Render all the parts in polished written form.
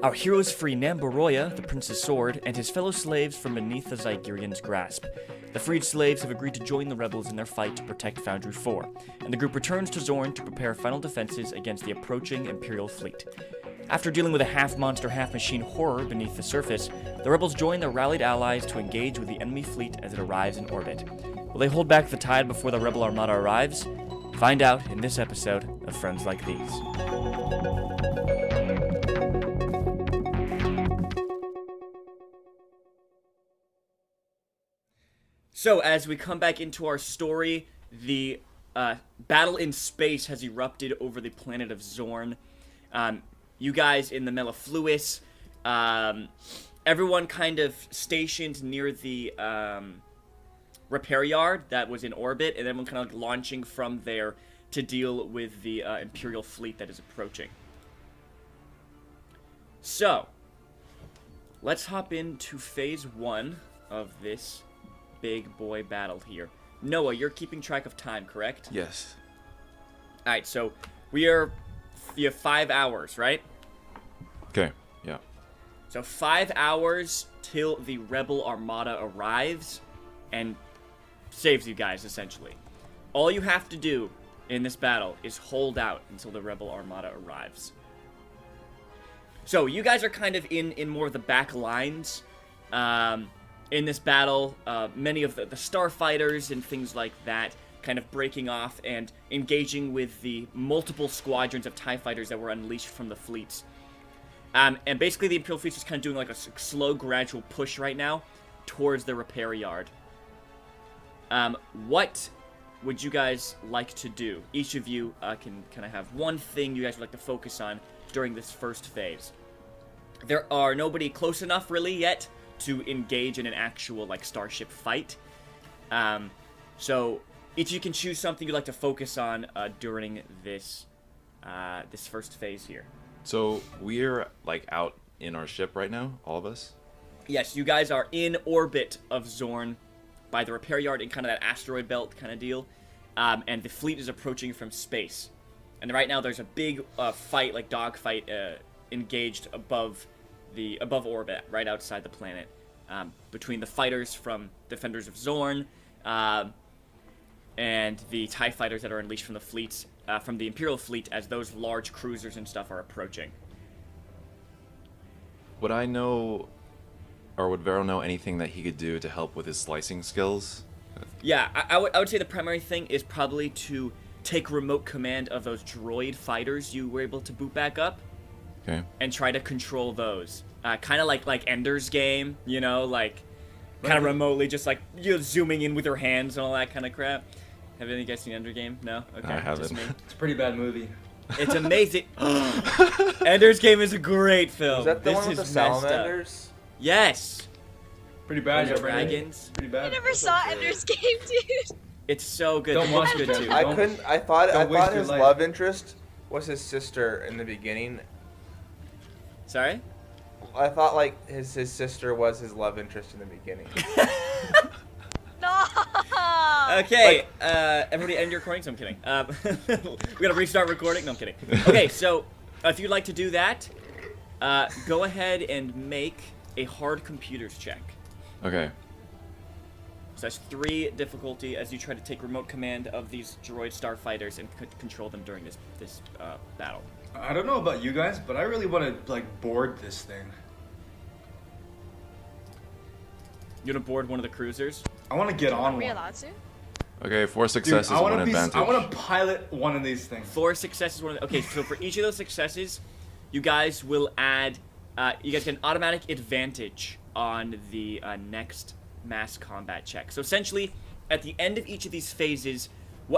Our heroes free Namboroya, the prince's sword, and his fellow slaves from beneath the Zygerian's grasp. The freed slaves have agreed to join the rebels in their fight to protect Foundry 4, and the group returns to Zorn to prepare final defenses against the approaching Imperial fleet. After dealing with a half-monster, half-machine horror beneath the surface, the rebels join their rallied allies to engage with the enemy fleet as it arrives in orbit. Will they hold back the tide before the rebel armada arrives? Find out in this episode of Friends Like These. So, as we come back into our story, the battle in space has erupted over the planet of Zorn. You guys in the Mellifluous, everyone kind of stationed near the repair yard that was in orbit, and everyone kind of launching from there to deal with the Imperial fleet that is approaching. So, let's hop into Phase 1 of this big boy battle here. Noah, you're keeping track of time, correct? Yes. Alright, so you have 5 hours, right? Okay, yeah. So 5 hours till the Rebel Armada arrives and saves you guys, essentially. All you have to do in this battle is hold out until the Rebel Armada arrives. So you guys are kind of in more of the back lines. In this battle, many of the starfighters and things like that kind of breaking off and engaging with the multiple squadrons of TIE fighters that were unleashed from the fleets. And basically the Imperial fleet's just kind of doing like a slow, gradual push right now towards the repair yard. What would you guys like to do? Each of you can kind of have one thing you guys would like to focus on during this first phase. There are nobody close enough really yet to engage in an actual like starship fight. So each of you can choose something you'd like to focus on during this this first phase here. So we're like out in our ship right now, all of us? Yes, you guys are in orbit of Zorn by the repair yard in kind of that asteroid belt kind of deal. And the fleet is approaching from space. And right now there's a big fight, like dogfight, engaged above orbit, right outside the planet, between the fighters from Defenders of Zorn and the TIE fighters that are unleashed from the fleets, from the Imperial fleet as those large cruisers and stuff are approaching. Would I know, or would Vero know anything that he could do to help with his slicing skills? Yeah, I would say the primary thing is probably to take remote command of those droid fighters you were able to boot back up. Okay. And try to control those. Kind of like Ender's Game, you know, like kind of remotely, just like zooming in with your hands and all that kind of crap. Have any of you guys seen Ender's Game? No? Okay, I haven't. just me. It's a pretty bad movie. It's amazing. Ender's Game is a great film. Is that the this one with the is messed up. salamanders? Yes. Pretty bad, Those yeah, Brandon. dragons. Pretty bad. I never saw Ender's Game, dude. It's so good. Don't The watch book's it, good Jeff. too. I Don't waste thought your his life. love interest was his sister in the beginning. Sorry? I thought like his sister was his love interest in the beginning. No. Okay, everybody end your recording. So I'm kidding. We gotta restart recording. No, I'm kidding. Okay, so if you'd like to do that, go ahead and make a hard computers check. Okay. So that's 3 difficulty as you try to take remote command of these droid starfighters and control them during this battle. I don't know about you guys, but I really want to like board this thing. You wanna board one of the cruisers? I want to get on Are we one. allowed to? Okay, 4 Dude, successes, I 1 want to advantage. I want to pilot one of these things. 4 successes. Okay, so for each of those successes, you guys will add. You guys get an automatic advantage on the next mass combat check. So essentially, at the end of each of these phases,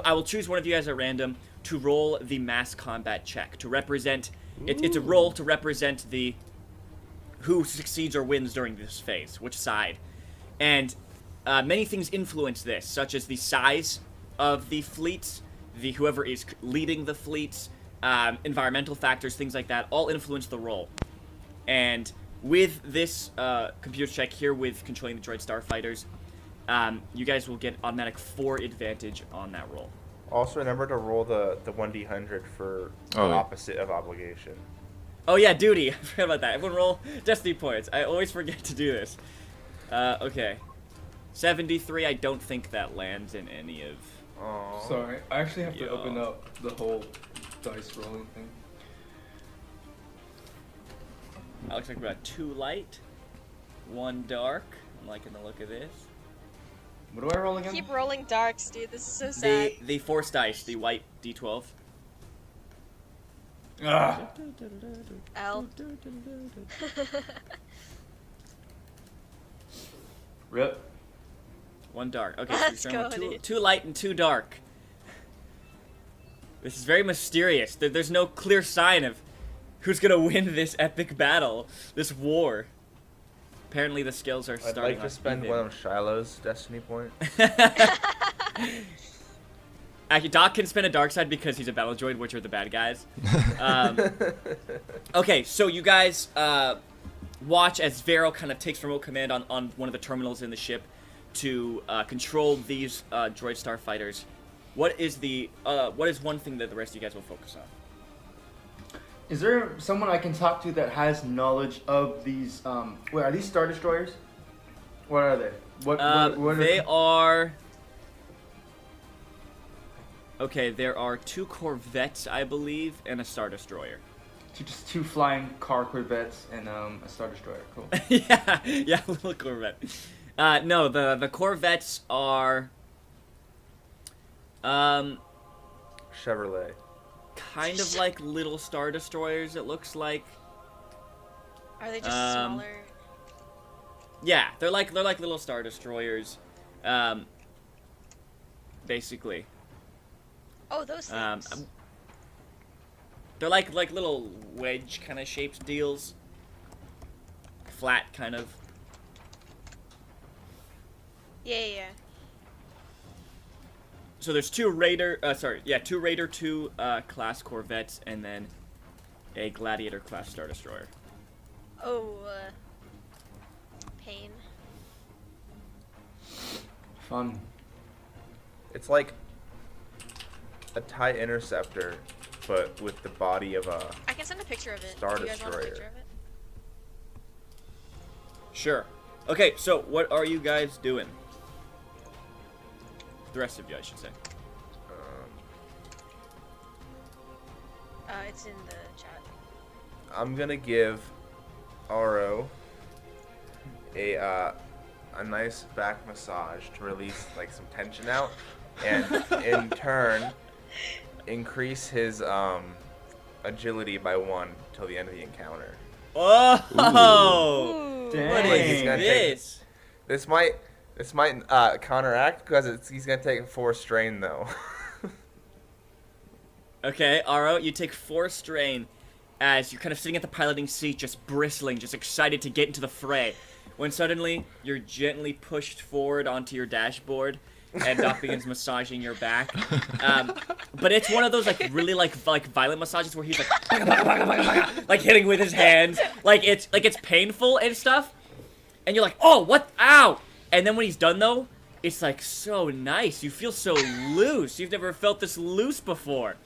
I will choose one of you guys at random to roll the mass combat check to represent. It's a roll to represent the who succeeds or wins during this phase, which side, and many things influence this, such as the size of the fleets, whoever is leading the fleets, environmental factors, things like that, all influence the roll. And with this computer check here, with controlling the droid starfighters, you guys will get automatic 4 advantage on that roll. Also, remember to roll the 1d100 for the opposite of obligation. Oh yeah, duty. I forgot about that. Everyone roll destiny points. I always forget to do this. Okay. 73, I don't think that lands in any of... Aw. Sorry, I actually have to Yo. open up the whole dice rolling thing. That looks like we got 2 light, 1 dark. I'm liking the look of this. What do I roll again? Keep rolling darks, dude. This is so sad. The force dice, the white d12. Ah, L. rip. 1 dark. Okay, Let's so you're go, starting with dude. 2 light and 2 dark. This is very mysterious. There's no clear sign of who's gonna win this epic battle, this war. Apparently the skills are I'd starting like to on spend even. one of Shiloh's destiny points. Actually, Doc can spin a dark side because he's a battle droid, which are the bad guys. Okay, so you guys watch as Vero kind of takes remote command on one of the terminals in the ship to control these droid starfighters. What is one thing that the rest of you guys will focus on? Is there someone I can talk to that has knowledge of these? Wait, are these Star Destroyers? What are they? What are They are... Okay, there are 2 corvettes, I believe, and a Star Destroyer. Just 2 flying car corvettes and a Star Destroyer. Cool. yeah, little corvette. No, the corvettes are... Chevrolet. kind of like little Star Destroyers, it looks like. Are they just Um, smaller? Yeah, they're like little Star Destroyers, basically. Oh, those things. They're like little wedge kind of shaped deals. Flat kind of. Yeah. So there's 2 Raider, 2 Raider 2 class corvettes, and then a Gladiator class Star Destroyer. Oh, pain. Fun. It's like a TIE Interceptor, but with the body of a... I can send a picture of it. Star Do you guys want a Destroyer. picture of it? Sure. Okay, so what are you guys doing? The rest of you, I should say. It's in the chat. I'm gonna give Aro a nice back massage to release like some tension out, and in turn increase his agility by 1 till the end of the encounter. Oh! Ooh. Dang. What Like, is he's gonna take- this? This might counteract because he's gonna take 4 strain though. Okay, Aro, you take 4 strain as you're kind of sitting at the piloting seat, just bristling, just excited to get into the fray. When suddenly, you're gently pushed forward onto your dashboard, and Doc begins massaging your back. But it's one of those like really like violent massages where he's like "Baga, baga, baga, baga, baga," like hitting with his hands, like it's painful and stuff. And you're like, oh, what? Ow! And then when he's done though, it's like so nice. You feel so loose. You've never felt this loose before.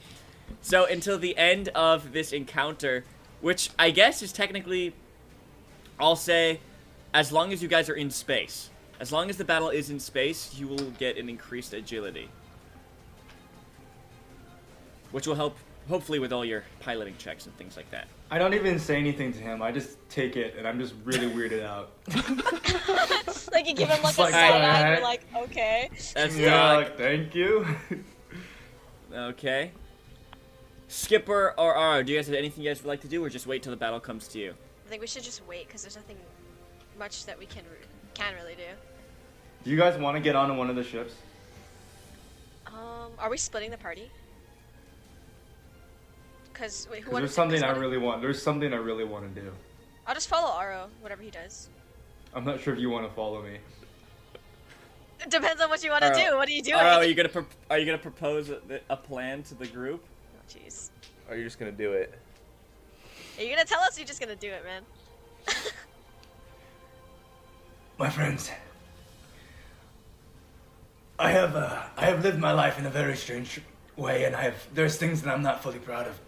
So until the end of this encounter, which I guess is technically, I'll say, as long as you guys are in space. As long as the battle is in space, you will get an increased agility. Which will help, hopefully, with all your piloting checks and things like that. I don't even say anything to him. I just take it, and I'm just really weirded out. Like you give him like It's a like, side eye, and alright. you're like, okay. That's Yeah, Doc. like, thank you. Okay. Skipper or Aro, do you guys have anything you guys would like to do, or just wait till the battle comes to you? I think we should just wait because there's nothing much that we can really do. Do you guys want to get onto one of the ships? Are we splitting the party? Cause wait, who 'Cause wanted there's to something this I one? really want. There's something I really want to do. I'll just follow Aro, whatever he does. I'm not sure if you want to follow me. It depends on what you want to Aro, do. What are you doing? Aro, are you gonna propose a plan to the group? Oh, jeez. Are you just gonna do it? Are you gonna tell us? Or you're just gonna do it, man. My friends, I have lived my life in a very strange way, and there's things that I'm not fully proud of.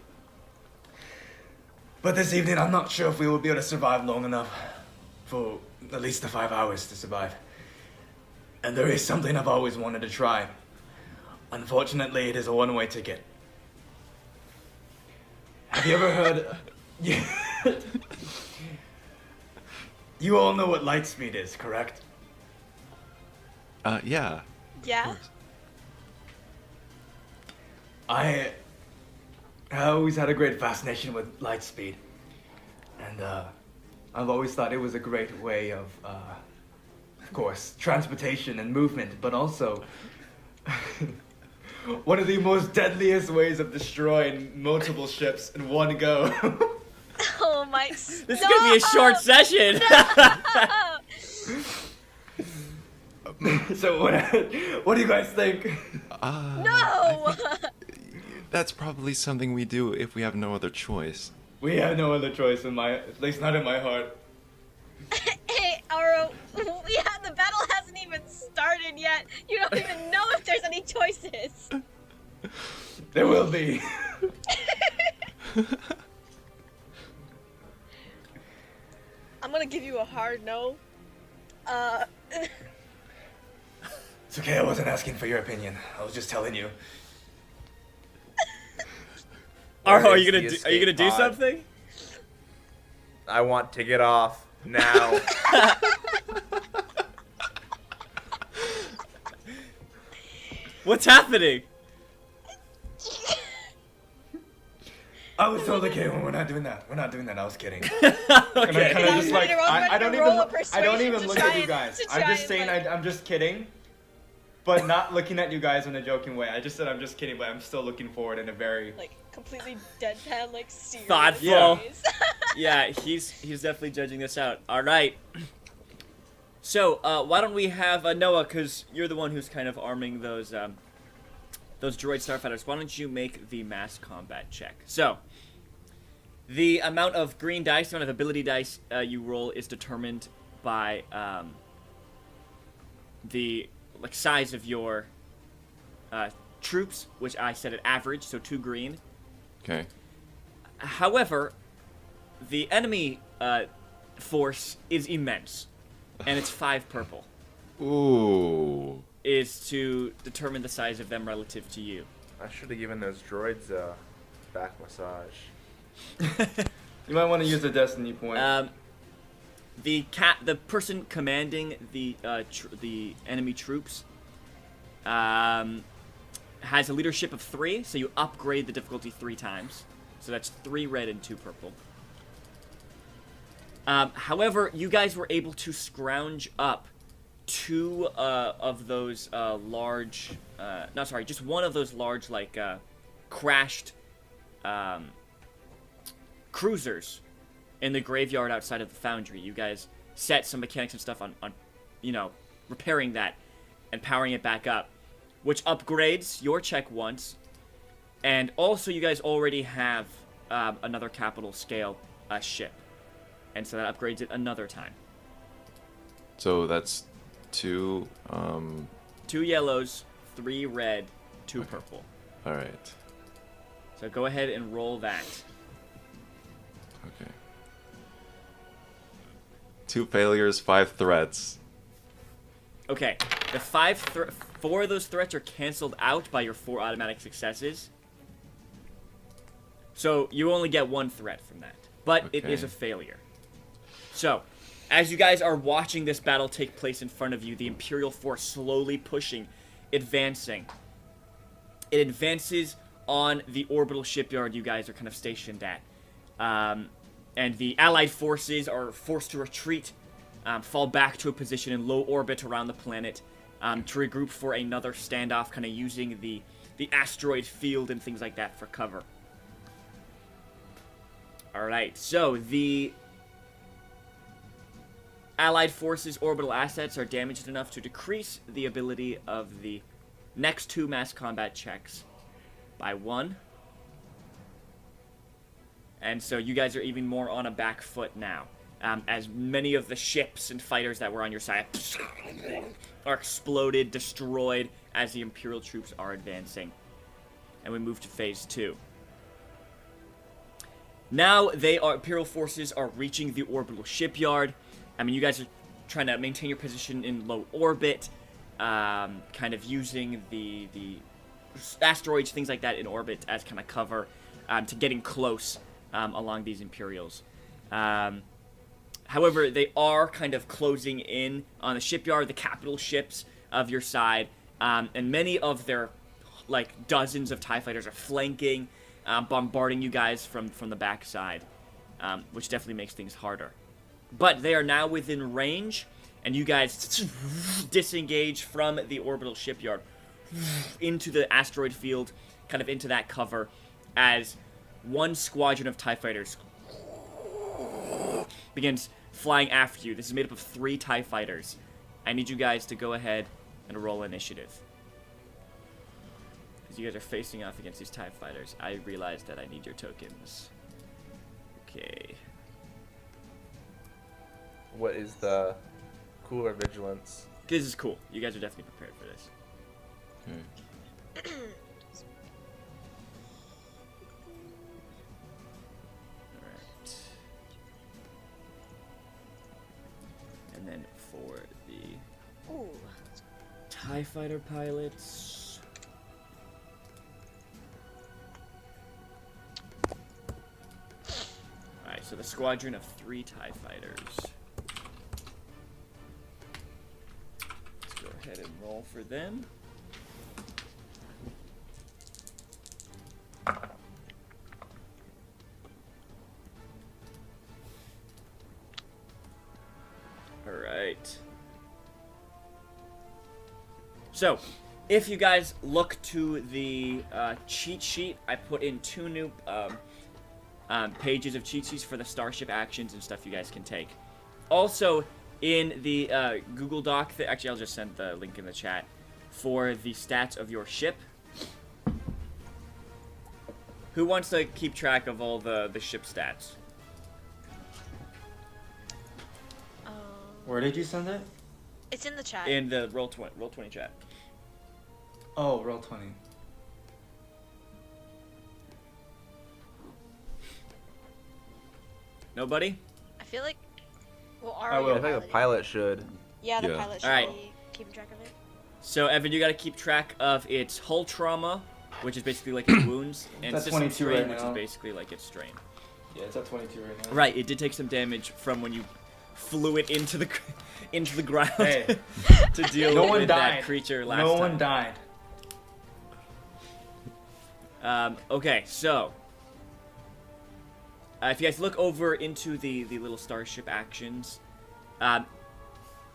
But this evening, I'm not sure if we will be able to survive long enough. For at least the 5 hours to survive. And there is something I've always wanted to try. Unfortunately, it is a one-way ticket. Have you ever heard... You all know what light speed is, correct? Yeah. Yeah. I always had a great fascination with light speed. And, I've always thought it was a great way of course, transportation and movement, but also one of the most deadliest ways of destroying multiple ships in one go. Oh my. This is gonna be a short session. So what do you guys think? No. That's probably something we do if we have no other choice. We have no other choice at least not in my heart. Hey, Aro, the battle hasn't even started yet. You don't even know if there's any choices. There will be. I'm gonna give you a hard no. It's okay, I wasn't asking for your opinion. I was just telling you. Are is you the gonna do escape pod? something? I want to get off now. What's happening? I was totally kidding. We're not doing that. We're not doing that. I was kidding. Okay. Kinda just like, I don't even roll a look at you guys. I'm just saying like... I'm just kidding. But not looking at you guys in a joking way. I just said I'm just kidding, but I'm still looking forward in a very... like, completely deadpan, like, serious Thoughtful. ways. Yeah, he's definitely judging this out. All right. So, why don't we have Noah, because you're the one who's kind of arming those droid starfighters. Why don't you make the mass combat check? So, the amount of green dice, the amount of ability dice you roll is determined by the size of your troops, which I set at average, so 2 green. Okay. However, the enemy force is immense, and it's 5 purple. Ooh. Is to determine the size of them relative to you. I should have given those droids a back massage. You might want to use a destiny point. The person commanding the enemy troops has a leadership of 3, so you upgrade the difficulty 3 times. So that's 3 red and 2 purple. However, you guys were able to scrounge up 2 of those large... just one of those large, crashed cruisers in the graveyard outside of the foundry. You guys set some mechanics and stuff on repairing that and powering it back up, which upgrades your check once, and also you guys already have another capital scale ship, and so that upgrades it another time. So that's 2, 2 yellows, 3 red, 2 purple. Alright. So go ahead and roll that. Okay. 2 failures, 5 threats. Okay, the 4 of those threats are canceled out by your 4 automatic successes. So you only get 1 threat from that, but it is a failure. So, as you guys are watching this battle take place in front of you, the Imperial force slowly pushing, advancing. It advances on the orbital shipyard you guys are kind of stationed at. And the Allied forces are forced to retreat, fall back to a position in low orbit around the planet, to regroup for another standoff, kind of using the asteroid field and things like that for cover. Alright, so the Allied forces' orbital assets are damaged enough to decrease the ability of the next 2 mass combat checks by 1. And so you guys are even more on a back foot now, as many of the ships and fighters that were on your side are exploded, destroyed, as the Imperial troops are advancing. And we move to phase 2. Now Imperial forces are reaching the orbital shipyard. I mean, you guys are trying to maintain your position in low orbit, kind of using the asteroids, things like that in orbit as kind of cover to getting close along these Imperials. However, they are kind of closing in on the shipyard, the capital ships of your side, and many of their, like, dozens of TIE fighters are flanking, bombarding you guys from the backside, which definitely makes things harder. But they are now within range, and you guys disengage from the orbital shipyard into the asteroid field, kind of into that cover, as one squadron of TIE fighters begins flying after you. This is made up of 3 TIE fighters. I need you guys to go ahead and roll initiative. Because you guys are facing off against these TIE fighters. I realize that I need your tokens. Okay. What is the cooler vigilance? This is cool. You guys are definitely prepared for this. Alright. And then for the Ooh. TIE fighter pilots. Alright, so the squadron of 3 TIE fighters. Let's go ahead and roll for them. Alright. So, if you guys look to the cheat sheet, I put in 2 new pages of cheat sheets for the starship actions and stuff you guys can take. Also, in the Google Doc, actually I'll just send the link in the chat, for the stats of your ship. Who wants to keep track of all the ship stats? Where did you send it? It's in the chat. In the Roll20 chat. Oh, roll 20. Nobody? I feel like. Well, I Ari, will. I think the pilot should. Yeah, the Yeah. pilot should Alright. be keeping track of it. So, Evan, you gotta keep track of its hull trauma, which is basically like its wounds, and That's system 22 strain, right which now. is basically like its strain. Yeah, it's at 22 right now. Right, it did take some damage from when you flew it into the ground Hey. to deal No one with that died. creature last No time. one died. Okay, so if you guys look over into the little starship actions,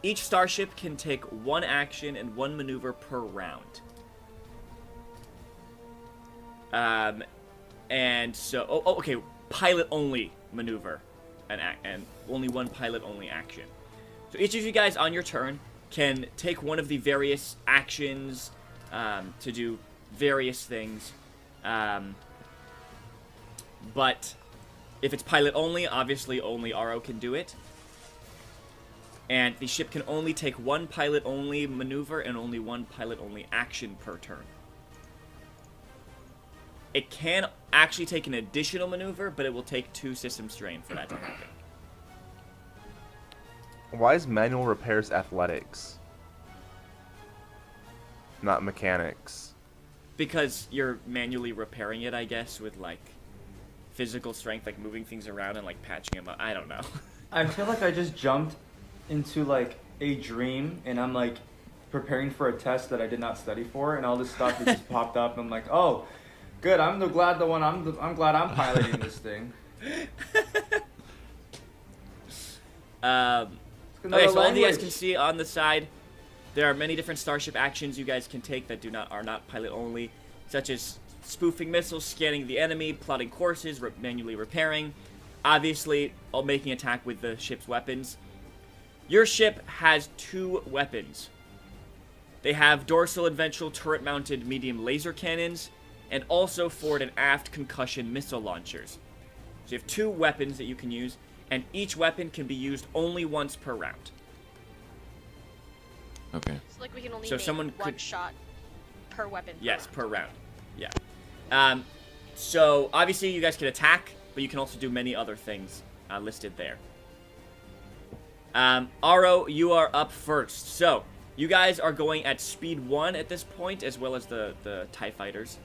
each starship can take 1 action and 1 maneuver per round. And so, okay, pilot only maneuver and only 1 pilot only action. So each of you guys on your turn can take one of the various actions to do various things. But if it's pilot only, obviously only Aro can do it. And the ship can only take 1 pilot only maneuver and only 1 pilot only action per turn. It can actually take an additional maneuver, but it will take 2 system strain for that to happen. Why is manual repairs athletics? Not mechanics. Because you're manually repairing it, I guess, with like physical strength, like moving things around and like patching them up. I don't know. I feel like I just jumped into like a dream and I'm like preparing for a test that I did not study for, and all this stuff that just popped up. And I'm like, oh, good. I'm glad I'm piloting this thing. Okay, so all of you guys can see on the side, there are many different starship actions you guys can take that are not pilot only, such as spoofing missiles, scanning the enemy, plotting courses, manually repairing, obviously making attack with the ship's weapons. Your ship has 2 weapons. They have dorsal and ventral turret-mounted medium laser cannons, and also forward and aft concussion missile launchers. So you have 2 weapons that you can use, and each weapon can be used only once per round. Okay. So like we can only So make someone 1 could- shot per weapon. Yes, per round. Yeah. So obviously you guys can attack but you can also do many other things listed there. Aro, you are up first. So, you guys are going at speed 1 at this point, as well as the TIE fighters.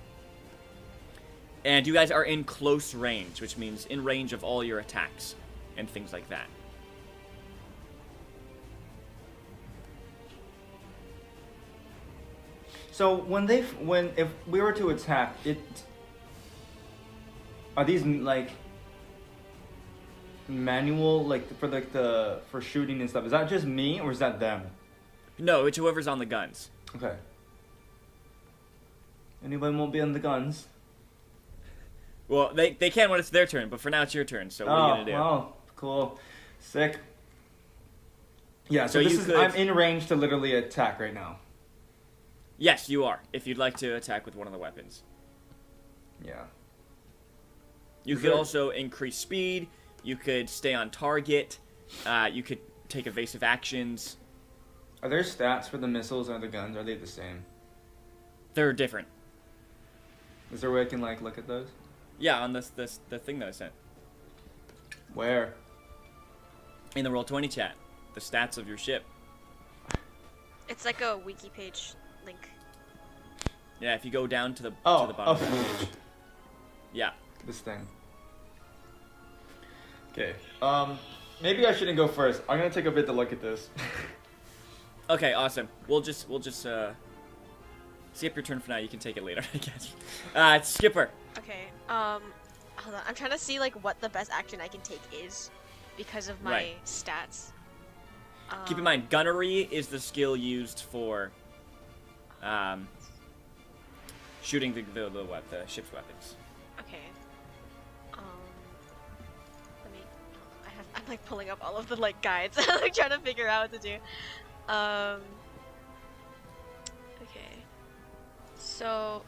And you guys are in close range, which means in range of all your attacks and things like that. So if we were to attack it, are these like manual for shooting and stuff? Is that just me or is that them? No, it's whoever's on the guns. Okay. Anybody won't be on the guns. Well, they can when it's their turn, but for now it's your turn. So what are you gonna do? Oh, cool, sick. Yeah, so you could- I'm in range to literally attack right now. Yes, you are. If you'd like to attack with one of the weapons, Yeah. you Is could there- also increase speed. You could stay on target. You could take evasive actions. Are there stats for the missiles or the guns? Are they the same? They're different. Is there a way I can like look at those? Yeah, on the thing that I sent Where? in the Roll20 chat, the stats of your ship. It's like a wiki page link. Yeah, if you go down to the Oh, bottom of the page. Yeah. This thing. Okay. Maybe I shouldn't go first. I'm gonna take a bit to look at this. Okay, awesome. We'll just skip your turn for now. You can take it later, I guess. Skipper. Okay. Hold on. I'm trying to see like what the best action I can take is, because of my Right. stats. Keep in mind, gunnery is the skill used for shooting the ship's weapons. Okay. Let me. I'm like pulling up all of the like guides. I'm like trying to figure out what to do. Okay. So,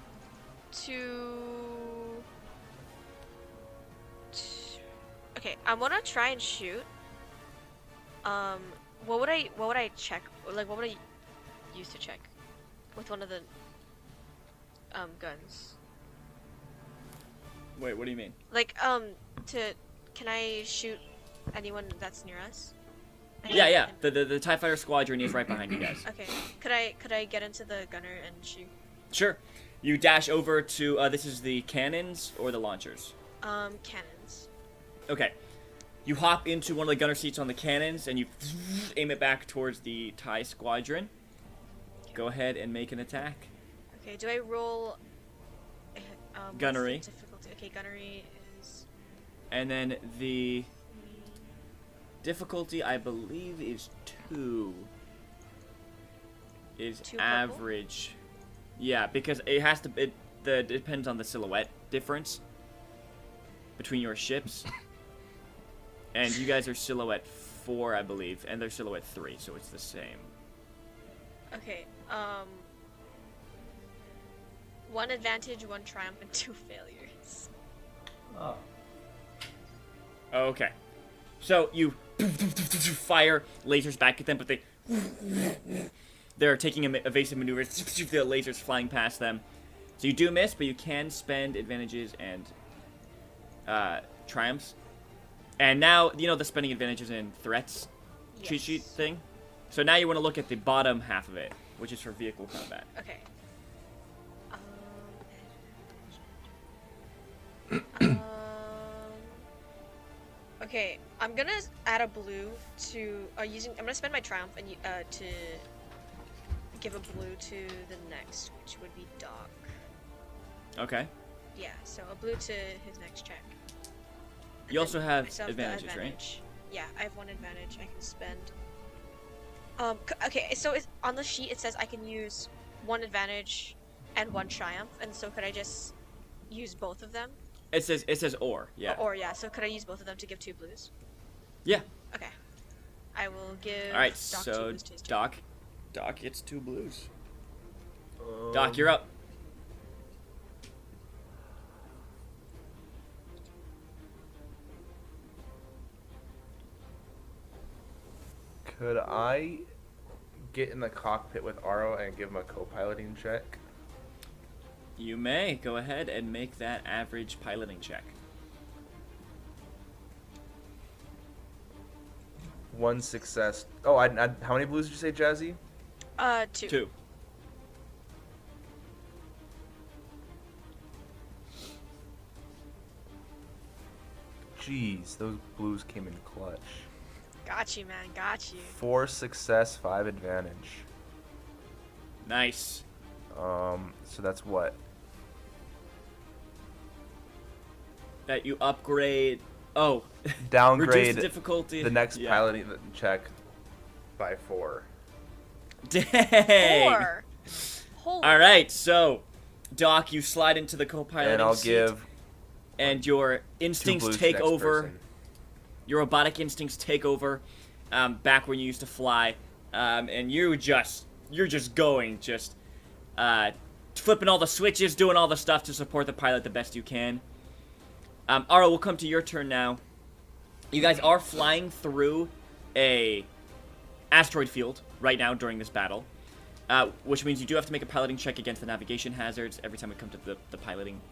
okay, I'm gonna try and shoot. What would I check? Like, what would I use to check with one of the guns? Wait, what do you mean? Like, can I shoot anyone that's near us? Yeah. The TIE Fighter Squadron is right behind you guys. Okay. Could I get into the gunner and shoot? Sure. You dash over to this is the cannons or the launchers. Cannons. Okay. You hop into one of the gunner seats on the cannons and you aim it back towards the TIE Squadron. Go ahead and make an attack. Okay. Do I roll? What's the Gunnery. difficulty? Okay, gunnery is. And then the difficulty, I believe, is 2. Is 2 purple? average. Yeah, because it has to. It depends on the silhouette difference between your ships. And you guys are silhouette 4, I believe, and they're silhouette 3, so it's the same. Okay. 1 advantage, 1 triumph, and 2 failures. Oh. Okay. So you fire lasers back at them, but they're taking evasive maneuvers. The lasers flying past them. So you do miss, but you can spend advantages and triumphs. And now, you know the spending advantages and threats cheat sheet Yes. thing? So now you want to look at the bottom half of it, which is for vehicle combat. Okay. Um, okay, I'm gonna add a blue to I'm gonna spend my triumph and to give a blue to the next, which would be Doc. Okay. Yeah, so a blue to his next check. And You also then have myself the advantages, right? advantage. Yeah, I have 1 advantage I can spend. Okay, so on the sheet it says I can use 1 advantage and 1 triumph, and so could I just use both of them? It says or, yeah. Or yeah, so could I use both of them to give 2 blues? Yeah. Okay. I will give Alright, Doc 2 so blues to his turn. Doc gets 2 blues. Doc, you're up. Could I get in the cockpit with Aro and give him a co-piloting check? You may go ahead and make that average piloting check. 1 success. Oh, how many blues did you say, Jazzy? 2. 2. Jeez, those blues came in clutch. Got you, man. Got you. 4 success, 5 advantage. Nice. So that's what? That you upgrade. Oh. Downgrade Reduce the difficulty. the next Yeah. piloting check by 4. Dang. 4. Holy. All right, so Doc, you slide into the co-piloting And I'll seat, give and your 2 instincts blues to take the next over. person. Your robotic instincts take over. Back when you used to fly, and you're just going, flipping all the switches, doing all the stuff to support the pilot the best you can. Ara, we'll come to your turn now. You guys are flying through a asteroid field right now during this battle, which means you do have to make a piloting check against the navigation hazards every time we come to the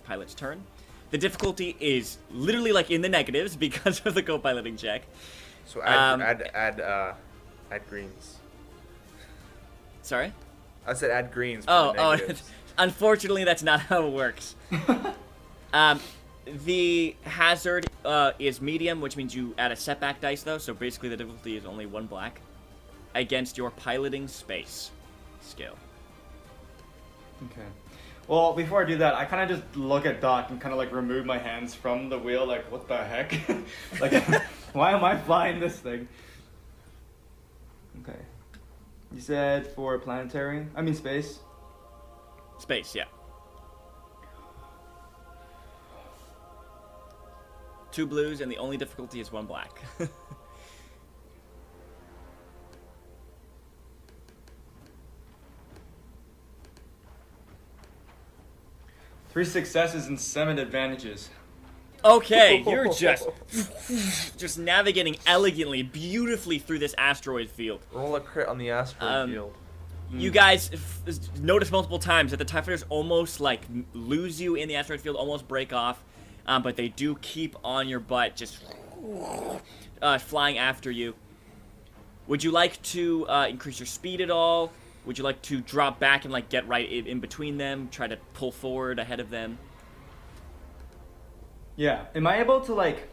pilot's turn. The difficulty is literally like in the negatives because of the co-piloting check. So add greens. Sorry? I said add greens. For Oh, the negatives. unfortunately, that's not how it works. The hazard is medium, which means you add a setback dice, though. So basically, the difficulty is only 1 black against your piloting space skill. Okay. Well, before I do that, I kind of just look at Doc and kind of like remove my hands from the wheel. Like, what the heck? Like, why am I flying this thing? Okay. You said for planetary? I mean space? Space, yeah. 2 blues, and the only difficulty is 1 black. 3 successes and 7 advantages. Okay, you're just navigating elegantly, beautifully through this asteroid field. Roll a crit on the asteroid field. You guys notice multiple times that the TIE fighters almost like lose you in the asteroid field, almost break off, but they do keep on your butt, just flying after you. Would you like to increase your speed at all? Would you like to drop back and like get right in between them, try to pull forward ahead of them? Yeah. Am I able to like...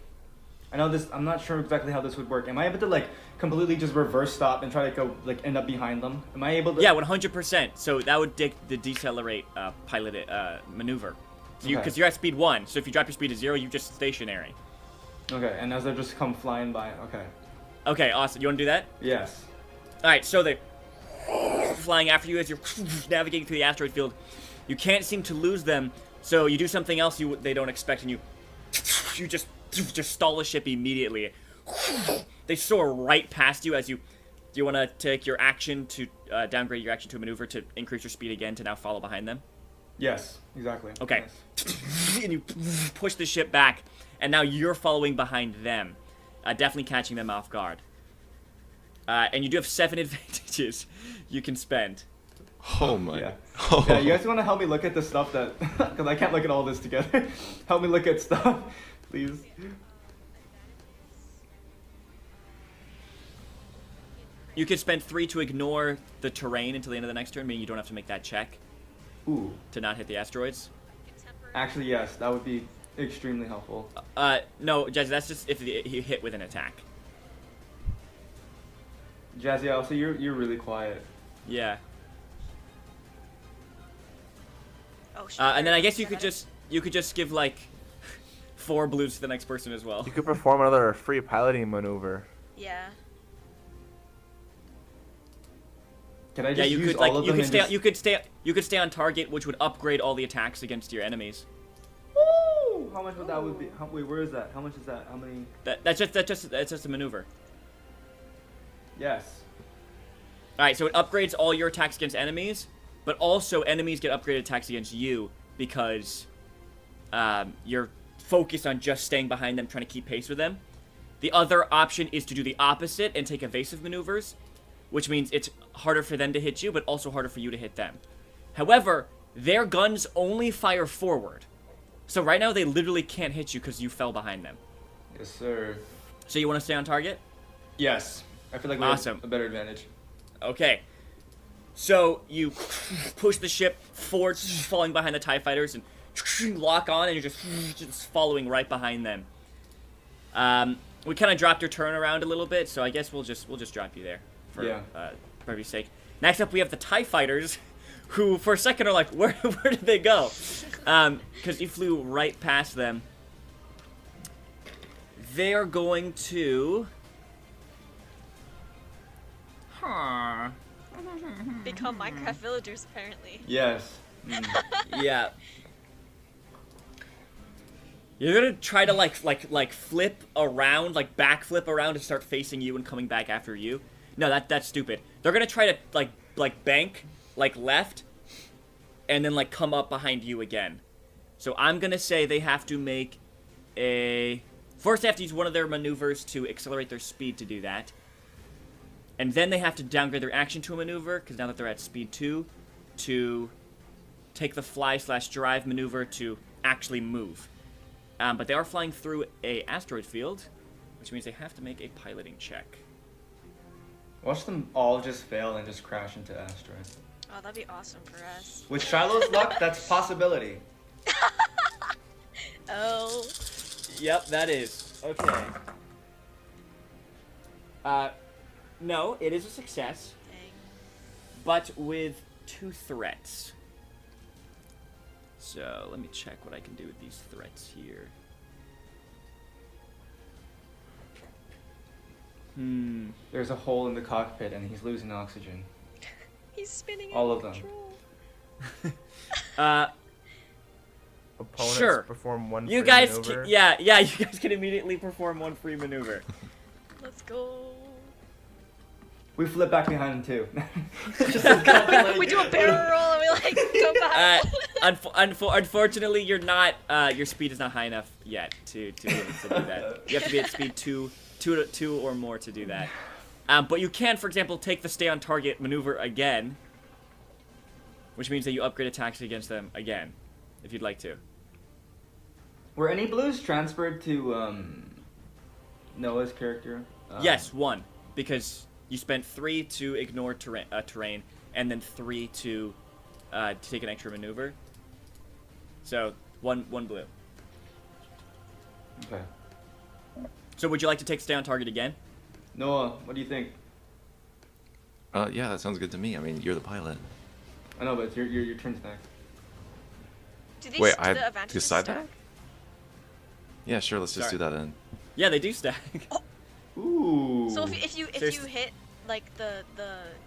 I know this... I'm not sure exactly how this would work. Am I able to like completely just reverse stop and try to go like end up behind them? Am I able to... Yeah, 100%. So that would decelerate pilot maneuver. So Okay. because you're at speed 1, so if you drop your speed to 0, you just stationary. Okay, and as they just come flying by. Okay. Okay, awesome. You want to do that? Yes. All right, so they're flying after you as you're navigating through the asteroid field. You can't seem to lose them, so you do something else they don't expect, and you just stall the ship immediately. They soar right past you as you. Do you want to take your action to downgrade your action to a maneuver to increase your speed again to now follow behind them? Yes, exactly. Okay. Yes. And you push the ship back, and now you're following behind them, definitely catching them off guard. And you do have 7 advantages you can spend. Oh my. Yeah. Oh. Yeah, you guys want to help me look at the stuff that... Because I can't look at all this together. Help me look at stuff, please. You could spend 3 to ignore the terrain until the end of the next turn, meaning you don't have to make that check Ooh. to not hit the asteroids. Actually, yes, that would be extremely helpful. No, Jazzy, that's just if you hit with an attack. Jazzy, also, you're really quiet. Yeah. Oh, shit. And then I guess you could just give like 4 blues to the next person as well. You could perform another free piloting maneuver. Yeah. Can I Yeah, just you use could all like of you them could and stay just... you could stay on target, which would upgrade all the attacks against your enemies. Woo! How much would that would be? Wait, where is that? How much is that? How many? That's just a maneuver. Yes. All right, so it upgrades all your attacks against enemies, but also enemies get upgraded attacks against you because you're focused on just staying behind them, trying to keep pace with them. The other option is to do the opposite and take evasive maneuvers, which means it's harder for them to hit you, but also harder for you to hit them. However, their guns only fire forward. So right now they literally can't hit you because you fell behind them. Yes, sir. So you want to stay on target? Yes. I feel like we Awesome. have a better advantage. Okay. So you push the ship forward, falling behind the TIE fighters, and lock on, and you're just following right behind them. We kind of dropped your turn around a little bit, so I guess we'll just drop you there for brevity's sake. Next up, we have the TIE fighters, who for a second are like, where did they go? Because you flew right past them. They are going to. Become Minecraft villagers, apparently. Yes. Yeah. You're gonna try to like flip around, like backflip around and start facing you and coming back after you. No, that's stupid. They're gonna try to like bank, like left, and then like come up behind you again. So I'm gonna say they have to make a. First, they have to use one of their maneuvers to accelerate their speed to do that. And then they have to downgrade their action to a maneuver, because now that they're at speed 2, to take the fly/drive maneuver to actually move. But they are flying through a asteroid field, which means they have to make a piloting check. Watch them all just fail and just crash into asteroids. Oh, that'd be awesome for us. With Shiloh's luck, that's a possibility. Oh. Yep, that is. Okay. No, it is a success, Dang. but with 2 threats. So, let me check what I can do with these threats here. There's a hole in the cockpit and he's losing oxygen. He's spinning All out of them. control. Opponents Sure. perform one You free guys maneuver. can, yeah, you guys can immediately perform 1 free maneuver. Let's go. We flip back behind him too. We do a barrel roll and we like go back. Unfortunately, you're not. Your speed is not high enough yet to be able to do that. You have to be at speed two or more to do that. But you can, for example, take the stay on target maneuver again, which means that you upgrade attacks against them again, if you'd like to. Were any blues transferred to Noah's character? Yes, 1, because you spent 3 to ignore terrain, and then 3 to take an extra maneuver. So 1 blue. Okay. So would you like to take stay on target again? Noah, what do you think? Yeah, that sounds good to me. I mean, you're the pilot. I know, but it's your turn's next. Do these Wait, do I the have to advantages decide stack? that? Yeah, sure. Let's just Sorry. do that then. Yeah, they do stack. Ooh. So if you Seriously. hit like the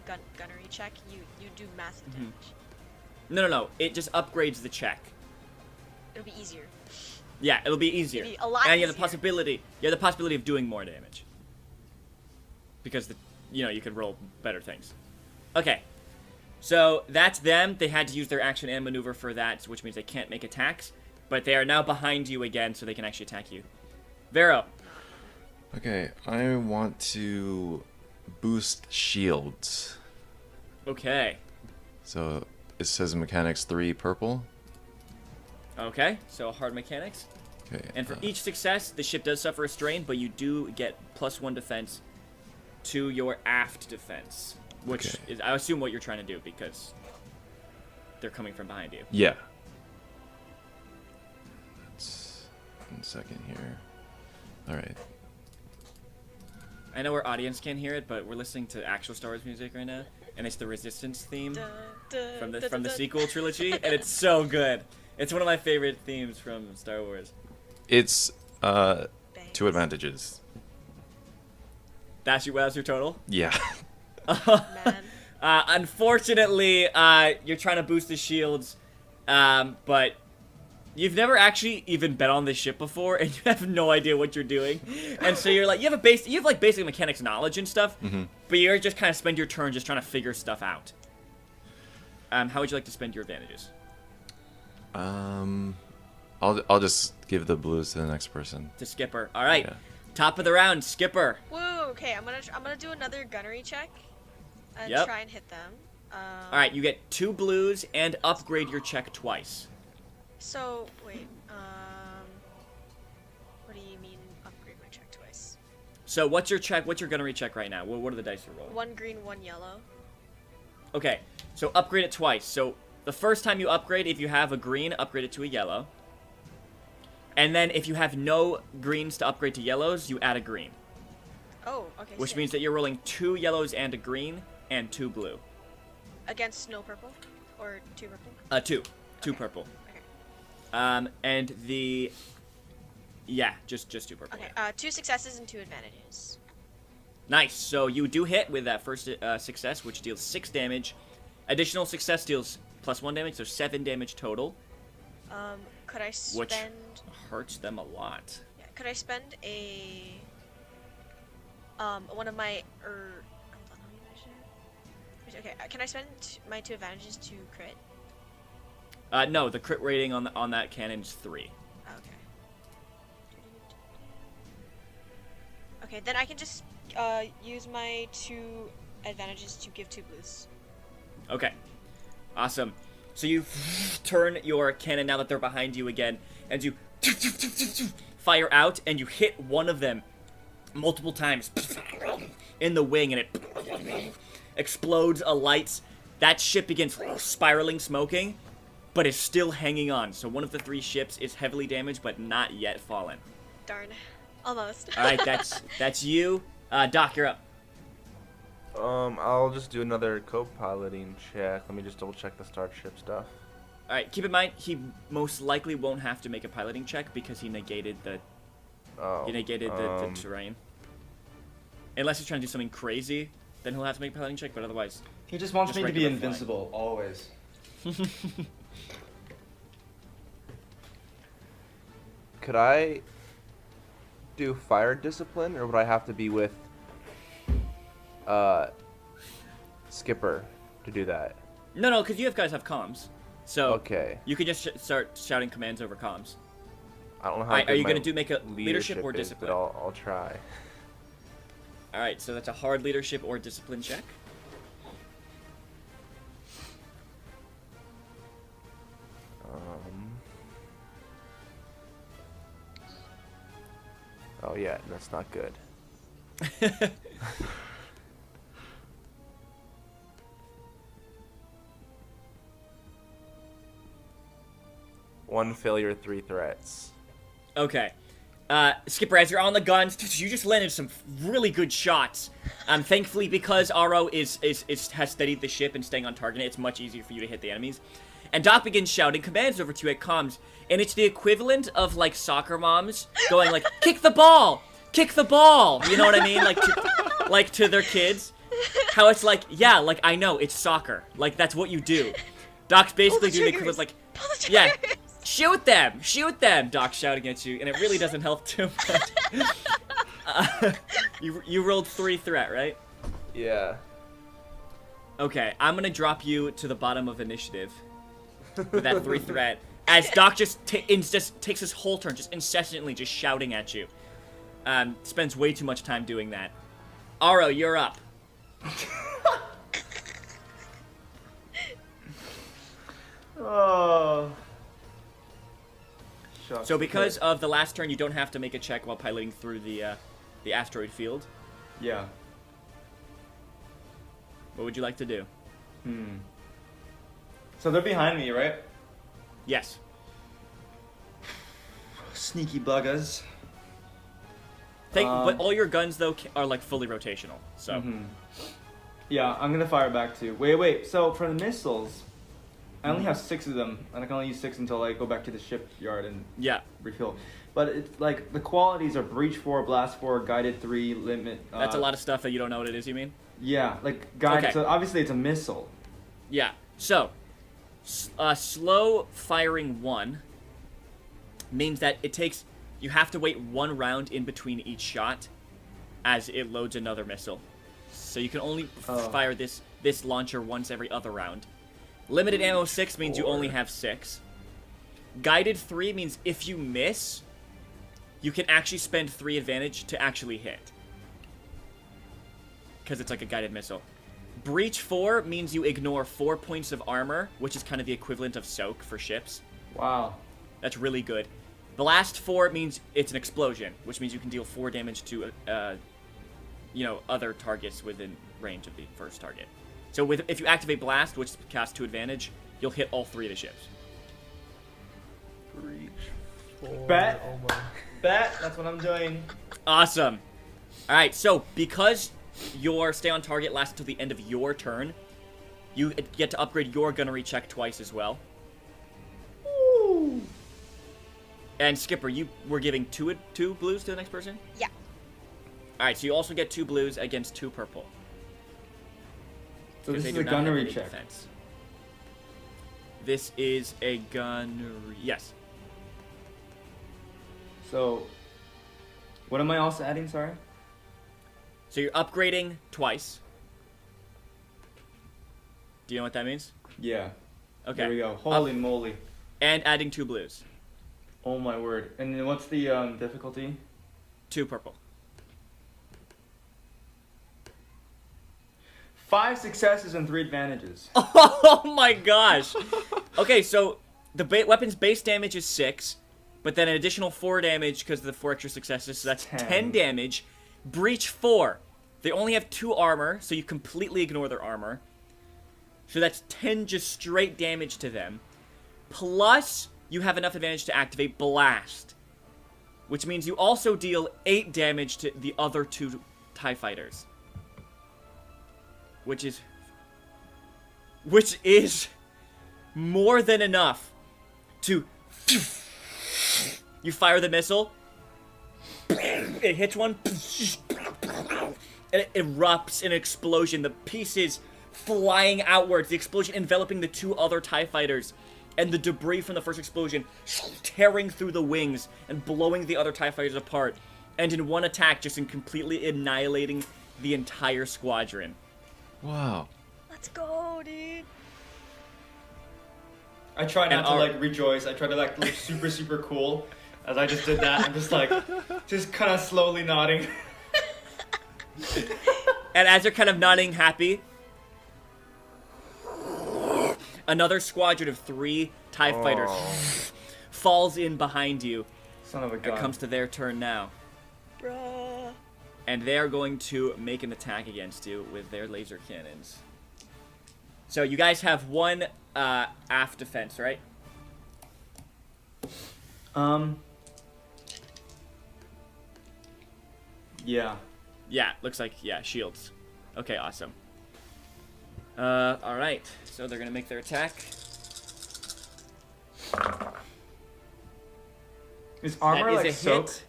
gunnery check, you do massive damage. No. It just upgrades the check. It'll be easier. Yeah, it'll be easier. It'll be a lot and you have the easier. possibility of doing more damage. Because you could roll better things. Okay. So that's them. They had to use their action and maneuver for that, which means they can't make attacks. But they are now behind you again, so they can actually attack you. Vero. Okay, I want to boost shields. Okay. So it says mechanics 3 purple. Okay, so hard mechanics. Okay. And for each success, the ship does suffer a strain, but you do get +1 defense to your aft defense. Which Okay. is, I assume, what you're trying to do, because they're coming from behind you. Yeah. Let's 1 second here. All right. I know our audience can't hear it, but we're listening to actual Star Wars music right now, and it's the Resistance theme from the sequel trilogy, and it's so good. It's one of my favorite themes from Star Wars. It's 2 Bangs. advantages. That's your total. Yeah. Man. Unfortunately, you're trying to boost the shields, but you've never actually even been on this ship before, and you have no idea what you're doing. And so you're like, you have basic mechanics knowledge and stuff, but you're just kind of spend your turn just trying to figure stuff out. How would you like to spend your advantages? I'll just give the blues to the next person. To Skipper. All right. Yeah. Top of the round, Skipper. Woo. Okay, I'm gonna do another gunnery check and Yep. try and hit them. All right, you get 2 blues and upgrade your check twice. So wait. What do you mean upgrade my check twice? So what's your check? What's your gunnery check right now? What are the dice you're rolling? 1 green, 1 yellow. Okay, so upgrade it twice. So the first time you upgrade, if you have a green, upgrade it to a yellow. And then if you have no greens to upgrade to yellows, you add a green. Oh, okay. Which sick. means that you're rolling 2 yellows and a green, and 2 blue. Against snow purple? Or 2 purple? 2. 2 Okay. purple. Okay. And the... Yeah, just 2 purple. Okay, 2 successes and 2 advantages. Nice. So you do hit with that first success, which deals 6 damage. Additional success deals +1 damage, so 7 damage total. Could I spend... Which hurts them a lot. Yeah, could I spend a... one of my... hold on, how many did I share? Okay, can I spend my 2 advantages to crit? No, the crit rating on that cannon is 3. Okay. Okay, then I can just use my 2 advantages to give 2 blues. Okay. Awesome. So you turn your cannon now that they're behind you again, and you fire out, and you hit one of them multiple times in the wing, and it explodes, alights. That ship begins spiraling, smoking, but is still hanging on. So one of the 3 ships is heavily damaged, but not yet fallen. Darn. Almost. All right, that's you. Doc, you're up. I'll just do another co-piloting check. Let me just double check the starship stuff. All right, keep in mind he most likely won't have to make a piloting check because he negated the the terrain. Unless he's trying to do something crazy, then he'll have to make a piloting check. But otherwise, He just wants Just me to be regular invincible, always. Could I do fire discipline, or would I have to be with Skipper to do that? no, because you guys have comms, so Okay. you could just start shouting commands over comms. I don't know how. Alright, good are you my gonna make a leadership or is, discipline? but I'll try. All right, so that's a hard leadership or discipline check. Oh yeah, that's not good. One failure, 3 threats. Okay. Skipper, as you're on the guns, you just landed some really good shots. Thankfully, because Aro has steadied the ship and staying on target, it's much easier for you to hit the enemies. And Doc begins shouting commands over to you at comms, and it's the equivalent of, like, soccer moms going, like, kick the ball! Kick the ball! You know what I mean? Like to their kids. How it's like, yeah, like, I know, it's soccer. Like, that's what you do. Doc's basically doing the equivalent, like, Pull the yeah, triggers! shoot them! Shoot them! Doc's shouting at you, and it really doesn't help too much. You rolled 3 threat, right? Yeah. Okay, I'm gonna drop you to the bottom of initiative with that 3 threat. As Doc just takes his whole turn, just incessantly just shouting at you. Spends way too much time doing that. Aro, you're up. Oh. Shucks. So because of the last turn, you don't have to make a check while piloting through the asteroid field. Yeah. What would you like to do? So they're behind me, right? Yes. Sneaky buggers. But all your guns though are like fully rotational. So Yeah, I'm gonna fire back too. Wait. So for the missiles, I only have 6 of them, and I can only use 6 until I go back to the shipyard and yeah, refill. But it's like the qualities are breach 4, blast 4, guided 3, limit. that's a lot of stuff that you don't know what it is. You mean? Yeah, like guided. Okay. So obviously it's a missile. Yeah. So, slow firing 1 means that you have to wait 1 round in between each shot as it loads another missile. So you can only fire this launcher once every other round. Limited ammo 6 means you only have 6. Guided 3 means if you miss, you can actually spend 3 advantage to actually hit. Because it's like a guided missile. Breach 4 means you ignore 4 points of armor, which is kind of the equivalent of soak for ships. Wow. That's really good. The last 4 means it's an explosion, which means you can deal 4 damage to other targets within range of the first target. So if you activate Blast, which casts 2 advantage, you'll hit all 3 of the ships. Reach. Bet. Oh my. Bet. That's what I'm doing. Awesome. All right, so because your stay on target lasts until the end of your turn, you get to upgrade your gunnery check twice as well. Ooh. And Skipper, you were giving two blues to the next person? Yeah. All right, so you also get 2 blues against 2 purple. So because this they is do a not have gunnery any check. defense. This is a gunnery. Yes. So, what am I also adding? Sorry. So you're upgrading twice. Do you know what that means? Yeah. Okay. There we go. Holy moly. And adding 2 blues. Oh my word. And then what's the difficulty? 2 purple. 5 successes and 3 advantages. Oh my gosh. Okay, so the weapon's base damage is 6, but then an additional 4 damage because of the 4 extra successes, so that's 10 damage. Breach 4. They only have 2 armor, so you completely ignore their armor. So that's 10 just straight damage to them. Plus, you have enough advantage to activate Blast, which means you also deal 8 damage to the other 2 TIE fighters. Which is more than enough to... You fire the missile. It hits one. And it erupts in an explosion. The pieces flying outwards. The explosion enveloping the 2 other TIE fighters. And the debris from the first explosion tearing through the wings and blowing the other TIE fighters apart. And in one attack, just completely annihilating the entire squadron. Wow. Let's go, dude. I try not And to our- like rejoice. I try to like look super super cool as I just did that. I'm just like, just kind of slowly nodding. And as you're kind of nodding happy, another squadron of 3 TIE fighters falls in behind you. Son of a It gun. comes to their turn now. Bruh. And they are going to make an attack against you with their laser cannons. So you guys have 1 aft defense, right? Yeah. Yeah, looks like, yeah, shields. Okay, awesome. Alright. So they're going to make their attack. Is armor That is like a soaked? hit.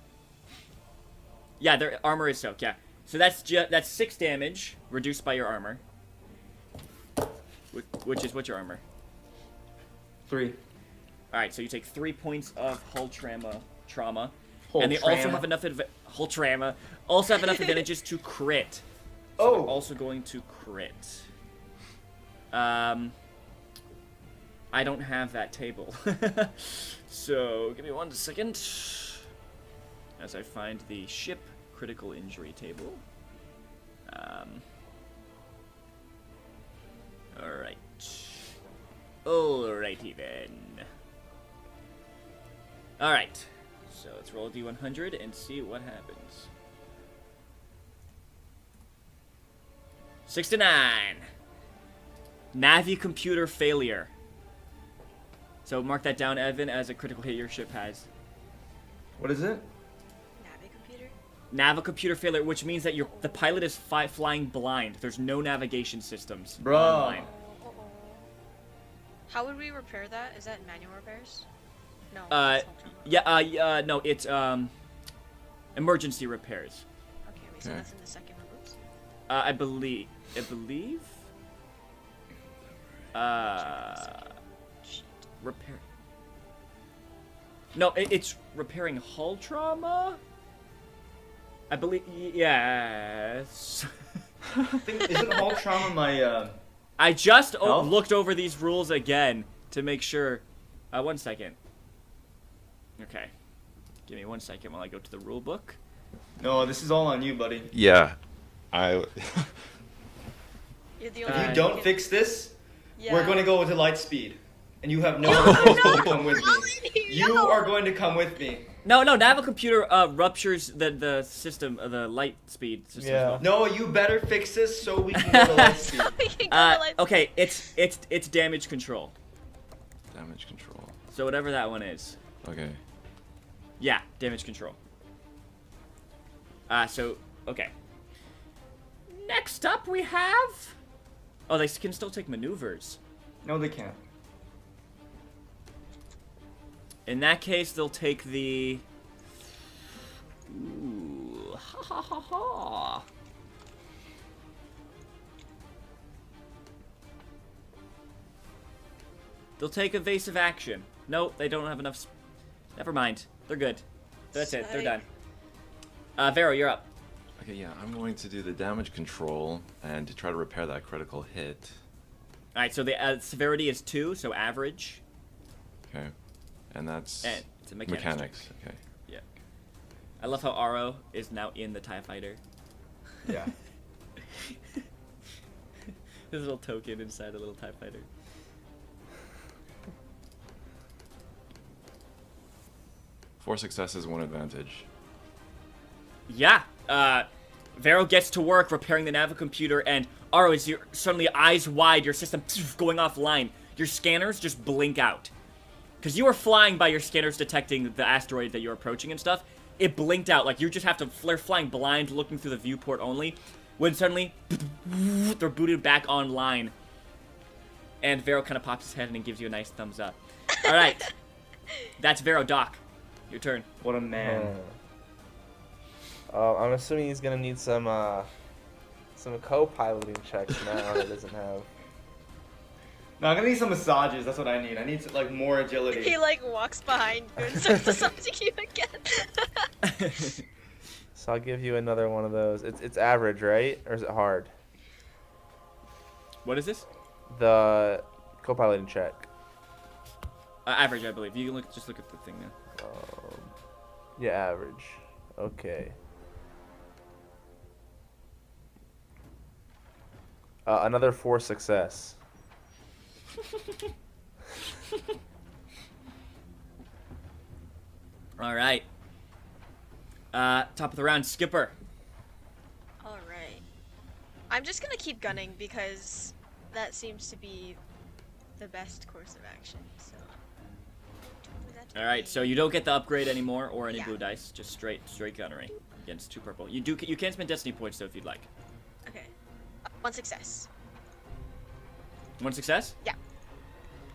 Yeah, their armor is soaked, yeah. So that's 6 damage, reduced by your armor. Which is, what's your armor? 3. Alright, so you take 3 points of hull trauma. Hull And they also trauma. have enough hull trauma. Also have enough advantages to crit. So Oh. they're also going to crit. I don't have that table. So give me 1 second. As I find the ship critical injury table. Alright. Alrighty then. Alright. So let's roll a d100 and see what happens. 69. Navi computer failure. So mark that down, Evan, as a critical hit your ship has. What is it? Navi computer? Navi computer failure, which means that the pilot is flying blind. There's no navigation systems Bro. online. Uh-oh. How would we repair that? Is that manual repairs? No. Uh, that's all trauma. no, it's emergency repairs. Okay, wait, so Okay. that's in the second one. Oops. I believe. Shit. Repair. No, it's repairing hull trauma. I believe. Yes. I think, isn't hull trauma my I just Health? looked over these rules again to make sure. 1 second. Okay. Give me 1 second while I go to the rule book. No, this is all on you, buddy. Yeah. I. You're the If only you one don't who fix this, Yeah. we're going to go to light speed. And you have no other choice but to come with me. No! You are going to come with me. No, naval computer ruptures the system, the light speed system. Yeah. As well. No, you better fix this so we can go to light speed. We can go to light Okay, it's damage control. Damage control. So whatever that one is. Okay. Yeah, damage control. So okay. Next up we have. Oh, they can still take maneuvers. No, they can't. In that case, they'll take the. Ooh, ha ha ha ha. They'll take evasive action. No, they don't have enough. Never mind. They're good. That's it. They're done. Vero, you're up. Okay, yeah, I'm going to do the damage control and to try to repair that critical hit. All right. So the severity is 2, so average. Okay. And that's And it's a mechanics. mechanics. Okay. Yeah. I love how Aro is now in the TIE Fighter. Yeah. His little token inside the little TIE Fighter. Four successes, one advantage. Yeah. Vero gets to work repairing the naval computer, and Aro, as you're suddenly eyes wide, your system going offline. Your scanners just blink out. Because you were flying by your scanners detecting the asteroid that you're approaching and stuff. It blinked out. Like, you just have to flare flying blind, looking through the viewport only. When suddenly, they're booted back online. And Vero kind of pops his head and gives you a nice thumbs up. Alright. That's Vero. Doc, your turn. What a man. I'm assuming he's gonna need some co-piloting checks now that he doesn't have. No, I'm gonna need some massages. That's what I need. I need like more agility. He like walks behind you and starts massaging you again. So I'll give you another one of those. It's average, right? Or is it hard? What is this? The co-piloting check. Average, I believe. You can just look at the thing now. Yeah, average. Okay. Another 4 success. All right. Top of the round, Skipper. All right. I'm just gonna keep gunning because that seems to be the best course of action. So. All right, so you don't get the upgrade anymore or any Yeah. blue dice, just straight gunnery against 2 purple. You can spend destiny points though if you'd like. Okay. 1 success. 1 success? Yeah.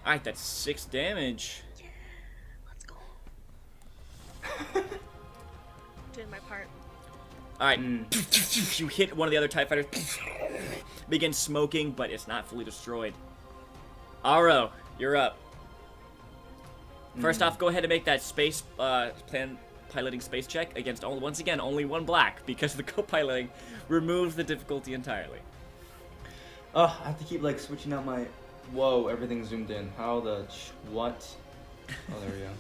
All right, that's 6 damage. Yeah. Let's go. Doing my part. All right, you hit one of the other TIE fighters, begins smoking, but it's not fully destroyed. Aro, you're up. First off, go ahead and make that space piloting space check against once again only 1 black because the co-piloting removes the difficulty entirely. Oh, I have to keep like switching out my. Whoa, everything's zoomed in. How the what? Oh, there we go.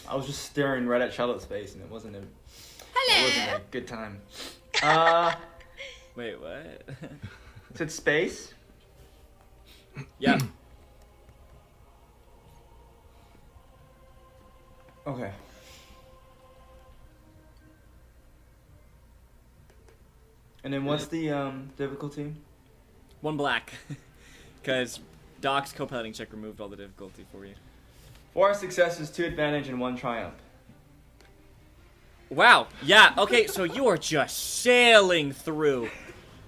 I was just staring right at Charlotte's face, and it wasn't a. Hello. It wasn't a good time. Wait, what? Is it space? Yeah. Okay. And then what's the difficulty? 1 black, because Doc's co-piloting check removed all the difficulty for you. 4 successes, 2 advantage, and 1 triumph. Wow. Yeah. Okay. So you are just sailing through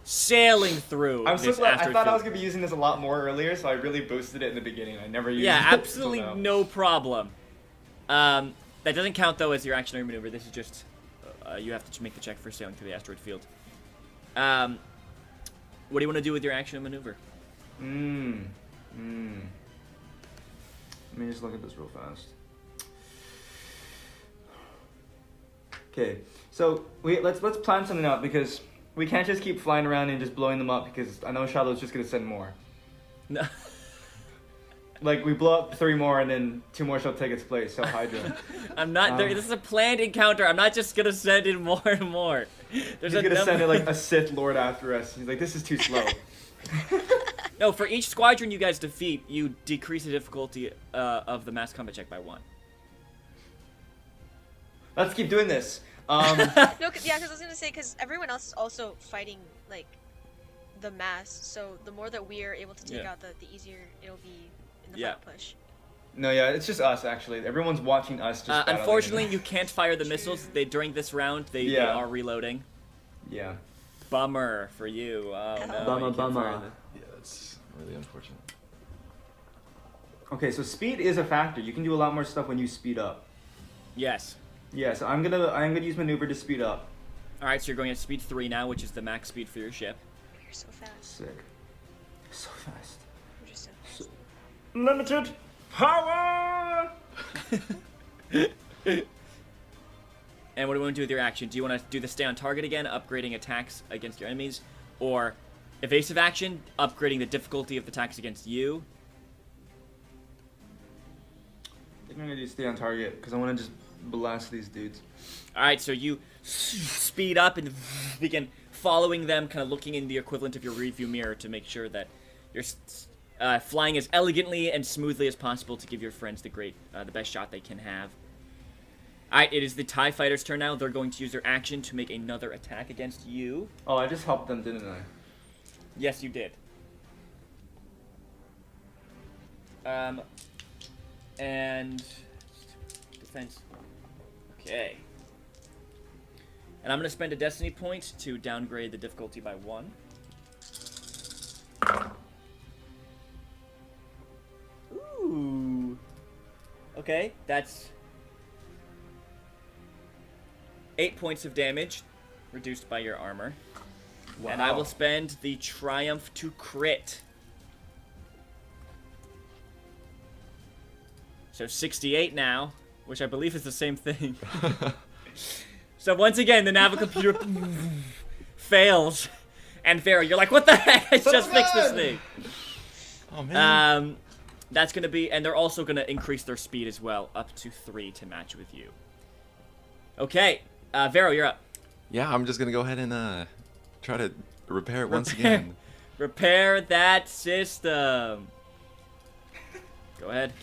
I'm so this glad. I asteroid thought I was field. gonna be using this a lot more earlier, so I really boosted it in the beginning. I never used Yeah, it. absolutely till now. no problem. That doesn't count though as your actionary maneuver. This is just you have to make the check for sailing through the asteroid field. What do you want to do with your action maneuver? Let me just look at this real fast. Okay, so let's plan something out because we can't just keep flying around and just blowing them up because I know Shadow's just gonna send more. No. Like we blow up 3 more and then 2 more shall take its place. So Hydra. I'm not. This is a planned encounter. I'm not just gonna send in more and more. There's He's gonna send number- it like a Sith Lord after us. He's like, this is too slow. No, for each squadron you guys defeat, you decrease the difficulty of the mass combat check by 1. Let's keep doing this. No, because I was gonna say, because everyone else is also fighting like the mass, so the more that we are able to take out, the easier it'll be in the final push. No, yeah, it's just us actually. Everyone's watching us. Just battling. Unfortunately, you can't fire the missiles. During this round, they are reloading. Yeah. Bummer for you. Oh no. Bummer, you can't fire bummer. Yeah, that's really unfortunate. Okay, so speed is a factor. You can do a lot more stuff when you speed up. Yes. Yeah, so I'm gonna use maneuver to speed up. All right, so you're going at speed 3 now, which is the max speed for your ship. You're so fast. Sick. So fast. You're just so fast. Limited power. And what do you want to do with your action? Do you want to do the stay on target again, upgrading attacks against your enemies, or evasive action, upgrading the difficulty of the attacks against you? I think I'm gonna do stay on target because I want to just blast these dudes. All right, so you speed up and begin following them, kind of looking in the equivalent of your review mirror to make sure that you're flying as elegantly and smoothly as possible to give your friends the best shot they can have. All right, it is the TIE Fighters' turn now. They're going to use their action to make another attack against you. Oh, I just helped them, didn't I? Yes, you did. And defense. Okay. And I'm going to spend a destiny point to downgrade the difficulty by 1. Ooh. Okay, that's 8 points of damage, reduced by your armor. Wow. And I will spend the Triumph to crit. So 68 now, which I believe is the same thing. So once again, the naval computer fails. And Pharaoh, you're like, what the heck? I just fixed this thing. Oh, man. That's going to be... And they're also going to increase their speed as well, up to 3 to match with you. Okay. Vero, you're up. Yeah, I'm just going to go ahead and try to repair it once again. Repair that system. Go ahead.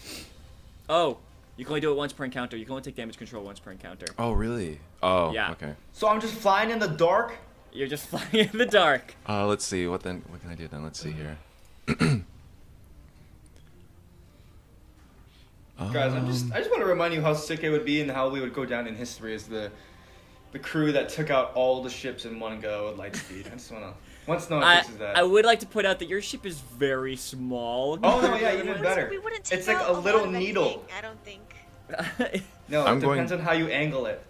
Oh, you can only do it once per encounter. You can only take damage control once per encounter. Oh, really? Oh, yeah. Okay. So I'm just flying in the dark? You're just flying in the dark. Let's see. What can I do then? Let's see here. Guys, I just want to remind you how sick it would be and how we would go down in history as the crew that took out all the ships in one go at light speed. I just want to... Once no one fixes that. I would like to point out that your ship is very small. Oh, no, yeah, even better. We wouldn't take It's like out a little lot of needle. anything, I don't think. No, it depends on how you angle it.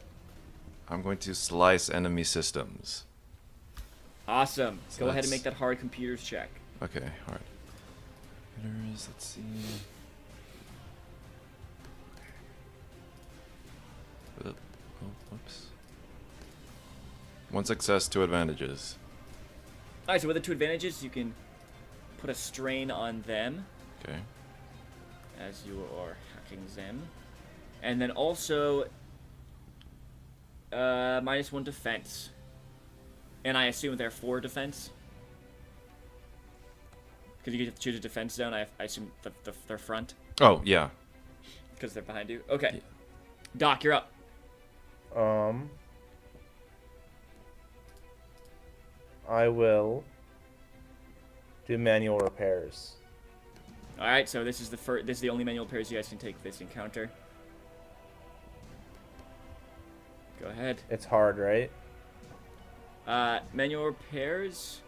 I'm going to slice enemy systems. Awesome. So Go ahead and make that hard computers check. Okay, hard. Let's see. Oh, whoops. 1 success, 2 advantages. Alright, so with the 2 advantages, you can put a strain on them. Okay. As you are hacking them. And then also... -1 defense. And I assume they're 4 defense? Because you get to choose a defense zone, I assume their front? Oh, yeah. Because they're behind you? Okay. Yeah. Doc, you're up. I will do manual repairs. All right, so this is the only manual repairs you guys can take this encounter. Go ahead. It's hard, right? Manual repairs.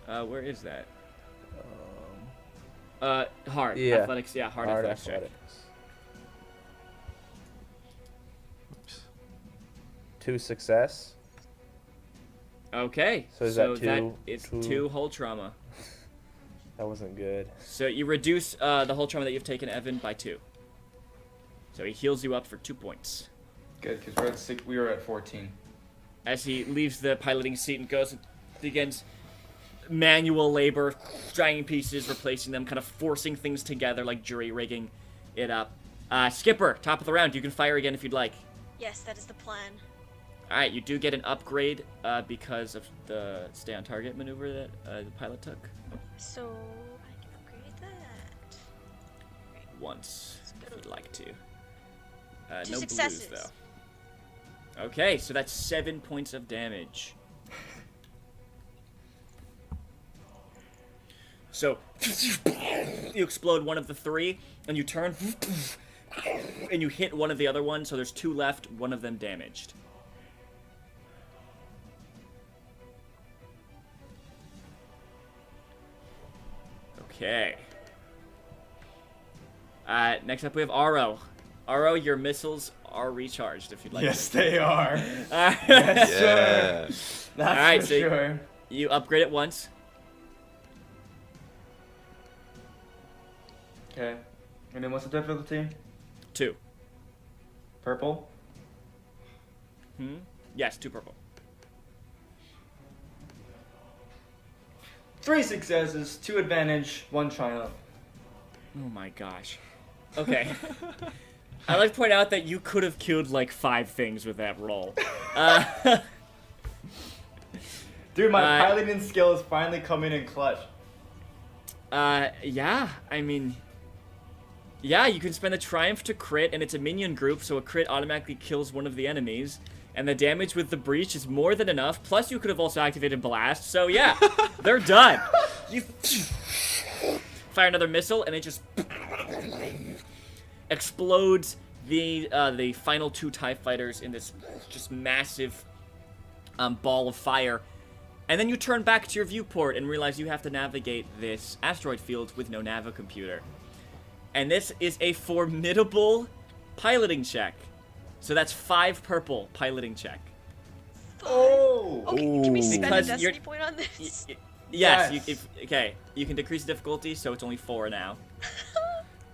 Where is that? Hard. Yeah. Athletics. Yeah, hard athletics check. Oops. 2 success. Okay. So is that 2? That is 2 hull trauma. That wasn't good. So you reduce the hull trauma that you've taken, Evan, by 2. So he heals you up for 2 points. Good, because we were at 14. As he leaves the piloting seat and goes and begins manual labor, dragging pieces, replacing them, kind of forcing things together, like jury rigging it up. Skipper, top of the round. You can fire again if you'd like. Yes, that is the plan. All right, you do get an upgrade because of the stay on target maneuver that the pilot took. So I can upgrade that. Once, if you'd like to. 2 no successes. blues, though. Okay, so that's 7 points of damage. So, you explode one of the 3, and you turn, and you hit one of the other ones, so there's 2 left, one of them damaged. Okay. Next up we have Aro. Aro, your missiles are recharged if you'd like. Yes, they are. Yes, Yes, Yeah. sir. That's Alright, for so sure. you upgrade it once. Okay. And then what's the difficulty? 2. Purple. Yes, 2 purple. 3 successes, 2 advantage, 1 triumph. Oh my gosh. Okay. I'd like to point out that you could have killed like 5 things with that roll. Dude, my piloting skill is finally coming in clutch. Yeah, I mean... Yeah, you can spend a triumph to crit, and it's a minion group, so a crit automatically kills one of the enemies. And the damage with the breach is more than enough, plus you could have also activated blast, so yeah, they're done. You fire another missile, and it just explodes the final 2 TIE fighters in this just massive ball of fire. And then you turn back to your viewport and realize you have to navigate this asteroid field with no navicomputer. And this is a formidable piloting check. So that's 5 purple piloting check. Oh! Okay, can we spend a Because destiny you're- point on this? Yes, Yes. okay. You can decrease the difficulty, so it's only 4 now.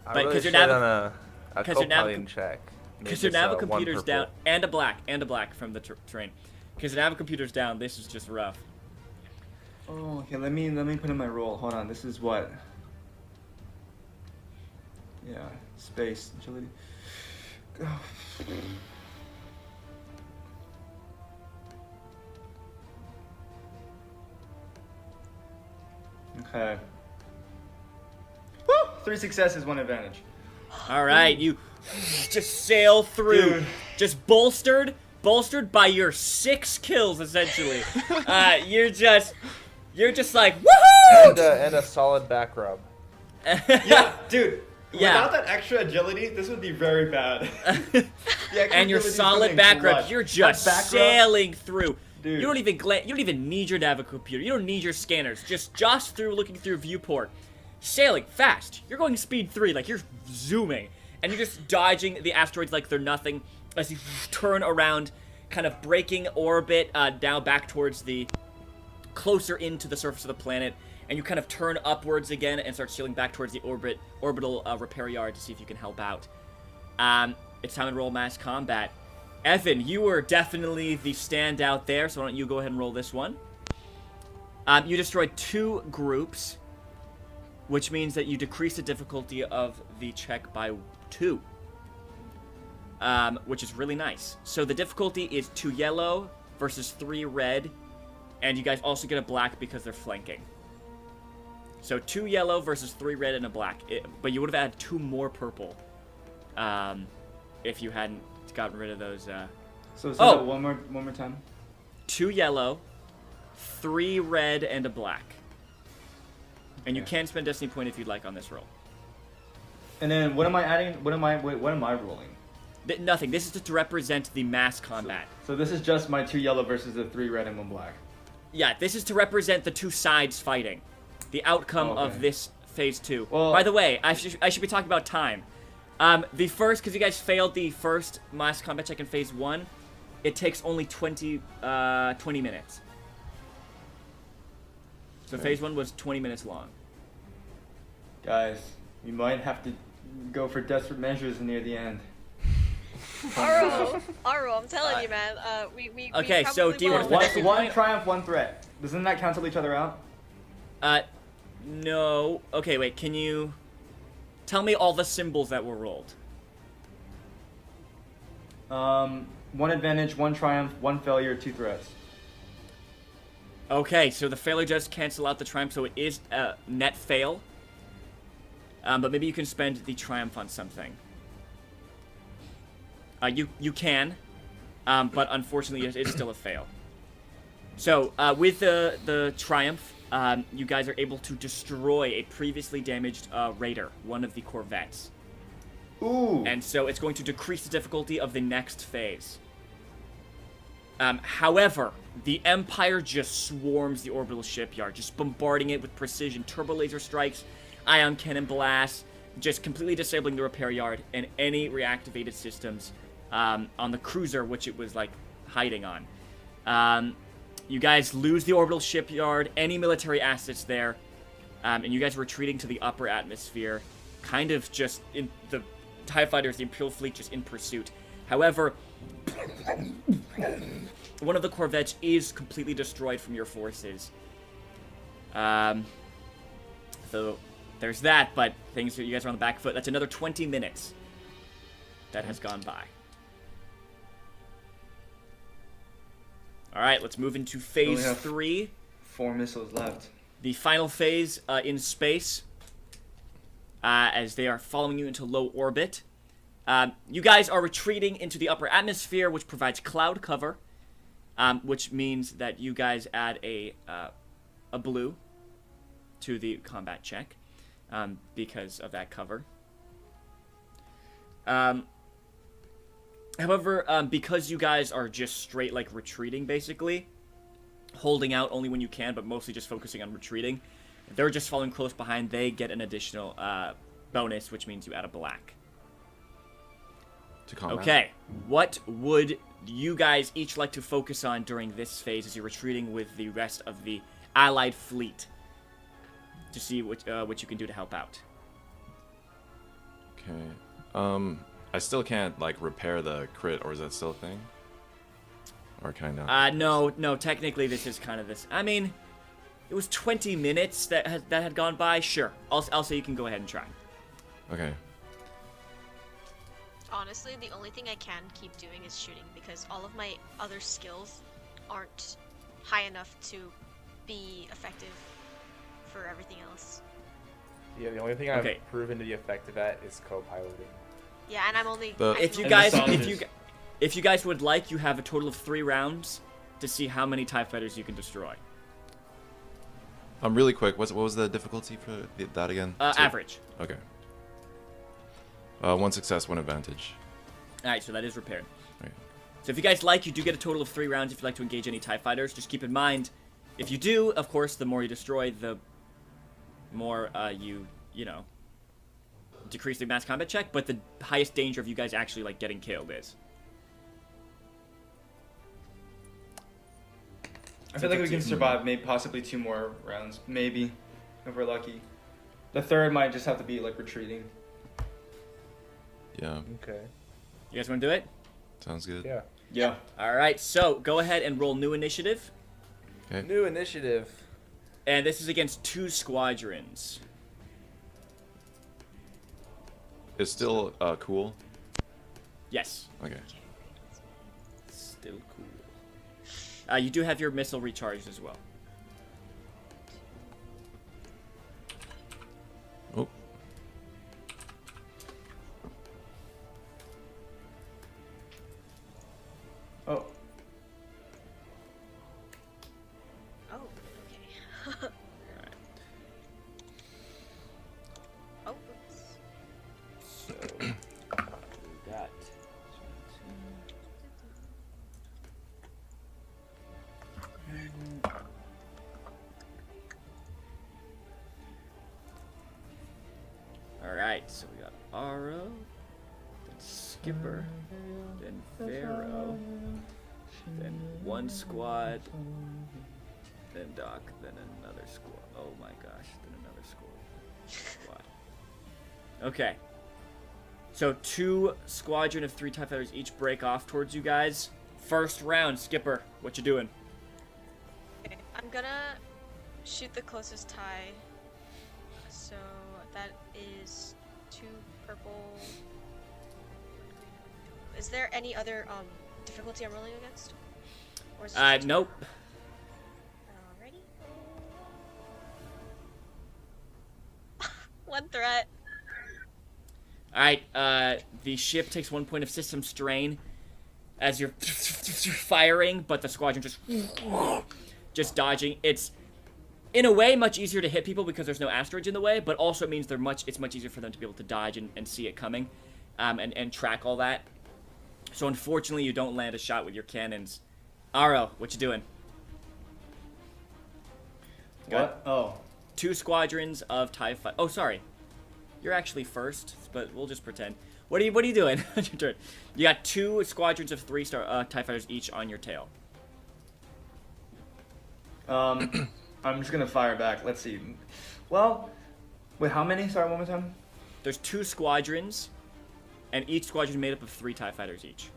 I But really 'cause your should nav- on a 'cause your nav- co-piloting check. Because Make your this, one navicomputer's down, purple. and a black from the terrain. Because your navicomputer's down, this is just rough. Oh, okay, let me put in my roll. Hold on, this is what? Yeah, space, agility. Oh. Okay. Woo! 3 successes, 1 advantage. All right, you just sail through, Dude. just bolstered by your 6 kills essentially. You're just like woohoo! And a solid back rub. Yeah, dude. Yeah. Without that extra agility, this would be very bad. The extra And your agility's solid coming back rub, clutch. you're That just back rub- sailing through. Dude. You don't even need your navicomputer. You don't need your scanners. Just through looking through viewport, sailing fast. You're going speed 3, like you're zooming, and you're just dodging the asteroids like they're nothing as you turn around, kind of breaking orbit now back towards the closer into the surface of the planet, and you kind of turn upwards again and start sailing back towards the orbital repair yard to see if you can help out. It's time to roll mass combat. Evan, you were definitely the standout there, so why don't you go ahead and roll this one. You destroyed 2 groups, which means that you decrease the difficulty of the check by 2. Which is really nice. So the difficulty is 2 yellow versus 3 red, and you guys also get a black because they're flanking. So 2 yellow versus 3 red and a black. But you would have had 2 more purple if you hadn't gotten rid of those. So Oh. that one more time. 2 yellow, 3 red, and a black. And you Okay. can spend Destiny Point if you'd like on this roll. And then what am I adding? What am I rolling? Nothing. This is to represent the mass combat. So this is just my 2 yellow versus the 3 red and 1 black. Yeah, this is to represent the 2 sides fighting. The outcome Oh, okay. of this phase 2. Well- By the way, I should be talking about time. The first, because you guys failed the first mass combat check in phase 1, it takes only 20 minutes. So Okay. phase 1 was 20 minutes long. Guys, we might have to go for desperate measures near the end. Aro, I'm telling you, man. We Okay, so probably do you want will. to spend One Destiny Point? triumph, 1 threat. Doesn't that cancel each other out? No. Okay, wait, can you tell me all the symbols that were rolled? 1 advantage, 1 triumph, 1 failure, 2 threats. Okay, so the failure does cancel out the triumph, so it is a net fail. But maybe you can spend the triumph on something. You can. but unfortunately, it's still a fail. So, with the Triumph, you guys are able to destroy a previously damaged raider, one of the corvettes. Ooh. And so it's going to decrease the difficulty of the next phase. However, the Empire just swarms the orbital shipyard, just bombarding it with precision turbo laser strikes, ion cannon blasts, just completely disabling the repair yard and any reactivated systems on the cruiser, which it was, like, hiding on. You guys lose the orbital shipyard, any military assets there, and you guys are retreating to the upper atmosphere, kind of just in the TIE fighters, the Imperial fleet, just in pursuit. However, one of the corvettes is completely destroyed from your forces. So there's that, but things you guys are on the back foot. That's another 20 minutes that has gone by. All right, let's move into phase We only have 3. 4 missiles left. The final phase in space, as they are following you into low orbit. You guys are retreating into the upper atmosphere, which provides cloud cover, which means that you guys add a blue to the combat check because of that cover. However, because you guys are just straight, like, retreating, basically, holding out only when you can, but mostly just focusing on retreating, they're just following close behind. They get an additional bonus, which means you add a black. To combat. Okay, what would you guys each like to focus on during this phase as you're retreating with the rest of the Allied fleet to see what you can do to help out? Okay. I still can't, like, repair the crit, or is that still a thing? Or can I not? No, technically this is kind of this. I mean, it was 20 minutes that had gone by. Sure, I'll say you can go ahead and try. Okay. Honestly, the only thing I can keep doing is shooting because all of my other skills aren't high enough to be effective for everything else. Yeah, the only thing Okay. I've proven to be effective at is co-piloting. Yeah, and I'm only. The- If you And guys, the if you guys would like, you have a total of 3 rounds to see how many TIE fighters you can destroy. Really quick, what was the difficulty for that again? 2? Average. Okay. 1 success, 1 advantage. All right, so that is repaired. Right. So if you guys like, you do get a total of 3 rounds if you'd like to engage any TIE fighters. Just keep in mind, if you do, of course, the more you destroy, the more you know, decrease the mass combat check, but the highest danger of you guys actually, like, getting killed is. I feel like we can survive maybe possibly 2 more rounds, maybe, if we're lucky. The third might just have to be, like, retreating. Yeah. Okay. You guys want to do it? Sounds good. Yeah. Yeah. All right, so go ahead and roll new initiative. Okay. New initiative. And this is against 2 squadrons. It's still cool. Yes. Okay. Still cool. You do have your missile recharged as well. Oh. Oh. Oh, okay. Oh, oops. So we got. All right, so we got Aro, then Skipper, then Pharaoh, then 1 squad, then Doc, then another squad. Oh my gosh, then another squad. Okay. So 2 squadron of 3 TIE fighters each break off towards you guys. First round, Skipper, what you doing? Okay, I'm gonna shoot the closest tie. So that is 2 purple. Is there any other difficulty I'm rolling against? Or is this just Nope. Alrighty. 1 threat. Alright, the ship takes 1 point of system strain. as you're firing, but the squadron just dodging. It's in a way much easier to hit people because there's no asteroids in the way, but also it means it's much easier for them to be able to dodge and see it coming, and track all that. So unfortunately, you don't land a shot with your cannons. Aro, what you doing? What? Oh. 2 squadrons of TIE fighter. Oh, sorry. You're actually first, but we'll just pretend. What are you doing? Your turn. You got 2 squadrons of 3-star TIE fighters each on your tail. I'm just gonna fire back. Let's see. Well, wait, how many? Sorry, one more time. There's 2 squadrons, and each squadron is made up of 3 TIE fighters each.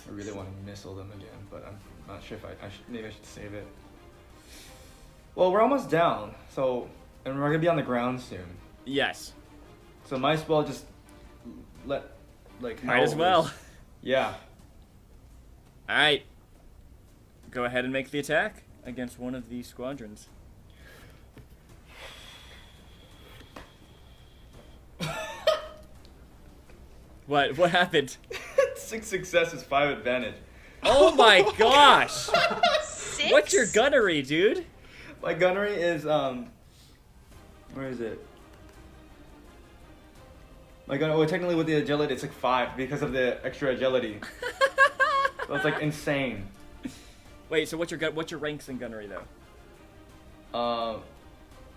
I really want to missile them again, but I'm not sure if maybe I should save it. Well, we're almost down, so, and we're gonna be on the ground soon. Yes. So might as well just let, like, Might as well. Yeah. All right. Go ahead and make the attack against one of these squadrons. What happened? 6 successes, 5 advantage. Oh my gosh! 6? What's your gunnery, dude? My gunnery is, where is it? My gun, well, technically with the agility, it's like 5 because of the extra agility. So it's like insane. Wait, so what's your ranks in gunnery though?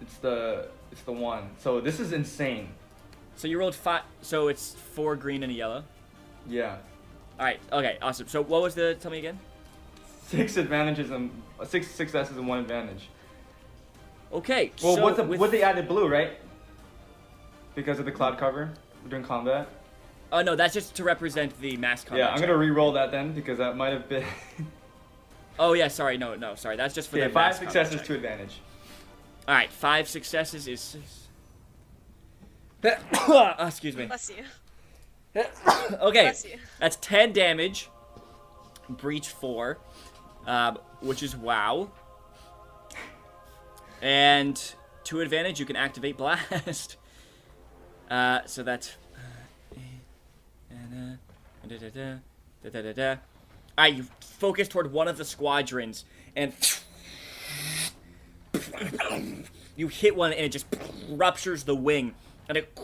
It's the 1. So this is insane. So you rolled 5. So it's 4 green and a yellow. Yeah. All right. Okay. Awesome. So what was the? Tell me again. 6 advantages and 6 successes and 1 advantage. Okay. Well, so with the added blue, right? Because of the cloud cover during combat. Oh no, that's just to represent the mass combat. Yeah, I'm gonna re-roll that then because that might have been. Oh yeah, sorry, no, sorry. That's just for Okay, the 5 mass successes, combat 2 check. advantage. All right, 5 successes is 6. Excuse me. Bless you. Okay, Bless you. that's 10 damage. Breach 4, which is wow. And 2 advantage, you can activate blast. So that's. Alright, you focus toward one of the squadrons, and you hit one, and it just ruptures the wing, and it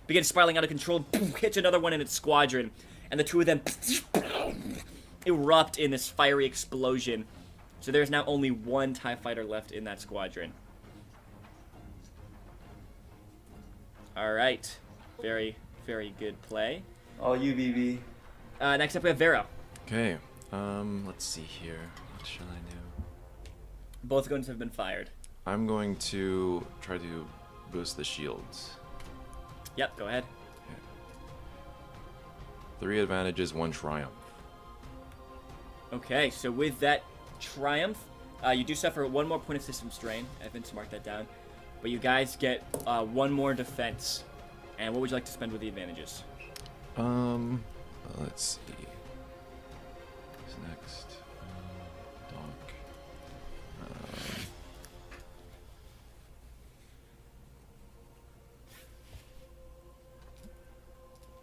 begins spiraling out of control, and hits another one in its squadron, and the 2 of them erupt in this fiery explosion. So there's now only 1 TIE fighter left in that squadron. Alright, very, very good play. All UBB. Next up we have Vero. Okay. Let's see here. What shall I do? Both guns have been fired. I'm going to try to boost the shields. Yep, go ahead. 3 advantages, 1 triumph. Okay, so with that triumph, you do suffer 1 more point of system strain. Evans, mark that down. But you guys get 1 more defense. And what would you like to spend with the advantages? Let's see. Who's next? Donk.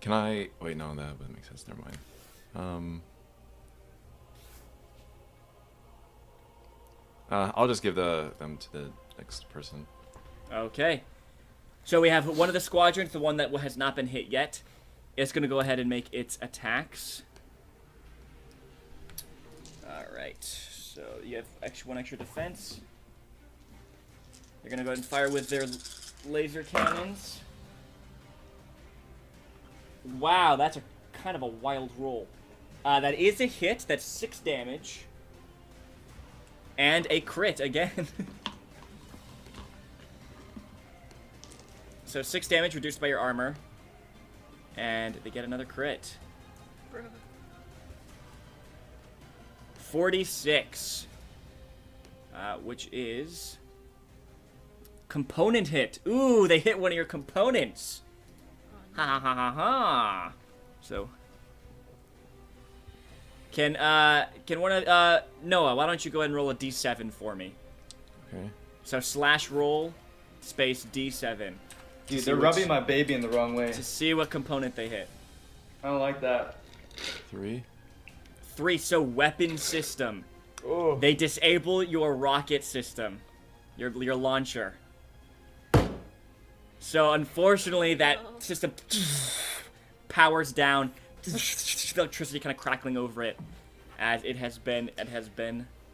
Can I? Wait, no, that wouldn't make sense. Never mind. I'll just give them to the next person. Okay. So we have one of the squadrons, the one that has not been hit yet. It's going to go ahead and make its attacks. Alright. So you have 1 extra defense. They're going to go ahead and fire with their laser cannons. Wow, that's a kind of a wild roll. That is a hit. That's 6 damage. And a crit again. So 6 damage reduced by your armor. And they get another crit. 46. Which is... component hit. Ooh, they hit one of your components. Ha ha ha ha ha. So... Can one of, Noah, why don't you go ahead and roll a d7 for me? Okay. So slash roll, space d7. Dude, see they're which- rubbing my baby in the wrong way. to see what component they hit. I don't like that. 3. 3. So weapon system. Oh. They disable your rocket system, your launcher. So unfortunately, that system powers down. Electricity kind of crackling over it, as it has been.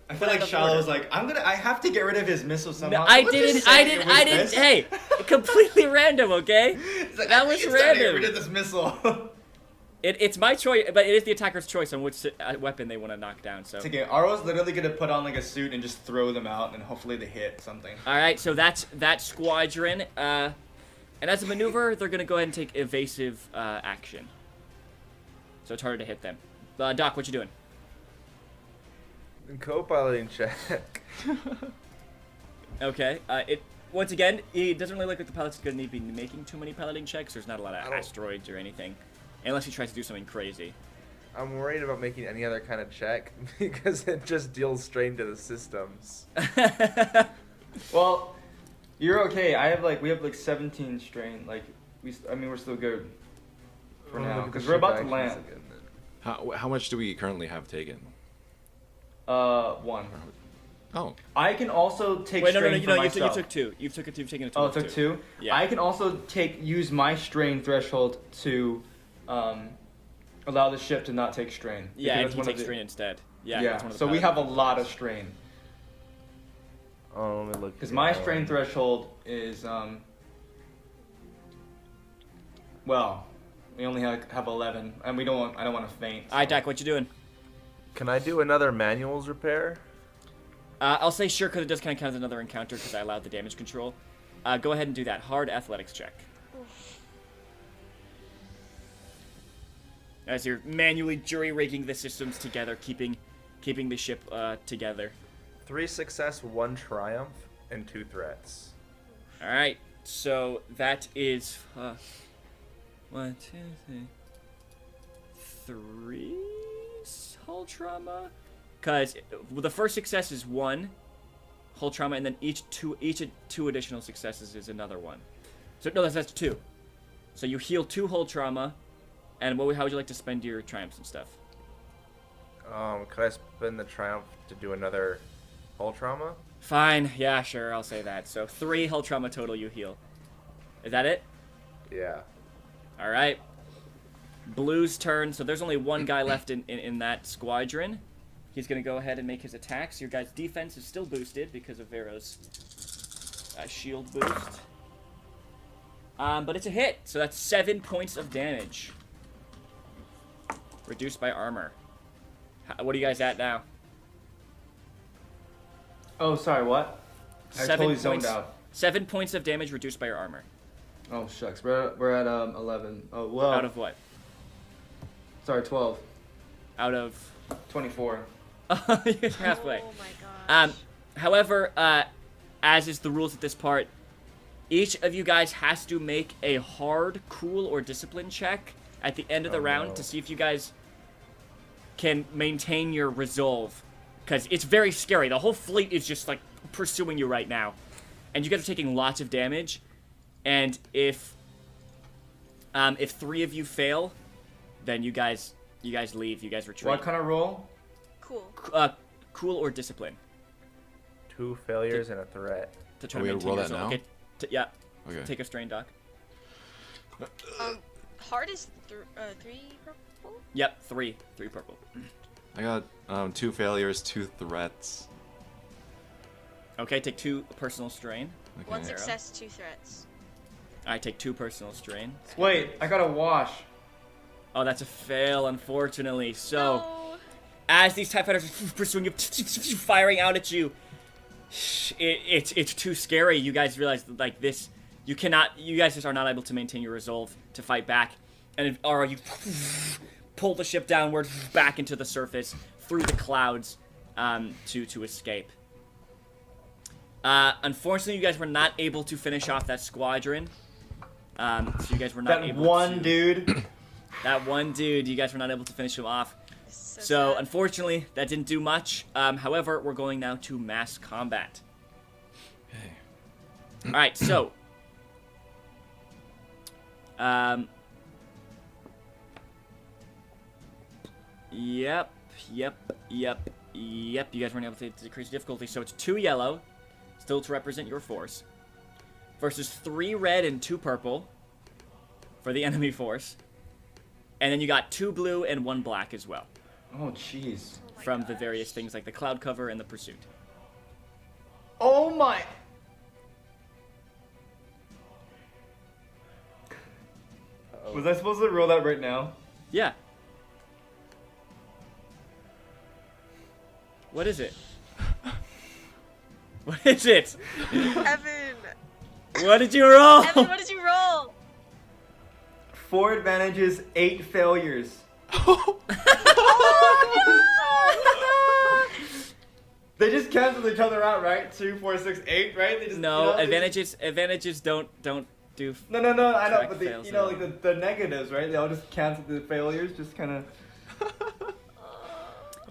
I feel like Shiloh was like, I have to get rid of his missile somehow. No, I Let's didn't. just say it was this. Hey, completely random. Okay, He's like, that I was need to get rid random. of this missile. It's my choice, but it is the attacker's choice on which weapon they want to knock down. So. It's okay. Aro's literally gonna put on like a suit and just throw them out, and hopefully they hit something. All right, so that's that squadron. And as a maneuver, they're gonna go ahead and take evasive action. So it's harder to hit them. Doc, what you doing? Co-piloting check. Okay. It once again, it doesn't really look like the pilot's gonna need to be making too many piloting checks. There's not a lot of I don't- asteroids or anything, unless he tries to do something crazy. I'm worried about making any other kind of check because it just deals strain to the systems. Well, you're okay. We have like 17 strain. Like we're still good for Oh, now look at because the we're about ship to land. actions again, then. How much do we currently have taken? 1. Oh, I can also take Wait, no, strain you for you myself. took 2. You've taken a total. Oh, it of took 2. 2. Yeah. I can also use my strain threshold to allow the ship to not take strain. Yeah, because and that's he one of takes the- strain instead. Yeah. Yeah. that's one of the So we pilot- have a lot of strain Oh, let me look. because here. my strain threshold is well, we only have 11, and I don't want to faint. All right, so- Dak, what you doing? Can I do another manuals repair? I'll say sure because it does kind of count as another encounter because I allowed the damage control. Go ahead and do that. Hard athletics check. As you're manually jury-rigging the systems together, keeping the ship together. 3 success, 1 triumph, and 2 threats. All right, so that is 1, 2, 3 hull trauma. Because the first success is 1 hull trauma, and then each two additional successes is another 1. So no, that's 2. So you heal 2 hull trauma, and how would you like to spend your triumphs and stuff? Could I spend the triumph to do another hull trauma? Fine, yeah, sure, I'll say that. So 3 hull trauma total you heal. Is that it? Yeah. All right. Blue's turn. So there's only one guy left in that squadron. He's going to go ahead and make his attacks. Your guy's defense is still boosted because of Vero's shield boost. But it's a hit, so that's 7 points of damage. Reduced by armor. What are you guys at now? Oh, sorry, what? I 7 totally zoned points. out. 7 points of damage reduced by your armor. Oh shucks, we're at 11. Oh well. Out of what? Sorry, 12. Out of 24. you're halfway. Oh my gosh. However, as is the rules at this part, each of you guys has to make a hard, cool, or discipline check at the end of the Oh, round no. to see if you guys can maintain your resolve. Because it's very scary. The whole fleet is just, like, pursuing you right now. And you guys are taking lots of damage. And if 3 of you fail, then you guys leave. You guys retreat. What kind of roll? Cool. Cool or discipline. 2 failures and a threat. To try Are to we gonna maintain roll your that resolve. now? Okay. Yeah. Okay. Take a strain, Doc. Hard is 3 purple? Yep, 3 purple. I got 2 failures, 2 threats. Okay, take 2 personal strain. Okay. 1 success, 2 threats. I take 2 personal strain. Wait, I got a wash. Oh, that's a fail, unfortunately. So, No. as these TIE fighters are pursuing you, firing out at you, it's too scary. You guys realize, like, this, you guys just are not able to maintain your resolve to fight back. And you pull the ship downward, back into the surface, through the clouds, to escape. Unfortunately, you guys were not able to finish off that squadron. So you guys were not That able one to... dude. That one dude, you guys were not able to finish him off. So So, sad. unfortunately, that didn't do much. However, we're going now to mass combat. Okay. Alright, so... Um. Yep. You guys weren't able to decrease difficulty, so it's 2 yellow, still to represent your force, versus 3 red and 2 purple for the enemy force. And then you got 2 blue and 1 black as well. Oh, jeez. From the various things like the cloud cover and the pursuit. Oh my! Was I supposed to roll that right now? Yeah. What is it? What is it? Evan! What did you roll? Evan, what did you roll? 4 advantages, 8 failures. They just cancel each other out, right? 2, 4, 6, 8, right? They just, No, you know, they advantages don't do. No, I know, track but fails you know, and like the negatives, right? They all just cancel the failures, just kind of.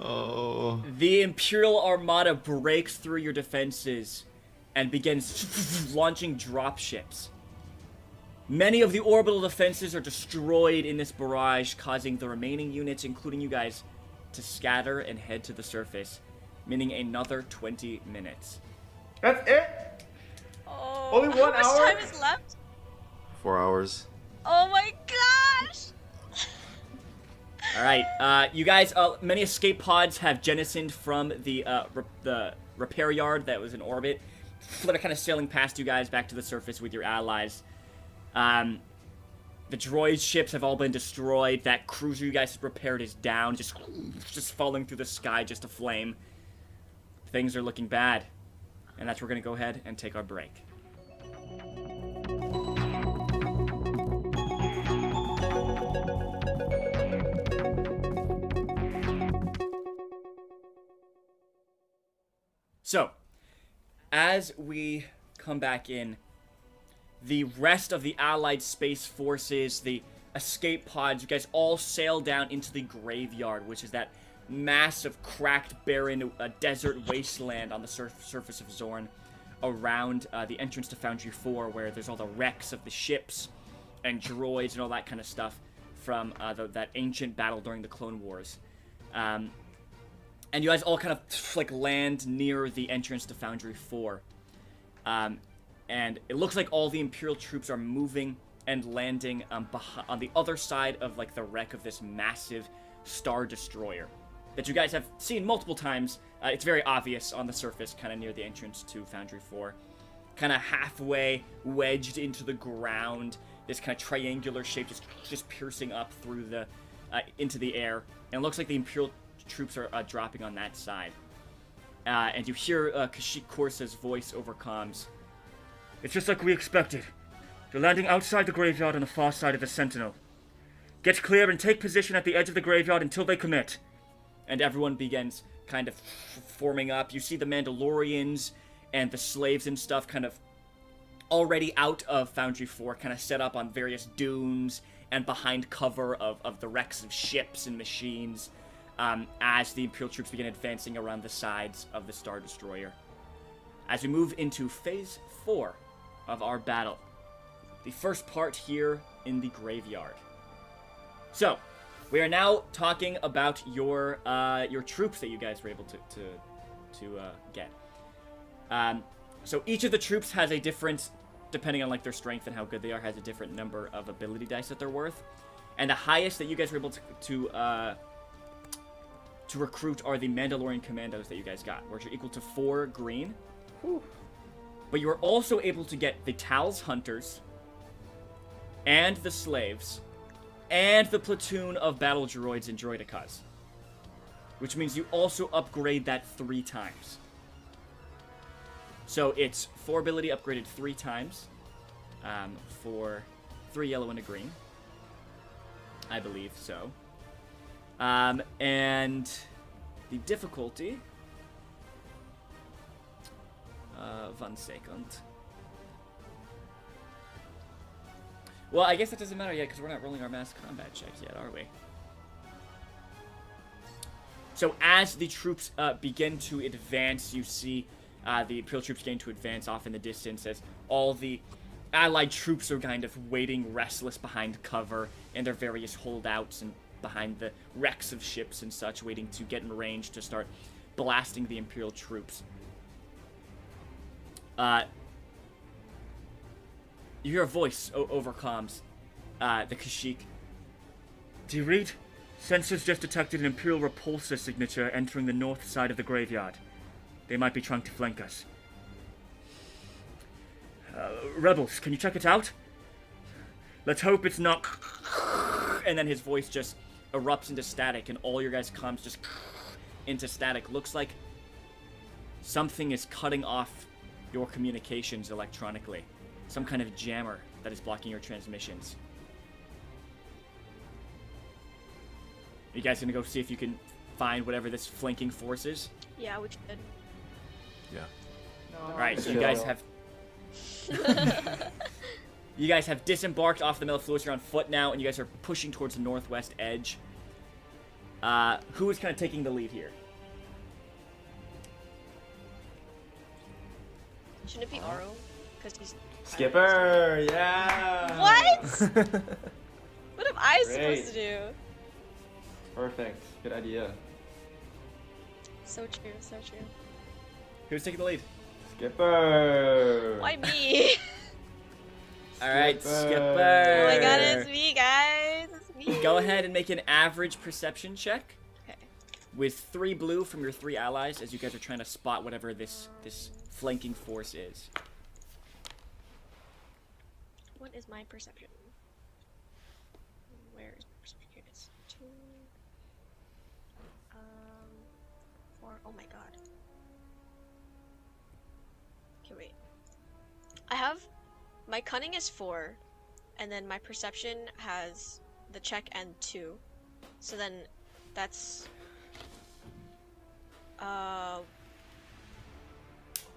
Oh. The Imperial Armada breaks through your defenses and begins launching dropships. Many of the orbital defenses are destroyed in this barrage, causing the remaining units, including you guys, to scatter and head to the surface, meaning another 20 minutes. That's it. Oh, Only 1 how much hour? time is left? 4 hours. Oh my gosh! All right, you guys. Many escape pods have jettisoned from the repair yard that was in orbit, that are kind of sailing past you guys back to the surface with your allies. The droid ships have all been destroyed. That cruiser you guys repaired is down, just falling through the sky, just aflame. Things are looking bad, and that's where we're gonna go ahead and take our break. So, as we come back in, the rest of the Allied space forces, the escape pods, you guys all sail down into the graveyard, which is that massive, cracked, barren desert wasteland on the surface of Zorn, around the entrance to Foundry 4, where there's all the wrecks of the ships and droids and all that kind of stuff from that ancient battle during the Clone Wars. And you guys all kind of like land near the entrance to Foundry 4. And it looks like all the Imperial troops are moving and landing on the other side of like the wreck of this massive Star Destroyer that you guys have seen multiple times. It's very obvious on the surface, kind of near the entrance to Foundry 4. Kind of halfway wedged into the ground, this kind of triangular shape just piercing up through the into the air. And it looks like the Imperial troops are dropping on that side. And you hear Kashyyyk Korsa's voice over comms. It's just like we expected. They're landing outside the graveyard on the far side of the Sentinel. Get clear and take position at the edge of the graveyard until they commit. And everyone begins kind of forming up. You see the Mandalorians and the slaves and stuff kind of already out of Foundry 4, kind of set up on various dunes and behind cover of the wrecks of ships and machines, as the Imperial troops begin advancing around the sides of the Star Destroyer. As we move into Phase 4 of our battle, the first part here in the graveyard. So, we are now talking about your troops that you guys were able to get. So each of the troops has a different, depending on like their strength and how good they are, has a different number of ability dice that they're worth. And the highest that you guys were able to recruit are the Mandalorian Commandos that you guys got, which are equal to 4 green. Whew. But you were also able to get the Tal's Hunters, and the Slaves, and the platoon of battle droids and droidicas. Which means you also upgrade that 3 times. So it's 4 ability upgraded 3 times, for 3 yellow and a green. I believe so. And the difficulty... 1 second. Well, I guess that doesn't matter yet, because we're not rolling our mass combat checks yet, are we? So as the troops begin to advance, you see the Imperial troops begin to advance off in the distance as all the Allied troops are kind of waiting restless behind cover in their various holdouts and behind the wrecks of ships and such, waiting to get in range to start blasting the Imperial troops. You hear a voice over comms. The Kashyyyk. Do you read? Sensors just detected an Imperial repulsor signature entering the north side of the graveyard. They might be trying to flank us. Rebels, can you check it out? Let's hope it's not... And then his voice just erupts into static, and all your guys' comms just into static. Looks like something is cutting off your communications electronically. Some kind of jammer that is blocking your transmissions. You guys gonna go see if you can find whatever this flanking force is? Yeah, we should. Yeah. Alright, so you guys have... You guys have disembarked off the Mellifluous. You're on foot now, and you guys are pushing towards the northwest edge. Who is kind of taking the lead here? Shouldn't it be Oro? Because he's... Skipper, yeah. What? What am I Great. supposed to do? Perfect. Good idea. So true, so true. Who's taking the lead? Skipper. Why me? Alright, Skipper. Oh my god, it's me, guys. It's me. Go ahead and make an average perception check. Okay. With 3 blue from your 3 allies as you guys are trying to spot whatever this flanking force is. What is my perception? Where is my perception? Here it is. 2. 4. Oh my god. Okay, wait. I have... My cunning is 4, and then my perception has the check and 2. So then that's... Hold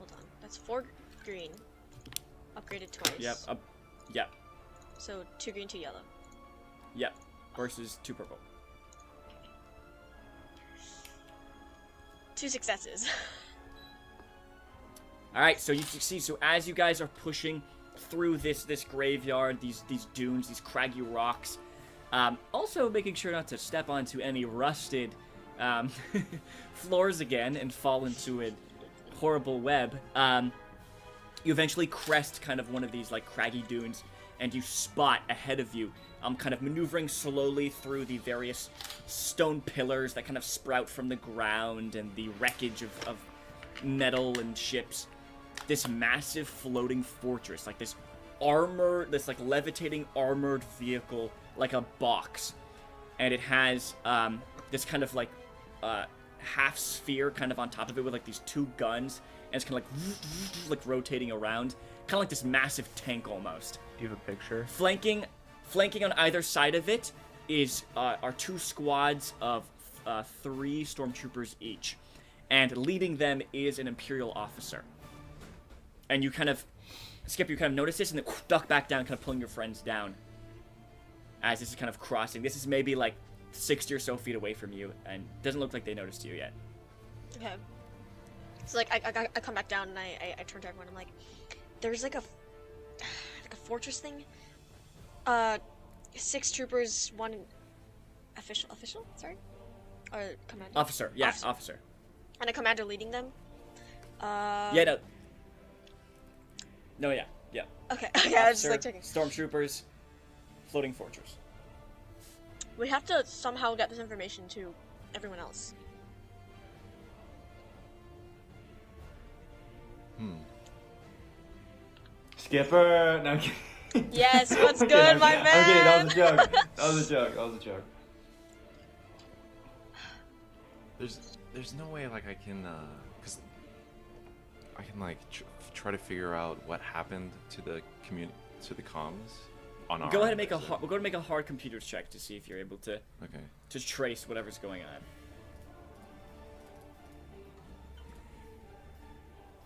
on. That's 4 green. Upgraded twice. Yep, yep, So 2 green, 2 yellow. yep. Versus 2 purple. 2 successes. Alright, so you succeed. So as you guys are pushing through this graveyard, these dunes, these craggy rocks, also making sure not to step onto any rusted floors again and fall into a horrible web, you eventually crest kind of one of these like craggy dunes, and you spot ahead of you, kind of maneuvering slowly through the various stone pillars that kind of sprout from the ground and the wreckage of metal and ships, this massive floating fortress, like this like levitating armored vehicle, like a box, and it has this kind of like half sphere kind of on top of it with like these 2 guns, and it's kind of like rotating around, kind of like this massive tank almost. Do you have a picture? Flanking on either side of it is are 2 squads of 3 stormtroopers each, and leading them is an Imperial officer. And you kind of, Skip, you kind of notice this and then duck back down, kind of pulling your friends down as this is kind of crossing. This is maybe like 60 or so feet away from you, and doesn't look like they noticed you yet. Okay. So like I come back down and I turn to everyone. I'm like, there's like a fortress thing. 6 troopers, 1 official. Sorry, or commander. Officer, yeah, officer. And a commander leading them. Yeah, no. No, yeah. Okay. I was just Officer, like checking. Stormtroopers, floating fortress. We have to somehow get this information to everyone else. Skipper. No, I'm kidding. Yes, what's I'm good, kidding, my I'm man? kidding. That was a joke. That was a joke. There's no way like I can cause I can like try to figure out what happened to the comms on our Go ahead and end, we'll go and make a hard computers check to see if you're able to Okay. trace whatever's going on.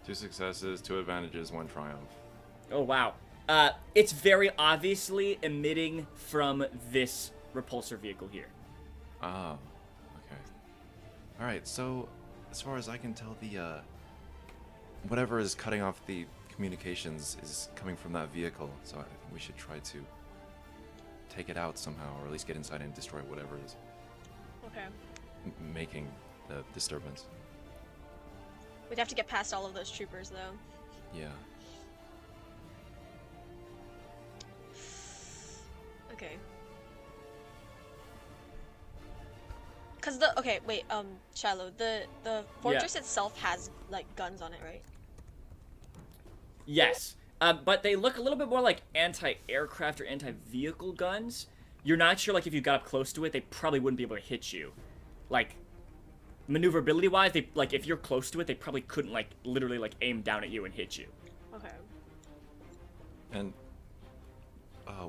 2 successes, 2 advantages, 1 triumph. Oh wow. It's very obviously emitting from this repulsor vehicle here. Oh, okay. All right. So, as far as I can tell, the whatever is cutting off the communications is coming from that vehicle, so I think we should try to take it out somehow, or at least get inside and destroy whatever is Okay. making the disturbance. We'd have to get past all of those troopers, though. Yeah. Okay. Okay, wait, Shiloh, the fortress itself has, like, guns on it, right? Yes. But they look a little bit more like anti-aircraft or anti-vehicle guns. You're not sure, like, if you got up close to it, they probably wouldn't be able to hit you. Like, maneuverability-wise, they, like, if you're close to it, they probably couldn't, like, literally, like, aim down at you and hit you. Okay. And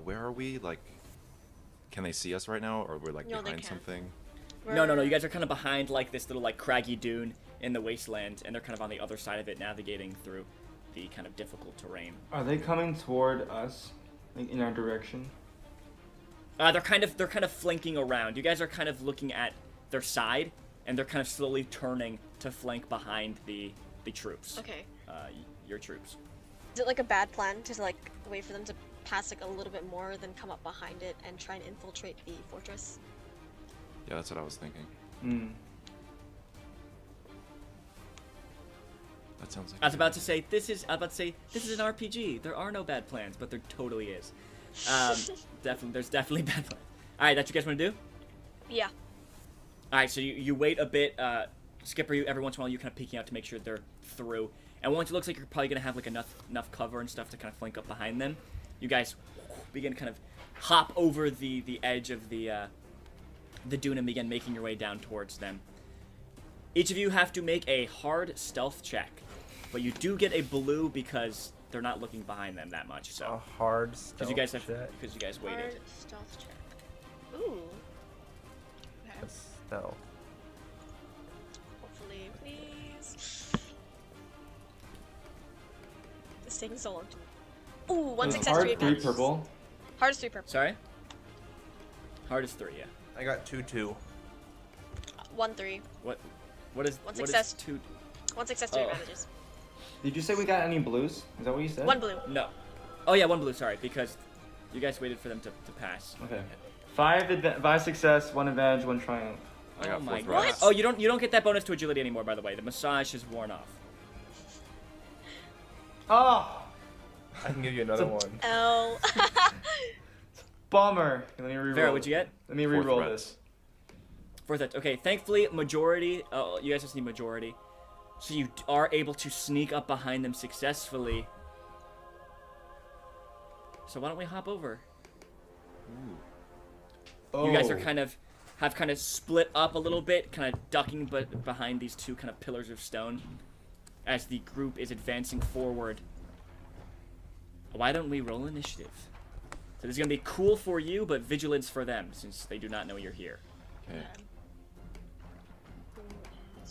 where are we? Like, can they see us right now, or we're like No, they behind can't. something? No, you guys are kind of behind, like, this little, like, craggy dune in the wasteland, and they're kind of on the other side of it, navigating through the kind of difficult terrain. Are they coming toward us, like in our direction? They're kind of flanking around. You guys are kind of looking at their side, and they're kind of slowly turning to flank behind the troops. Okay. Your troops. Is it, like, a bad plan to, like, wait for them to pass, like, a little bit more, then come up behind it and try and infiltrate the fortress? Yeah, that's what I was thinking. Hmm. That sounds like. I was about to say this is an RPG. There are no bad plans, but there totally is. There's definitely bad plans. All right, that you guys want to do? Yeah. All right, so you wait a bit. Skipper, you every once in a while you kind of peeking out to make sure they're through. And once it looks like you're probably gonna have like enough cover and stuff to kind of flank up behind them, you guys begin to kind of hop over the edge of the dune and begin making your way down towards them. Each of you have to make a hard stealth check, but you do get a blue because they're not looking behind them that much. A So hard stealth because you guys waited. Hard stealth check. Ooh. Okay. That's stealth. Hopefully, please. It's taking so long to. Ooh, one Is success, hard 3 3 advantage. purple? Hard is 3 purple. Sorry. Hard is 3. Yeah. I got 2-2. 1 3. What is One what is success. 2? 1 success, 3 Oh. advantages. Did you say we got any blues? Is that what you said? 1 blue. No. Oh yeah, 1 blue. Sorry, because you guys waited for them to pass. Okay. 5 success, 1 advantage, 1 triumph. I got Oh my fourth god. rank. Oh, you don't get that bonus to agility anymore. By the way, the massage has worn off. Oh! I can give you another one. L. Bummer. Let me reroll. Vera, what'd you get? Let me Fourth reroll red. this. Fourth edge. Okay, thankfully, majority. Oh, you guys just need majority. So you are able to sneak up behind them successfully. So why don't we hop over? Oh. You guys are have kind of split up a little bit, kind of ducking but behind these two kind of pillars of stone as the group is advancing forward. Why don't we roll initiative? So this is gonna be cool for you, but vigilance for them, since they do not know you're here. Okay.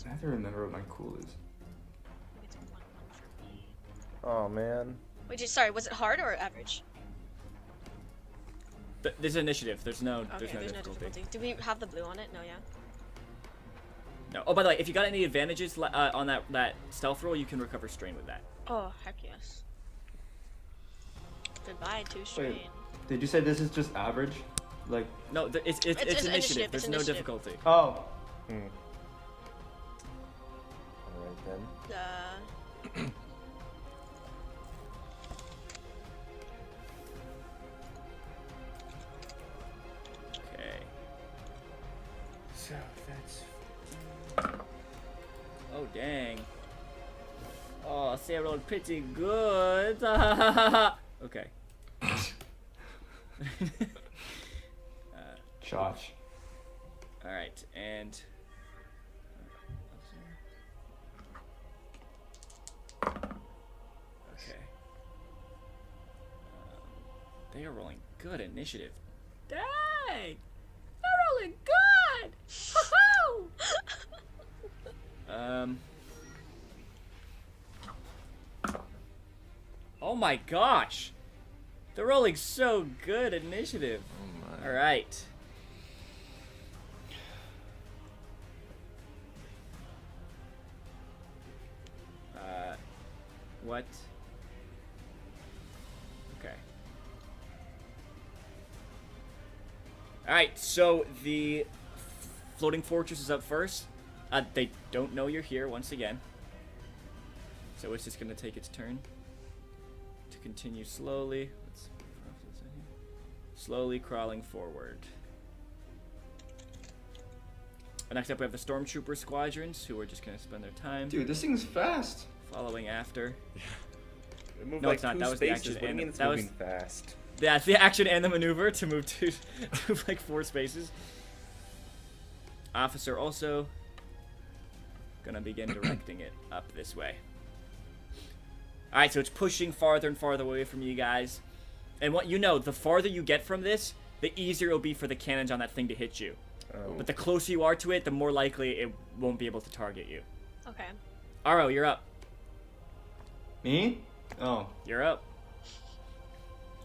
I have to remember what my cool is. Oh man. Wait, sorry, was it hard or average? This is initiative. There's no Okay, there's no there's no difficulty. difficulty. Do we have the blue on it? No, yeah. No. Oh, by the way, if you got any advantages on that stealth roll, you can recover strain with that. Oh, heck yes. Goodbye, 2 strain. Did you say this is just average? Like, No, it's initiative. initiative, There's it's no initiative. difficulty. oh. Alright then. Okay. So that's. Oh dang. Oh, I say I rolled pretty good. Okay. Josh. All right, and. Okay. They are rolling good initiative. Dang! They're rolling good! Woohoo! Oh my gosh! They're rolling so good initiative. Oh my. All right. What Alright, so the floating fortress is up first. They don't know you're here once again. So it's just going to take its turn to continue slowly. Slowly crawling forward. Next up, we have the Stormtrooper Squadrons, who are just going to spend their time Dude, this thing's fast. following after. It moved No, like it's not. two That was the spaces. action What do you and mean it's that moving was- fast? That's the action and the maneuver to move to like 4 spaces. Officer also gonna begin directing it up this way. Alright, so it's pushing farther and farther away from you guys. And what you know, the farther you get from this, the easier it'll be for the cannons on that thing to hit you. Oh. But the closer you are to it, the more likely it won't be able to target you. Okay. Aro, you're up. Me? Oh. You're up.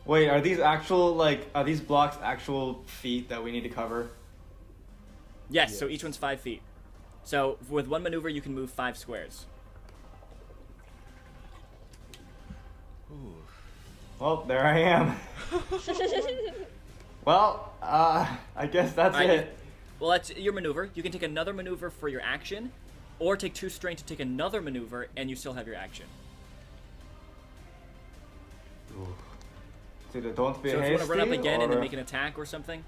Wait, are these are these blocks actual feet that we need to cover? Yes, so each one's 5 feet. So with one maneuver, you can move 5 squares. Ooh. Well, there I am. Well, I guess that's Alright. it. Well, that's your maneuver. You can take another maneuver for your action, or take 2 strength to take another maneuver, and you still have your action. Dude, don't be So if you want to run up hasty, again and then or- make an attack or something,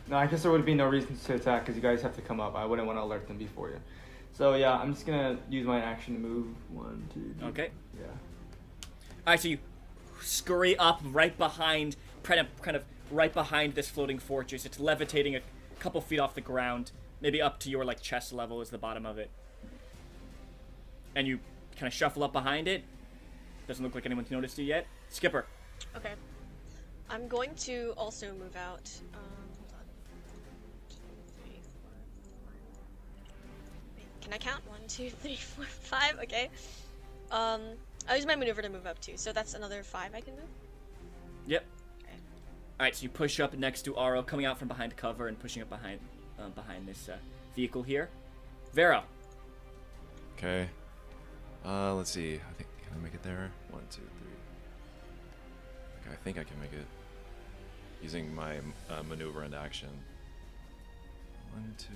No, I guess there would be no reason to attack because you guys have to come up. I wouldn't want to alert them before you. So yeah, I'm just gonna use my action to move 1, 2, 3. okay. Yeah. Alright, so you scurry up right behind, kind of right behind this floating fortress. It's levitating a couple feet off the ground, maybe up to your like chest level is the bottom of it. And you kind of shuffle up behind it. Doesn't look like anyone's noticed you yet. Skipper. Okay. I'm going to also move out. Hold on. 2, 3, 4. Wait, can I count? 1, 2, 3, 4, 5. Okay. I'll use my maneuver to move up too. So that's another 5 I can move. Yep. Okay. Alright, so you push up next to Aro, coming out from behind cover and pushing up behind this vehicle here. Vero. Okay. Let's see. I think can I make it there? 1, 2, 3. Okay, I think I can make it using my maneuver and action. 1, 2,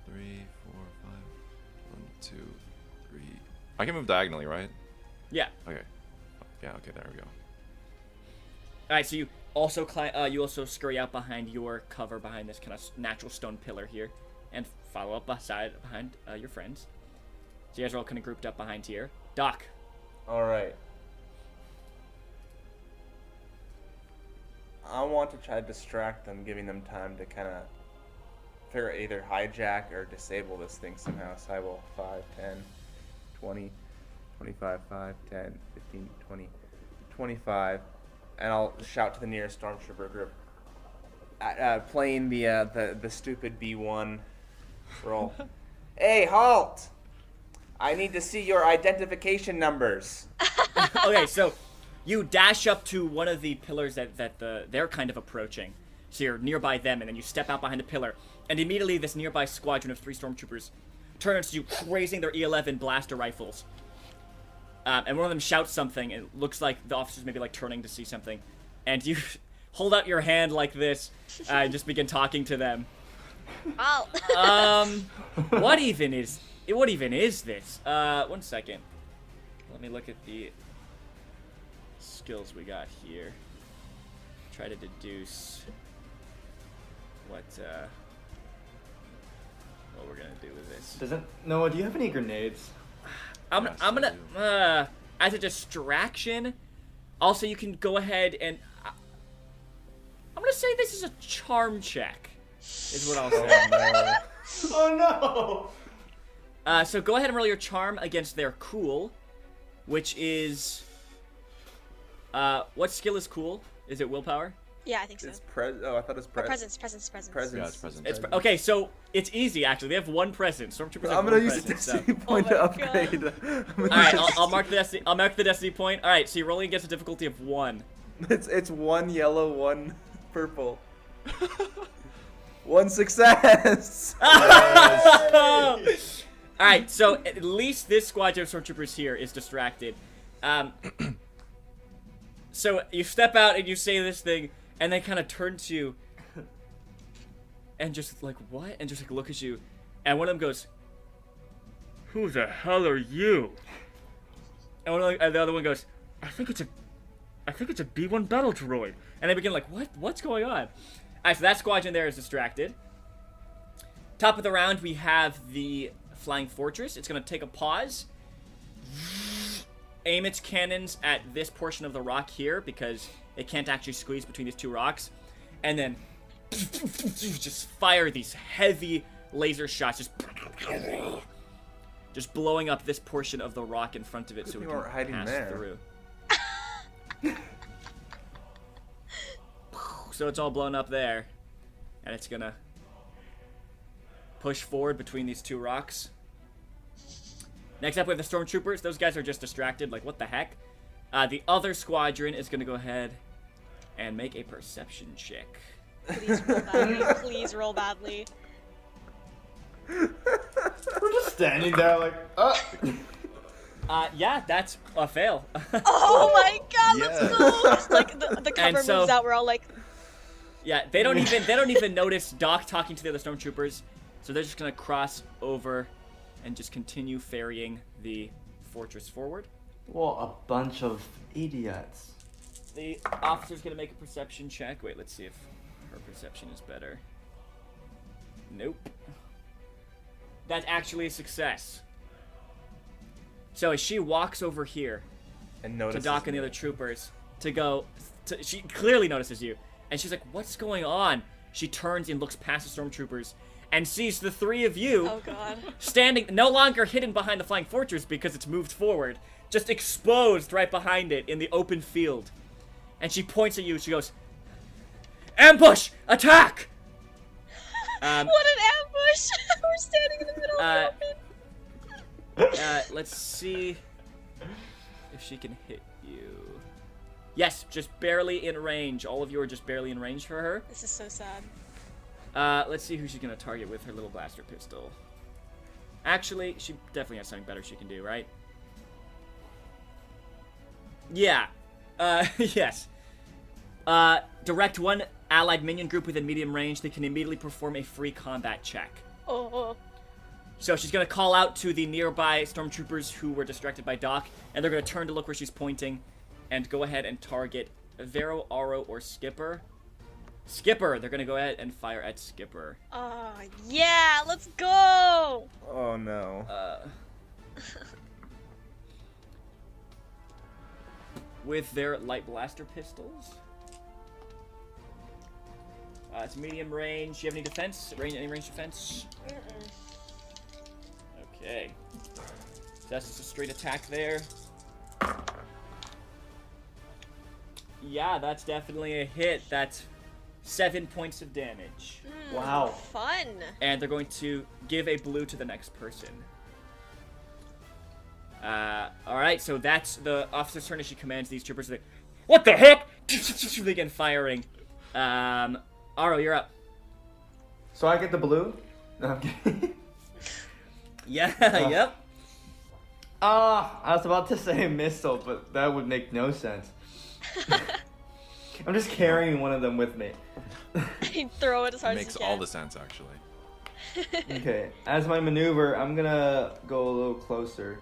3, 4, 5. 1, 2, 3. I can move diagonally, right? Yeah. Okay. Yeah. Okay. There we go. Alright, so you also scurry out behind your cover behind this kind of natural stone pillar here, and follow up behind your friends. So you guys are all kind of grouped up behind here. Doc. All right. I want to try to distract them, giving them time to kind of figure out either hijack or disable this thing somehow. So I will 5, 10, 20, 25, 5, 10, 15, 20, 25, and I'll shout to the nearest stormtrooper group, playing the stupid B1 roll. Hey, halt! I need to see your identification numbers. Okay, so you dash up to one of the pillars that they're kind of approaching. So you're nearby them, and then you step out behind the pillar, and immediately this nearby squadron of 3 stormtroopers turns to you, raising their E11 blaster rifles. And one of them shouts something, and it looks like the officer's maybe like turning to see something, and you hold out your hand like this, and just begin talking to them. Oh. What even is this? 1 second. Let me look at the skills we got here. Try to deduce what we're gonna do with this. Doesn't Noah? Do you have any grenades? I'm Yes, gonna I as a distraction. Also, you can go ahead and I'm gonna say this is a charm check. Is what I'll say. Oh no! So go ahead and roll your charm against their cool, which is what skill is cool? Is it willpower? Yeah, I think so. It's I thought it was Or presence. presence. Yeah, it's presence. It's okay. So it's easy actually. They have 1 presence. Stormtroopers have I'm 1 gonna use a presence. destiny So. point Oh to my upgrade. All right, I'll mark the destiny. I'll mark the destiny point. All right, so you're rolling against a difficulty of 1. It's 1 yellow, 1 purple. 1 success. All right, so at least this squadron of stormtroopers here is distracted. So you step out and you say this thing, and they kind of turn to you and just like, what? And just like look at you. And one of them goes, "Who the hell are you?" And the other one goes, I think it's a B1 battle droid. And they begin like, what's going on? Alright, so that squadron there is distracted. Top of the round, we have the Flying Fortress. It's going to take a pause. Aim its cannons at this portion of the rock here, because it can't actually squeeze between these two rocks. And then just fire these heavy laser shots, just blowing up this portion of the rock in front of it so it people can are hiding pass there. through. So it's all blown up there, and it's gonna push forward between these two rocks. Next up, we have the stormtroopers. Those guys are just distracted, like, what the heck? The other squadron is gonna go ahead and make a perception check. Please roll badly. Please roll badly. We're just standing there like, Yeah, that's a fail. Oh my god, Yeah. let's go! It's like the cover And so- moves out, we're all like, Yeah, they don't even notice Doc talking to the other stormtroopers, so they're just gonna cross over and just continue ferrying the fortress forward. well, a bunch of idiots. The officer's gonna make a perception check. Wait, let's see if her perception is better. Nope. That's actually a success. So as she walks over here And to notices Doc and the me. other troopers she clearly notices you, and she's like, "What's going on?" She turns and looks past the stormtroopers and sees the three of you oh god. standing, no longer hidden behind the flying fortress because it's moved forward, just exposed right behind it in the open field. And she points at you. She goes, "Ambush! Attack!" What an ambush! We're standing in the middle of the open. Let's see if she can hit you. Yes, just barely in range. All of you are just barely in range for her. This is so sad. Let's see who she's gonna target with her little blaster pistol. Actually, she definitely has something better she can do, right? Yeah. Yes. Direct one allied minion group within medium range. They can immediately perform a free combat check. Oh. So she's gonna call out to the nearby stormtroopers who were distracted by Doc, and they're gonna turn to look where she's pointing, and go ahead and target Vero, Aro, or Skipper. Skipper! They're gonna go ahead and fire at Skipper. Yeah, let's go! Oh no. With their light blaster pistols. It's medium range. Do you have any defense? Any range defense? Okay. So that's just a straight attack there. Yeah, that's definitely a hit. That's 7 points of damage. Wow. Fun! And they're going to give a blue to the next person. Alright, so that's the officer's turn as she commands these troopers. They, "What the heck?" They begin firing. Aro, you're up. So I get the blue? No, I'm kidding. Yeah, yep. I was about to say missile, but that would make no sense. I'm just carrying one of them with me. Throw it as hard Makes as you all can. the sense, actually. Okay, as my maneuver, I'm gonna go a little closer.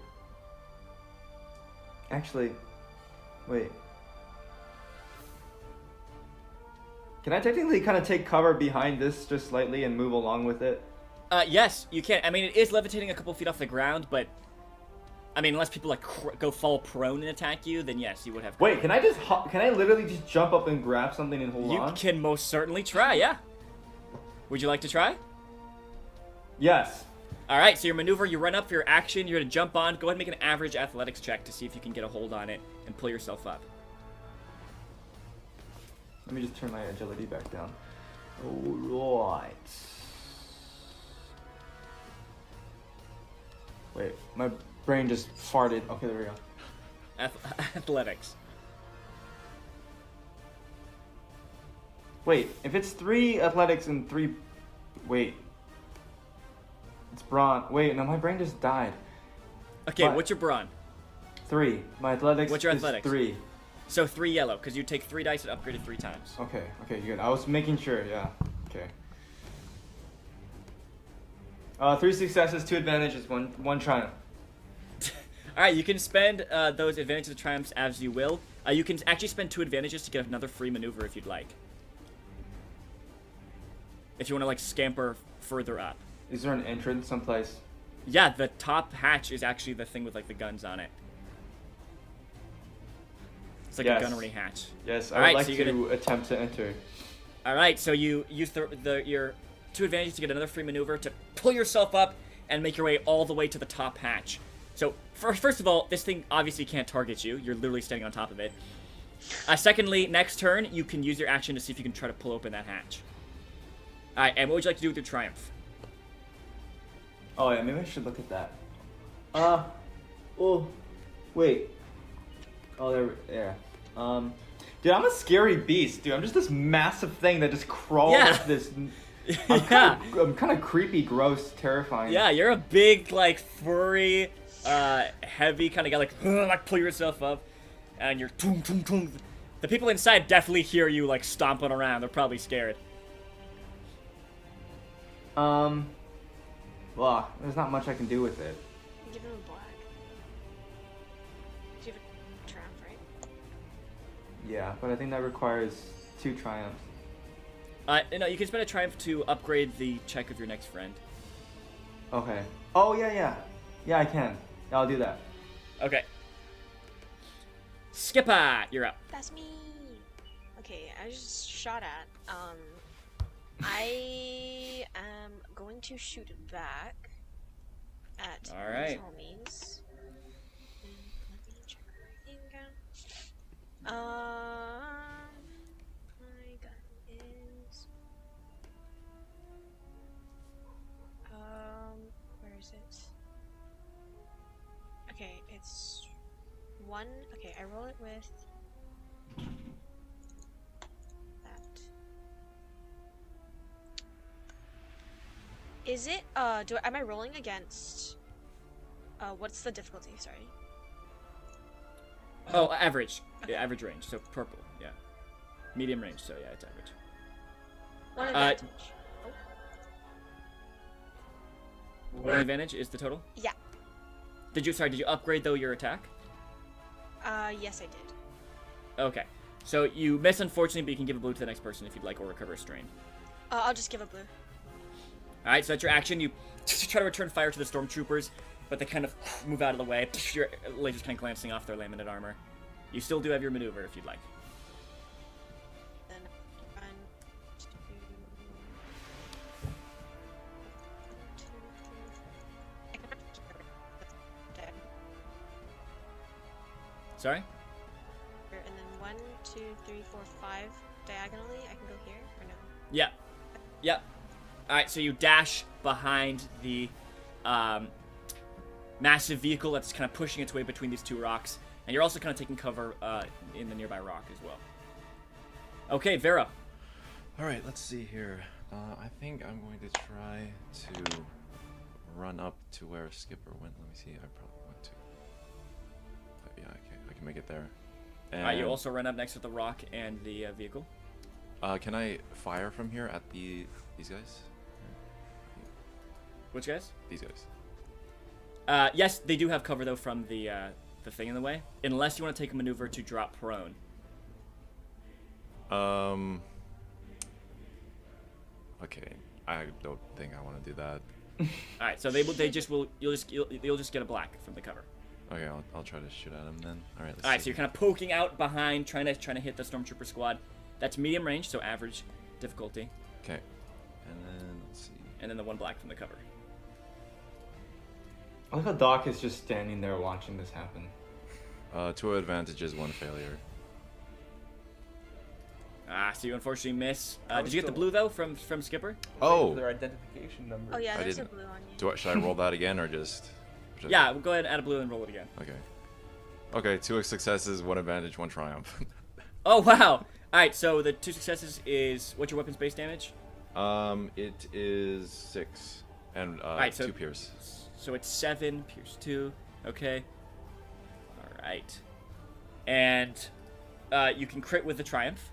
Actually, wait. Can I technically kind of take cover behind this just slightly and move along with it? Yes, you can. I mean, it is levitating a couple feet off the ground, but I mean, unless people like go fall prone and attack you, then yes, you would have. Wait, can I just can I literally just jump up and grab something and hold You on? can most certainly try. Yeah. Would you like to try? Yes. All right. So your maneuver, you run up for your action. You're gonna jump on. Go ahead and make an average athletics check to see if you can get a hold on it and pull yourself up. Let me just turn my agility back down. Alright. Wait, my brain just farted. Okay, there we go. Athletics. Wait, if it's 3 athletics and 3... Wait. It's brawn. Wait, no, my brain just died. Okay. What? What's your brawn? 3. My athletics What's your is athletics? 3. So 3 yellow, because you take 3 dice and upgrade it 3 times. Okay, good. I was making sure, yeah. Okay. 3 successes, 2 advantages, one triumph. Alright, you can spend those advantages and triumphs as you will. You can actually spend 2 advantages to get another free maneuver if you'd like. If you want to, like, scamper further up. Is there an entrance someplace? Yeah, the top hatch is actually the thing with, like, the guns on it. It's like Yes. a gunnery hatch. Yes, I Alright, would like so to you're attempt to enter. Alright, so you use your 2 advantages to get another free maneuver to pull yourself up and make your way all the way to the top hatch. So, first of all, this thing obviously can't target you. You're literally standing on top of it. Secondly, next turn, you can use your action to see if you can try to pull open that hatch. Alright, and what would you like to do with your triumph? Oh yeah, maybe I should look at that. Oh, wait. Oh, there. Dude, I'm a scary beast, dude. I'm just this massive thing that just crawls Yeah. up this. Yeah. I'm kind of creepy, gross, terrifying. Yeah, you're a big, like, furry, heavy kind of guy, like pull yourself up, and you're toom, toom, toom. The people inside definitely hear you, like, stomping around. They're probably scared. Well, there's not much I can do with it. Give him a black. Do you have a triumph, right? Yeah, but I think that requires 2 triumphs. No, you can spend a triumph to upgrade the check of your next friend. Okay. Oh, yeah. Yeah, I can. Yeah, I'll do that. Okay. Skipper, you're up. That's me. Okay, I just shot at. I am going to shoot back at All right. these homies. And let me check my thing again. My gun is. Where is it? Okay, it's 1. Okay, I roll it with that. Is it, am I rolling against, what's the difficulty, sorry? Oh, average. Okay. Yeah, average range, so purple, yeah. Medium range, so yeah, it's average. 1 advantage. One advantage is the total? Yeah. Did you upgrade, though, your attack? Yes I did. Okay. So you miss, unfortunately, but you can give a blue to the next person if you'd like, or recover a strain. I'll just give a blue. Alright, so that's your action. You try to return fire to the stormtroopers, but they kind of move out of the way. Your laser's kind of glancing off their laminate armor. You still do have your maneuver if you'd like. Then 1, 2, 3. Sorry? And then 1, 2, 3, 4, 5 diagonally. I can go here or no? Yeah. Yep. Alright, so you dash behind the massive vehicle that's kind of pushing its way between these 2 rocks. And you're also kind of taking cover in the nearby rock as well. Okay, Vera. Alright, let's see here. I think I'm going to try to run up to where Skipper went. Let me see. I probably went to. Yeah, I can make it there. And You also run up next to the rock and the vehicle. can I fire from here at these guys? Which guys? These guys. Yes, they do have cover, though, from the thing in the way. Unless you want to take a maneuver to drop prone. Okay. I don't think I want to do that. Alright, so you'll just get a black from the cover. Okay, I'll try to shoot at him then. Alright, let's Alright, see. so you're kind of poking out behind, trying to hit the stormtrooper squad. That's medium range, so average difficulty. Okay. And then, let's see. And then the 1 black from the cover. I like how Doc is just standing there watching this happen. 2 advantages, 1 failure. So you unfortunately miss. I Did you get the still- blue, though, from Skipper? Oh! Their identification number. Oh yeah, I there's a didn't. blue on you. Should I roll that again or just... Yeah, we'll go ahead and add a blue and roll it again. Okay. Okay, 2 successes, 1 advantage, 1 triumph. Oh, wow! Alright, so the 2 successes is... What's your weapon's base damage? It is 6. And, Alright, so 2 pierce. So it's 7, pierce 2. Okay. Alright. And you can crit with the Triumph,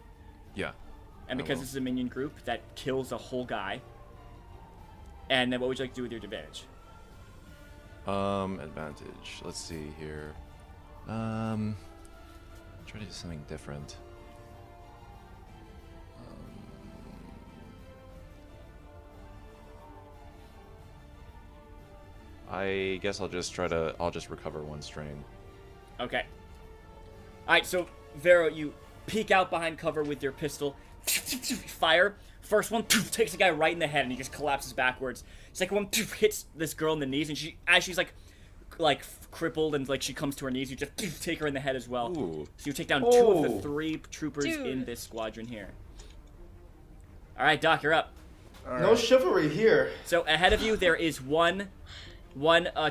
Yeah. and I because will. this is a minion group, that kills a whole guy. And then what would you like to do with your advantage? Advantage. Let's see here. Try to do something different. I guess I'll just recover 1 strain. Okay. Alright, so, Vero, you peek out behind cover with your pistol. Fire. First one takes the guy right in the head and he just collapses backwards. Second one hits this girl in the knees, and as she's like crippled and like she comes to her knees, you just take her in the head as well. Ooh. So you take down 2 of the Oh. 3 troopers Dude. in this squadron here. Alright, Doc, you're up. No chivalry here. So ahead of you there is one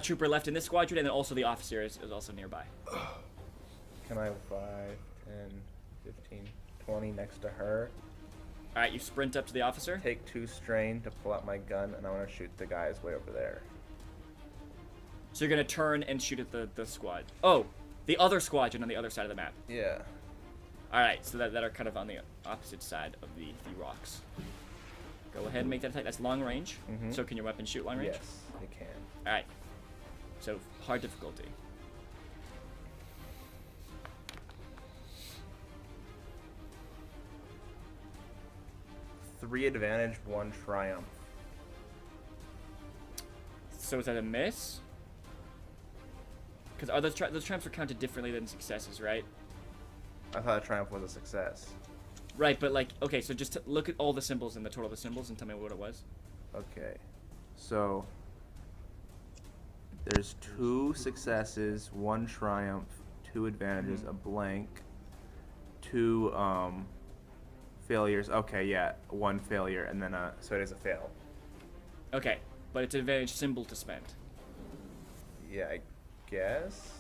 trooper left in this squadron, and then also the officer is also nearby. Can I have 5, 10, 15, 20 next to her? Alright, you sprint up to the officer. Take 2 strain to pull out my gun, and I want to shoot the guys way over there. So you're gonna turn and shoot at the squad. Oh, the other squadron on the other side of the map. Yeah. Alright, so that are kind of on the opposite side of the rocks. Go ahead and make that attack. That's long range. Mhm. So can your weapon shoot long range? Yes, it can. Alright. So hard difficulty. Three advantage, 1 triumph. So is that a miss? Because those triumphs are counted differently than successes, right? I thought a triumph was a success. Right, but like, okay, so just look at all the symbols and the total of the symbols and tell me what it was. Okay. So there's 2 successes, 1 triumph, 2 advantages, a blank, 2 failures. Okay, yeah, 1 failure, and then so it is a fail. Okay, but it's an advantage symbol to spend. Yeah, I guess.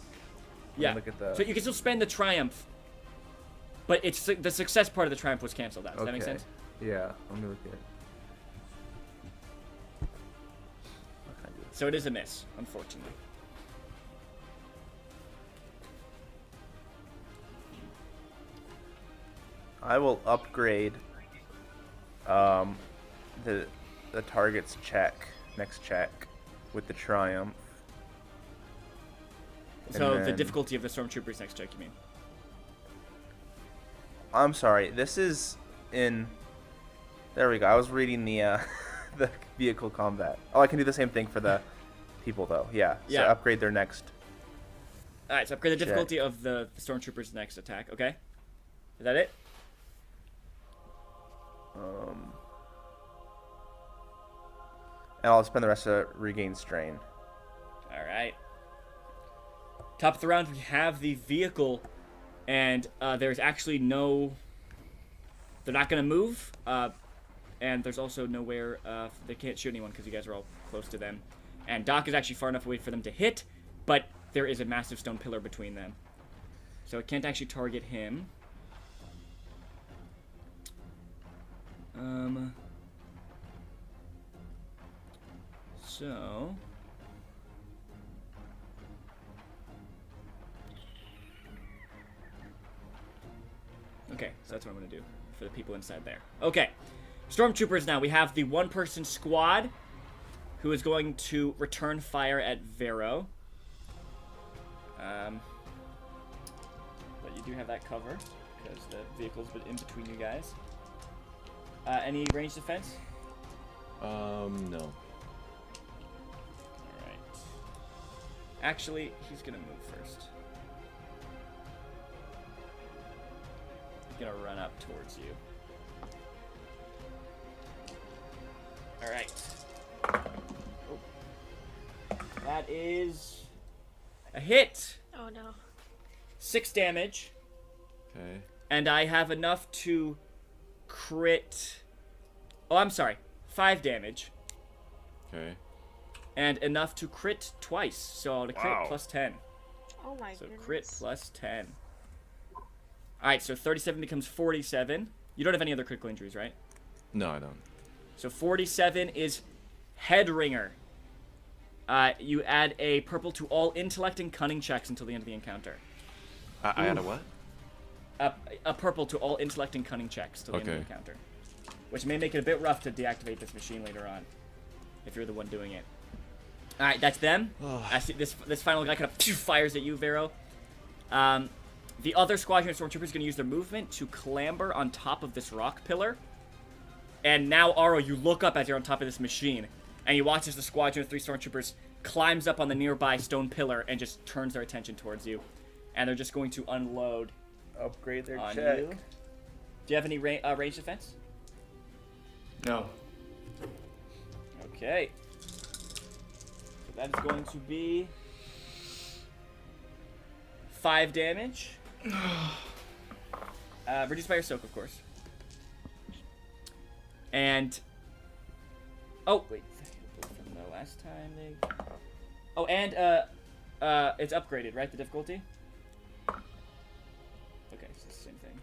Let me Yeah. Look at the. So you can still spend the triumph, but it's the success part of the triumph was canceled out. Does that make sense? Yeah, let me look at. What can I do? So it is a miss, unfortunately. I will upgrade the target's next check with the triumph. So And the then- difficulty of the stormtroopers next check, you mean? I'm sorry. This is in. There we go. I was reading the the vehicle combat. Oh, I can do the same thing for the people though. Yeah. Yeah. So upgrade their next. All right, so upgrade the Check. difficulty of the stormtroopers next attack. Okay, is that it? And I'll spend the rest of regain strain. All right. Top of the round, we have the vehicle, and there's actually no. They're not gonna move, and there's also nowhere they can't shoot anyone because you guys are all close to them. And Doc is actually far enough away for them to hit, but there is a massive stone pillar between them, so it can't actually target him. So. Okay, so that's what I'm gonna do for the people inside there. Okay, stormtroopers now. We have the one-person squad who is going to return fire at Vero. But you do have that cover because the vehicle's been in between you guys. Any range defense? No. Alright. Actually, he's gonna move first. He's gonna run up towards you. Alright. Oh. That is a hit! Oh no. 6 damage. Okay. And I have enough to crit. Oh, I'm sorry. 5 damage. Okay. And enough to crit twice. So to crit Wow. plus 10. Oh my So goodness. crit plus 10. Alright, so 37 becomes 47. You don't have any other critical injuries, right? No, I don't. So 47 is Head Ringer. You add a purple to all intellect and cunning checks until the end of the encounter. I had a what? a purple to all intellect and cunning checks till the end of the Okay. encounter, which may make it a bit rough to deactivate this machine later on, if you're the one doing it. All right, that's them. I see this final guy kind of fires at you, Vero. The other squadron of stormtroopers is going to use their movement to clamber on top of this rock pillar. And now, Aro, you look up as you're on top of this machine, and you watch as the squadron of 3 stormtroopers climbs up on the nearby stone pillar and just turns their attention towards you. And they're just going to unload Upgrade their on check. you. Do you have any range defense? No. Okay. So that is going to be 5 damage. Reduced by your soak, of course. And oh wait, from the last time they. Oh, and it's upgraded, right? The difficulty. Okay, it's the same thing.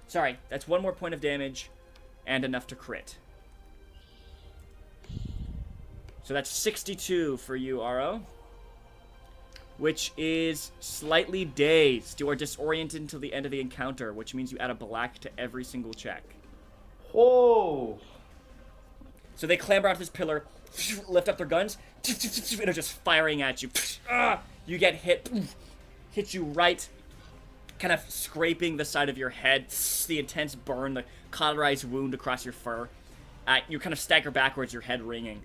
Sorry, that's 1 more point of damage, and enough to crit. So that's 62 for you, Aro. Which is slightly dazed. You are disoriented until the end of the encounter, which means you add a black to every single check. Whoa! So they clamber out this pillar, lift up their guns, and are just firing at you. You get hit, hit you right, kind of scraping the side of your head. The intense burn, the cauterized wound across your fur. You kind of stagger backwards, your head ringing.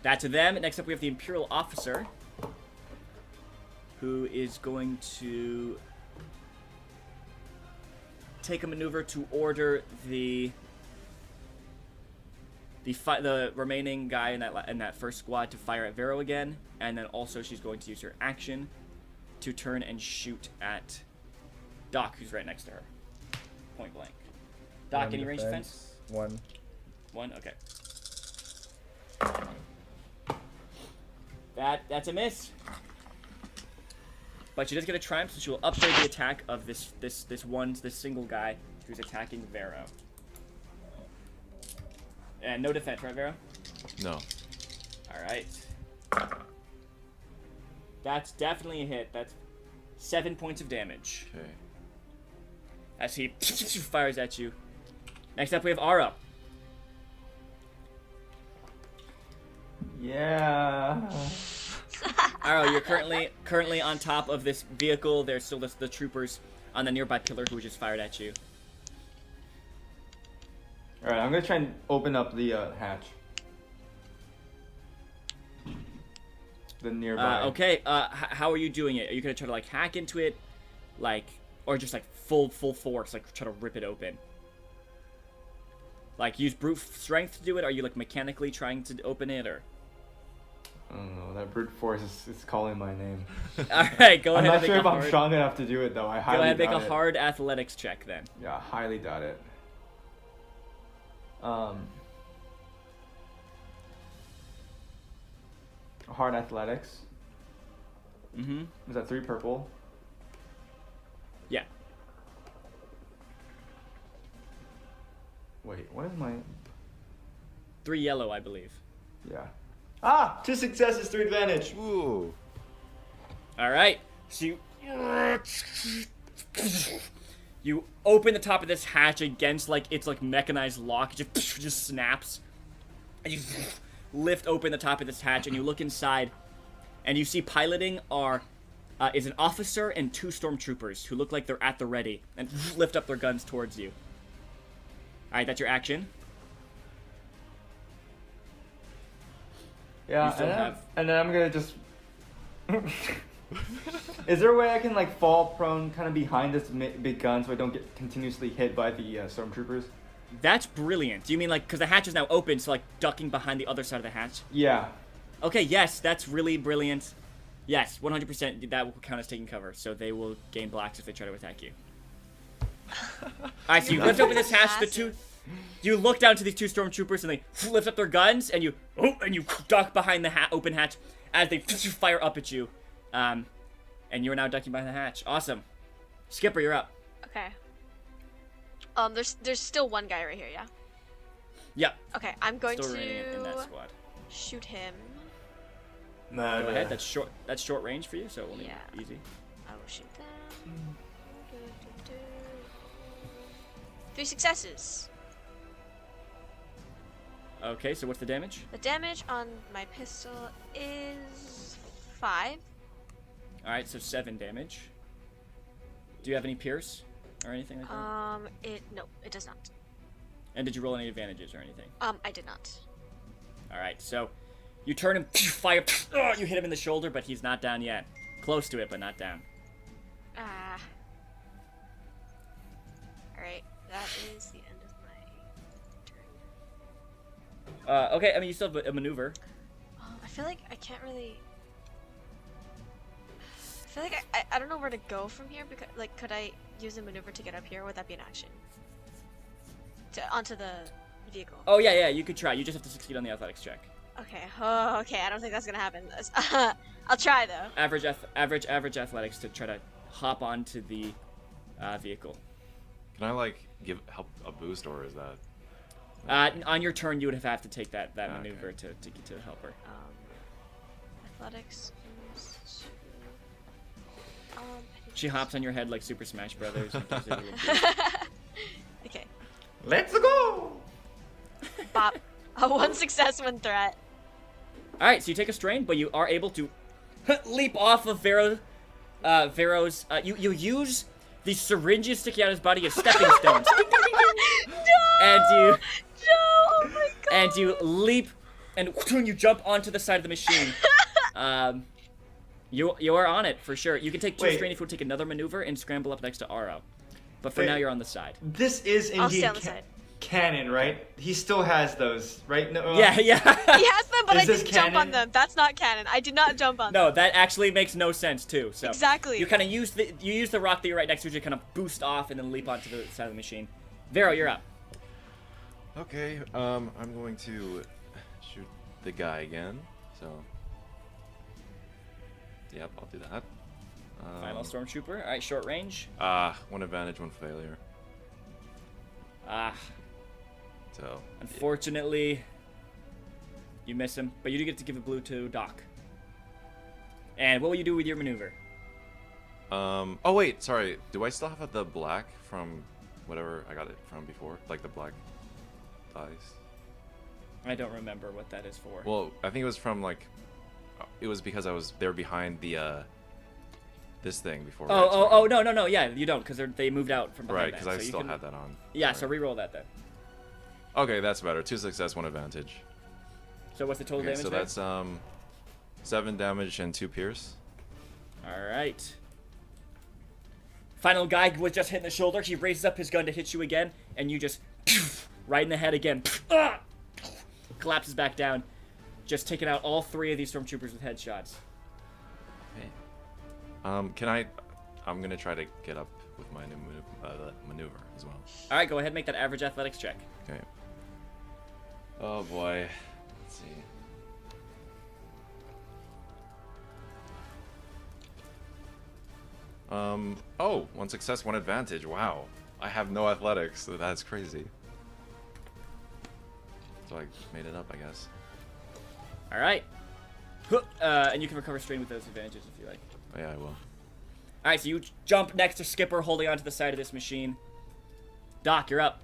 That's them. Next up, we have the Imperial officer, who is going to take a maneuver to order the remaining guy in that first squad to fire at Vero again, and then also she's going to use her action to turn and shoot at Doc, who's right next to her, point blank. Doc, any range defense? 1. 1, okay. That's a miss. But she does get a triumph, so she will upgrade the attack of this single guy who's attacking Vero. And no defense, right, Vero? No. Alright. That's definitely a hit. That's 7 points of damage. Okay. As he fires at you. Next up, we have Aro. Yeah. Aro, you're currently on top of this vehicle. There's still the troopers on the nearby pillar who just fired at you. Alright, I'm gonna try and open up the hatch. The nearby. Okay, how are you doing it? Are you gonna try to like hack into it, like, or just like full force, like try to rip it open? Like use brute strength to do it? Are you like mechanically trying to open it, or? I don't know. That brute force is calling my name. All right, go I'm ahead. not sure if I'm strong enough to do it though. I highly Go ahead, make doubt a it. hard athletics check then. Yeah, highly doubt it. Hard athletics. Mm-hmm. Is that 3 purple? Yeah. Wait, what is my? 3 yellow, I believe. Yeah. Ah! 2 successes, 3 advantage. Ooh. All right. So you open the top of this hatch against like its like mechanized lock. It just snaps, and you lift open the top of this hatch, and you look inside, and you see piloting is an officer and 2 stormtroopers who look like they're at the ready and lift up their guns towards you. All right, that's your action. Yeah, You still and then I'm gonna just. Is there a way I can like fall prone, kind of behind this big gun, so I don't get continuously hit by the stormtroopers? That's brilliant. Do you mean like because the hatch is now open, so like ducking behind the other side of the hatch? Yeah. Okay, yes, that's really brilliant. Yes, 100% that will count as taking cover, so they will gain blacks if they try to attack you. Alright, so you lift open this hatch, you look down to these 2 stormtroopers, and they lift up their guns, and you duck behind the open hatch as they fire up at you. And you're now ducking behind the hatch. Awesome. Skipper, you're up. Okay. There's still one guy right here, yeah? Yep. Okay, I'm going Still remaining in that to squad. shoot him. Go ahead. That's short range for you, so it will be Yeah. easy. I will shoot them. 3 successes. Okay, so what's the damage? The damage on my pistol is 5. Alright, so 7 damage. Do you have any pierce or anything like that? No, it does not. And did you roll any advantages or anything? I did not. Alright, so you turn him, fire, you hit him in the shoulder, but he's not down yet. Close to it, but not down. Alright, that is the end of my turn. Okay, I mean, you still have a maneuver. I feel like I can't really... I feel like I don't know where to go from here, because, like, could I use a maneuver to get up here? Would that be an action? Onto the vehicle. Oh, yeah, you could try. You just have to succeed on the athletics check. Okay, okay, I don't think that's gonna happen. I'll try, though. Average athletics to try to hop onto the vehicle. Can I like give help a boost, or is that? On your turn, you would have to take that Okay. maneuver to help her. Athletics is I think She hops on your head like Super Smash Brothers. And gives it a little boost. Okay, Let's go! bop. 1 success, 1 threat. All right, so you take a strain, but you are able to leap off of Vero's. You use the syringes sticking out of his body as stepping stones, and you Oh my god! and you leap, and you jump onto the side of the machine. You are on it for sure. You can take 2 Wait. strain if you would take another maneuver and scramble up next to Aro. But for Wait. now, you're on the side. This is I'll indeed stay on the side. canon, right? He still has those, right? No, Yeah. He has them, but I Is this didn't jump on canon? them. That's not canon. I did not jump on them. No, that actually makes no sense too. So Exactly. you kind of use the rock that you're right next to to kind of boost off and then leap onto the side of the machine. Vero, you're up. Okay, I'm going to shoot the guy again. So, yep, I'll do that. Final stormtrooper. All right, short range. 1 advantage, 1 failure. So, Unfortunately, you miss him, but you do get to give a blue to Doc. And what will you do with your maneuver? oh wait, sorry. Do I still have the black from whatever I got it from before? Like the black dice? I don't remember what that is for. Well, I think it was from like, it was because I was there behind the, this thing before. Oh, no, yeah, you don't, because they moved out from behind Right, because that, I so you still can- had that on. Yeah, Sorry. so re-roll that then. Okay, that's better. 2 success, 1 advantage. So what's the total Okay, damage so there? that's 7 damage and 2 pierce. All right. Final guy was just hit in the shoulder. He raises up his gun to hit you again, and you just right in the head again. Collapses back down, just taking out all 3 of these stormtroopers with headshots. Okay. Can I? I'm gonna try to get up with my new maneuver as well. All right, go ahead and make that average athletics check. Okay. Oh boy. Let's see. Oh, 1 success, 1 advantage. Wow. I have no athletics. So that's crazy. So I made it up, I guess. All right. And you can recover strain with those advantages if you like. Oh, yeah, I will. All right, so you jump next to Skipper, holding onto the side of this machine. Doc, you're up.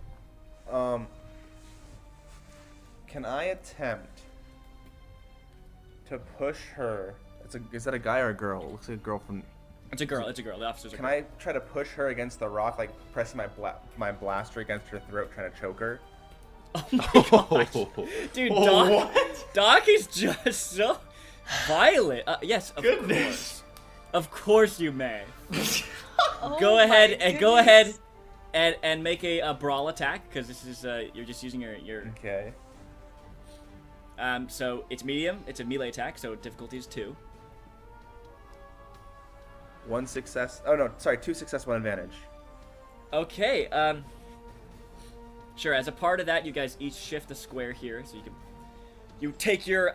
Can I attempt to push her? Is that a guy or a girl? It looks like a girl from. It's a girl. It's a girl. The officers are. Can I try to push her against the rock, like pressing my blaster against her throat, trying to choke her? Oh my gosh. Dude, Doc, what? Doc is just so violent. Yes, of Goodness. course. Of course you may. Oh Go my ahead goodness. and make a brawl attack, because this is you're just using your Okay. so it's medium. It's a melee attack, so difficulty is 2. 1 success. Oh no, sorry, 2 success, 1 advantage. Okay. Sure. As a part of that, you guys each shift a square here, so you take your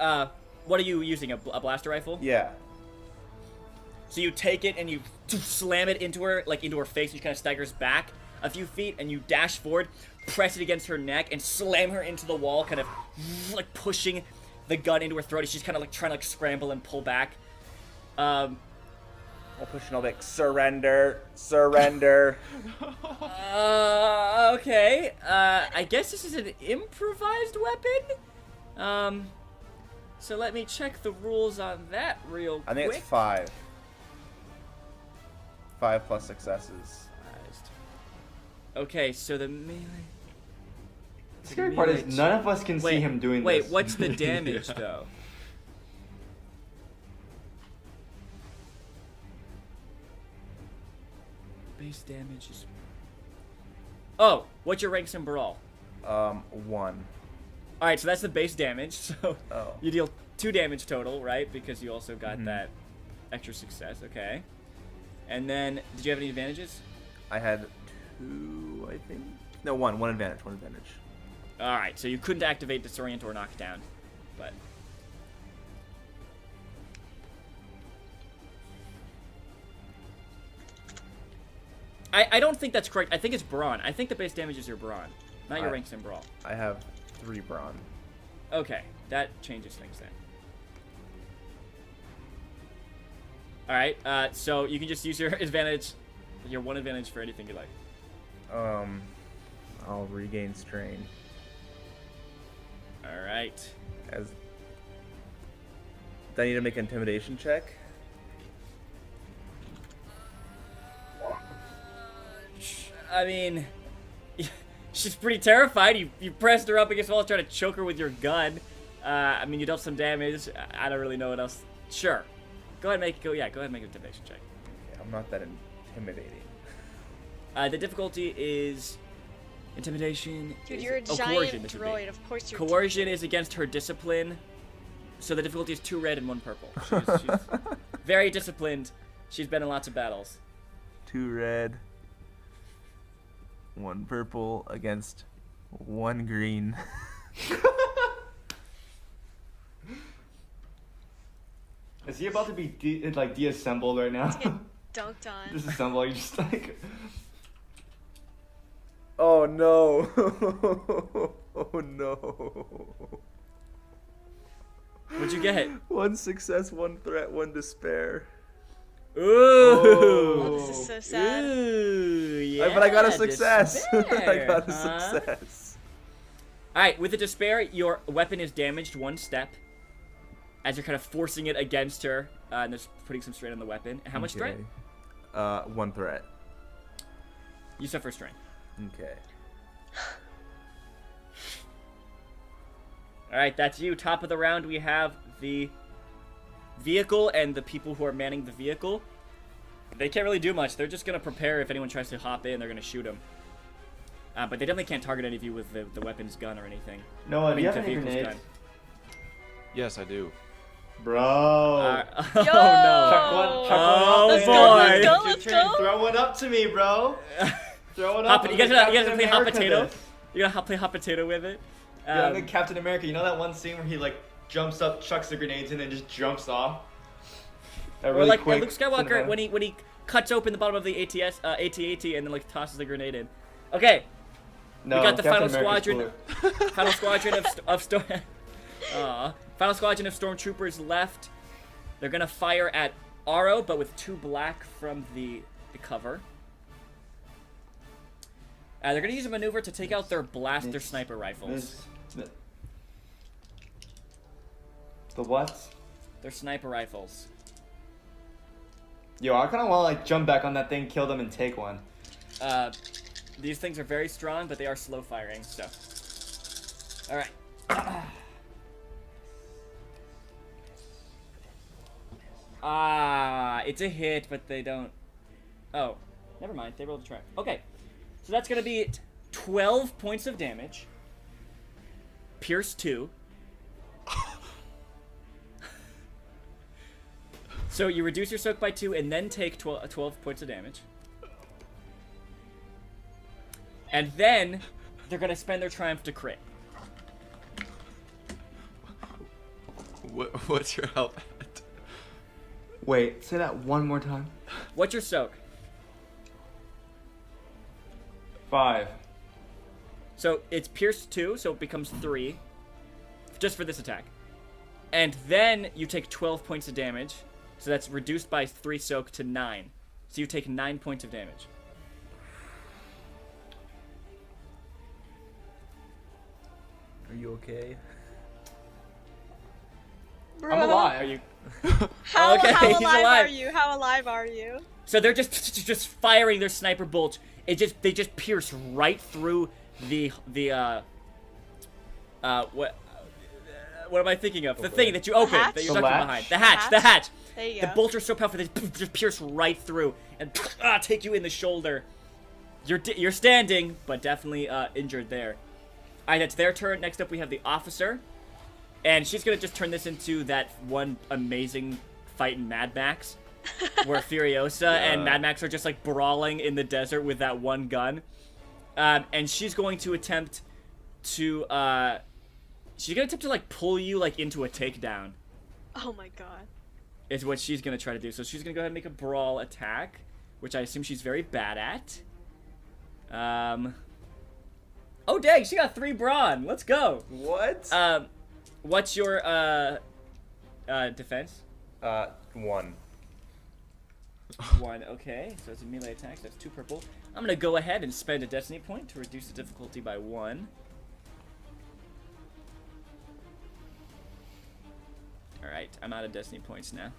what are you using? A blaster rifle? Yeah. So you take it and you slam it into her, like into her face, and she kind of staggers back a few feet, and you dash forward, press it against her neck, and slam her into the wall, kind of like pushing the gun into her throat. She's kind of like trying to like scramble and pull back. I'll push an Olbic. Surrender. Surrender. Okay. I guess this is an improvised weapon. So let me check the rules on that real quick. I think it's 5. 5 plus successes. Okay, so the melee. The scary part is none of us can see him doing this. Wait, what's the damage though? Base damage is. Oh, what's your ranks in Brawl? 1. Alright, so that's the base damage, so Oh. you deal 2 damage total, right? Because you also got that extra success, okay. And then, did you have any advantages? I had 2, I think. No, 1. 1 advantage. 1 advantage. Alright, so you couldn't activate Disorient or Knockdown, but... I don't think that's correct. I think it's Brawn. I think the base damage is your Brawn, not your ranks in Brawl. I have 3 brawn. Okay, that changes things then. Alright, so you can just use your advantage, your 1 advantage for anything you like. I'll regain strain. Alright. Do I need to make an intimidation check? I mean, she's pretty terrified. You pressed her up against the wall, trying to choke her with your gun. I mean, you dealt some damage. I don't really know what else. Sure. Go ahead and make an intimidation check. Yeah, I'm not that intimidating. The difficulty is intimidation. Dude, is, you're a giant coercion, this would be. droid. Of course you're. Coercion is against her discipline. So the difficulty is 2 red and 1 purple. She's very disciplined. She's been in lots of battles. 2 red, 1 purple against 1 green. Is he about to be deassembled right now? Get dunked on. Disassemble, you just like... Oh no! Oh no! What'd you get? 1 success, 1 threat, 1 despair. Ooh. Oh, this is so sad. Ooh, yeah. But I got a success. I despair, got a huh? success. Alright, with the despair, your weapon is damaged 1 step. As you're kind of forcing it against her, and there's putting some strain on the weapon. How much threat? 1 threat. You suffer strain. Okay. Alright, that's you. Top of the round, we have the vehicle and the people who are manning the vehicle. They can't really do much. They're just going to prepare if anyone tries to hop in, they're going to shoot them. But they definitely can't target any of you with the weapon's gun or anything. Noah, do you have the any vehicle's grenades? gun. Yes, I do. Bro. Oh Yo! no. Chuck one Let's up. go, Hey, let's go, it's your let's turn. go. Throw one up to me, bro. Throw one up. Hot, I'm you guys the gotta Captain play hot America potato? this. You gotta play hot potato with it? Yeah, I'm the Captain America. You know that one scene where he like jumps up, chucks the grenades in, and just jumps off? That Or really like quick Luke Skywalker cinematic. when he cuts open the bottom of the AT-AT and then like tosses the grenade in. Okay, No, we got the Captain final America's squadron. Final squadron of storm. Final squadron of stormtroopers left. They're gonna fire at Aro, but with 2 black from the cover. They're gonna use a maneuver to take out their blaster sniper rifles. The what? Their sniper rifles. Yo, I kind of want to like jump back on that thing, kill them, and take one. These things are very strong, but they are slow firing. So, all right. It's a hit, but they don't. Oh, never mind. They rolled a track. Okay, so that's gonna be 12 points of damage. Pierce 2. So you reduce your soak by 2 and then take 12 points of damage. And then they're gonna spend their triumph to crit. What's your health at? Wait, say that one more time. What's your soak? 5. So it's pierce 2, so it becomes 3. Just for this attack. And then you take 12 points of damage. So that's reduced by 3 soak to 9. So you take 9 points of damage. Are you okay? I'm alive. Are you? How, Okay, how he's alive alive. are you? How alive are you? So they're just firing their sniper bolts. They just pierce right through what am I thinking of? The thing that you opened hatch? that you're The ducking latch? behind. The hatch. There you The go. bolts are so powerful they just pierce right through and take you in the shoulder. You're standing, but definitely injured there. All right, that's their turn. Next up, we have the officer, and she's gonna just turn this into that one amazing fight in Mad Max, where Furiosa and Mad Max are just like brawling in the desert with that one gun, and she's going to attempt to like pull you like into a takedown. Oh my god. Is what she's gonna try to do. So she's gonna go ahead and make a brawl attack, which I assume she's very bad at. Oh dang, she got 3 brawn. Let's go. What? What's your defense? 1. 1. Okay, so it's a melee attack. So that's 2 purple. I'm gonna go ahead and spend a destiny point to reduce the difficulty by 1. All right, I'm out of destiny points now.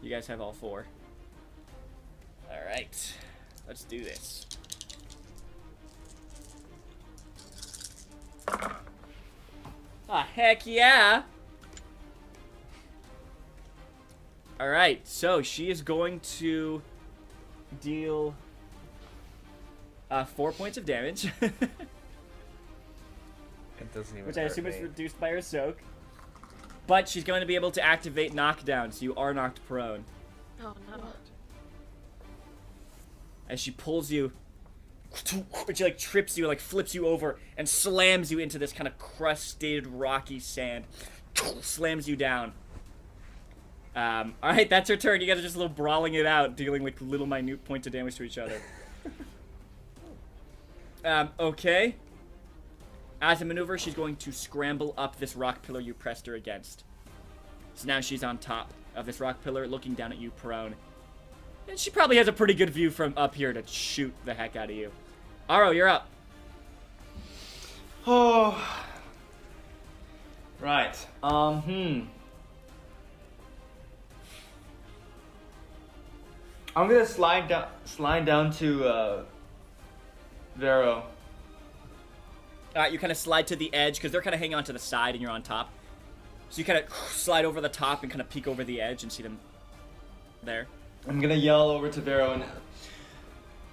You guys have all 4. All right, let's do this. Ah, heck yeah! Alright, so she is going to deal 4 points of damage, It doesn't even which I hurt assume is me. reduced by her soak. But she's going to be able to activate knockdown, so you are knocked prone. Oh no. As she pulls you, and she like trips you, like flips you over, and slams you into this kind of crusted, rocky sand. Slams you down. Alright, that's her turn. You guys are just a little brawling it out, dealing like little minute points of damage to each other. Okay. As a maneuver, she's going to scramble up this rock pillar you pressed her against. So now she's on top of this rock pillar, looking down at you prone. And she probably has a pretty good view from up here to shoot the heck out of you. Aro, you're up. Oh. Right. I'm gonna slide down to Vero. Alright, you kind of slide to the edge, because they're kind of hanging on to the side and you're on top. So you kind of slide over the top and kind of peek over the edge and see them there. I'm gonna yell over to Vero and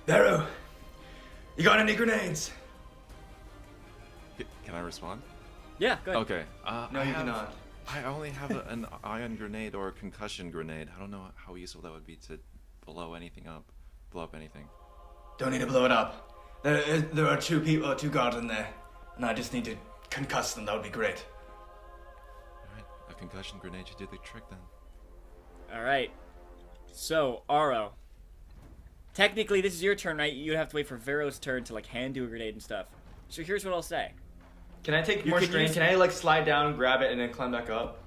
Vero, you got any grenades? Can I respond? Yeah, go ahead. Okay. No, you cannot. I only have an ion grenade or a concussion grenade. I don't know how useful that would be to blow anything up. Blow up anything. Don't need to blow it up. There are 2 guards in there, and I just need to concuss them. That would be great. Alright, a concussion grenade should do the trick then. Alright. So, Aro. Technically, this is your turn, right? You'd have to wait for Vero's turn to, like, hand you a grenade and stuff. So here's what I'll say. Can I take You more can strain? use- Can I like slide down, grab it, and then climb back up?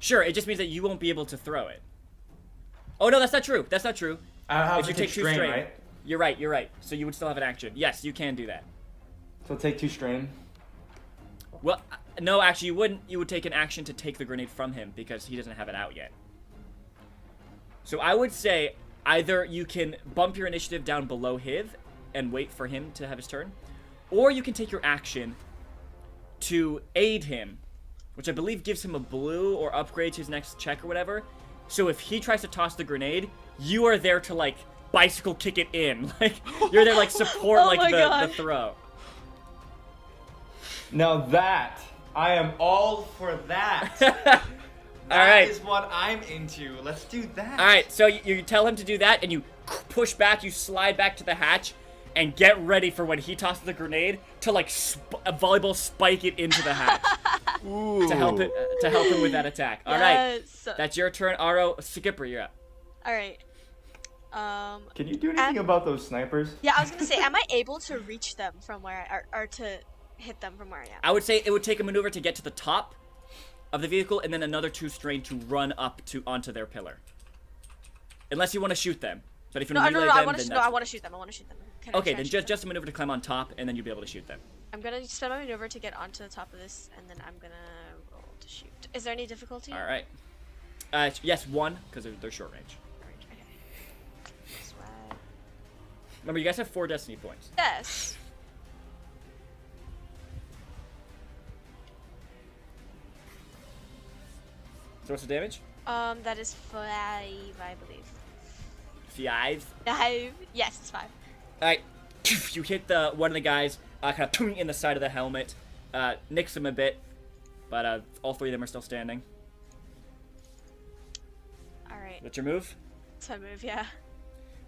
Sure, it just means that you won't be able to throw it. Oh, no, that's not true. That's not true. I have If to you take take 2 strain, strain. right? You're right. So you would still have an action. Yes, you can do that. So take 2 strain. Well, no, actually, you wouldn't. You would take an action to take the grenade from him because he doesn't have it out yet. So I would say either you can bump your initiative down below Hiv and wait for him to have his turn, or you can take your action to aid him, which I believe gives him a blue or upgrades his next check or whatever. So if he tries to toss the grenade, you are there to like bicycle kick it in. Like you're there like support Oh like my the God. throw. Now that I am all for that. All right. That is what I'm into. Let's do that. All right, so you tell him to do that, and you push back, you slide back to the hatch, and get ready for when he tosses the grenade to like a volleyball spike it into the hatch Ooh. to help him with that attack. All right, Yes. that's your turn, Aro. Skipper, you're up. All right. Can you do anything about those snipers? Yeah, I was gonna say, am I able to reach them from where or to hit them from where I am? I would say it would take a maneuver to get to the top of the vehicle, and then another 2 strain to run up onto their pillar. Unless you want to shoot them. So if you No, want no, to no, melee I them, want then to. No, that's... I want to shoot them. I want to shoot them. Can I Okay, try then and shoot just a maneuver to climb on top, and then you'll be able to shoot them. I'm gonna spend my maneuver to get onto the top of this, and then I'm gonna roll to shoot. Is there any difficulty? All right. Yes, 1, because they're short range. Alright, okay. Swag. Remember, you guys have 4 destiny points. Yes. So what's the damage? That is 5, I believe. 5. 5. Yes, it's 5. Alright, you hit one of the guys, kind of in the side of the helmet, nicks him a bit, but all 3 of them are still standing. Alright. That's your move? So I move, yeah.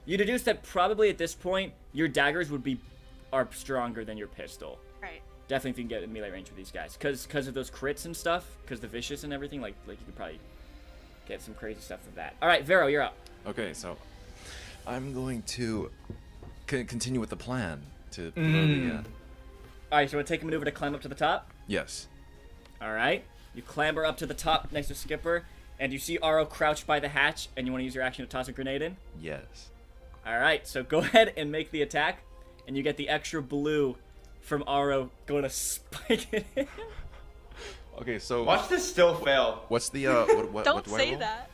You deduce that probably at this point, your daggers are stronger than your pistol. Right. Definitely if you can get in melee range with these guys. Because of those crits and stuff, because the vicious and everything, like you could probably get some crazy stuff with that. Alright, Vero, you're up. Okay, so I'm going to continue with the plan to Alright, so we'll take a maneuver to climb up to the top. Yes. Alright. You clamber up to the top next to Skipper, and you see Aro crouched by the hatch, and you want to use your action to toss a grenade in? Yes. Alright, so go ahead and make the attack, and you get the extra blue from Aro going to spike it in. Okay, so Watch this still fail. what's the what Don't do I say roll? that.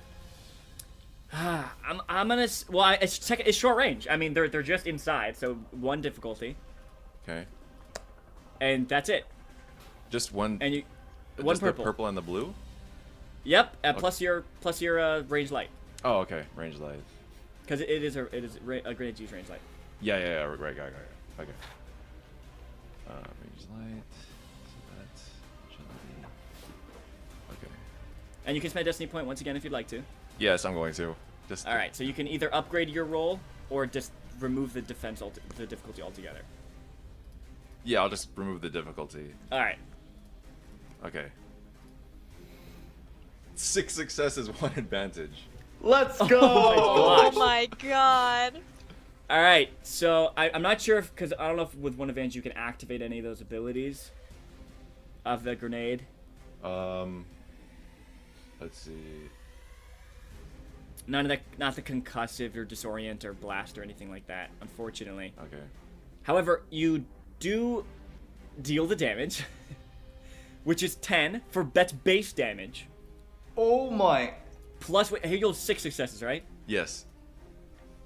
I'm gonna... Well, it's short range. I mean, they're just inside, so 1 difficulty, Okay. and that's it. Just one. And you... just 1 the purple. purple and the blue. Yep, plus your range light. Oh, okay. Range light. Because it is a grenade use range light. Yeah. Right. Okay. Range light. So that's agility. Okay. And you can spend a destiny point once again if you'd like to. Yes, I'm going to. Just. All right, so you can either upgrade your roll or just remove the the difficulty altogether. Yeah, I'll just remove the difficulty. All right. Okay. 6 successes, 1 advantage. Let's go. gosh. Oh my god. All right, so I'm not sure because I don't know if with 1 advantage you can activate any of those abilities of the grenade. Let's see. None of the, not the concussive or disorient or blast or anything like that, unfortunately. Okay. However, you do deal the damage, which is 10 for that's base damage. Oh my. Plus, here you go, 6 successes, right? Yes.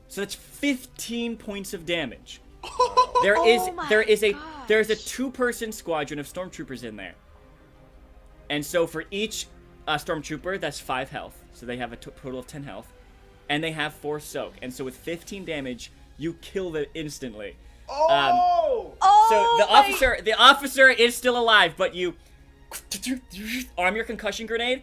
So that's 15 points of damage. Oh There's a gosh. 2-person squadron of stormtroopers in there, and so for each stormtrooper, that's 5 health. So they have a total of 10 health, and they have 4 soak. And so with 15 damage, you kill them instantly. Oh. So the officer is still alive, but you arm your concussion grenade,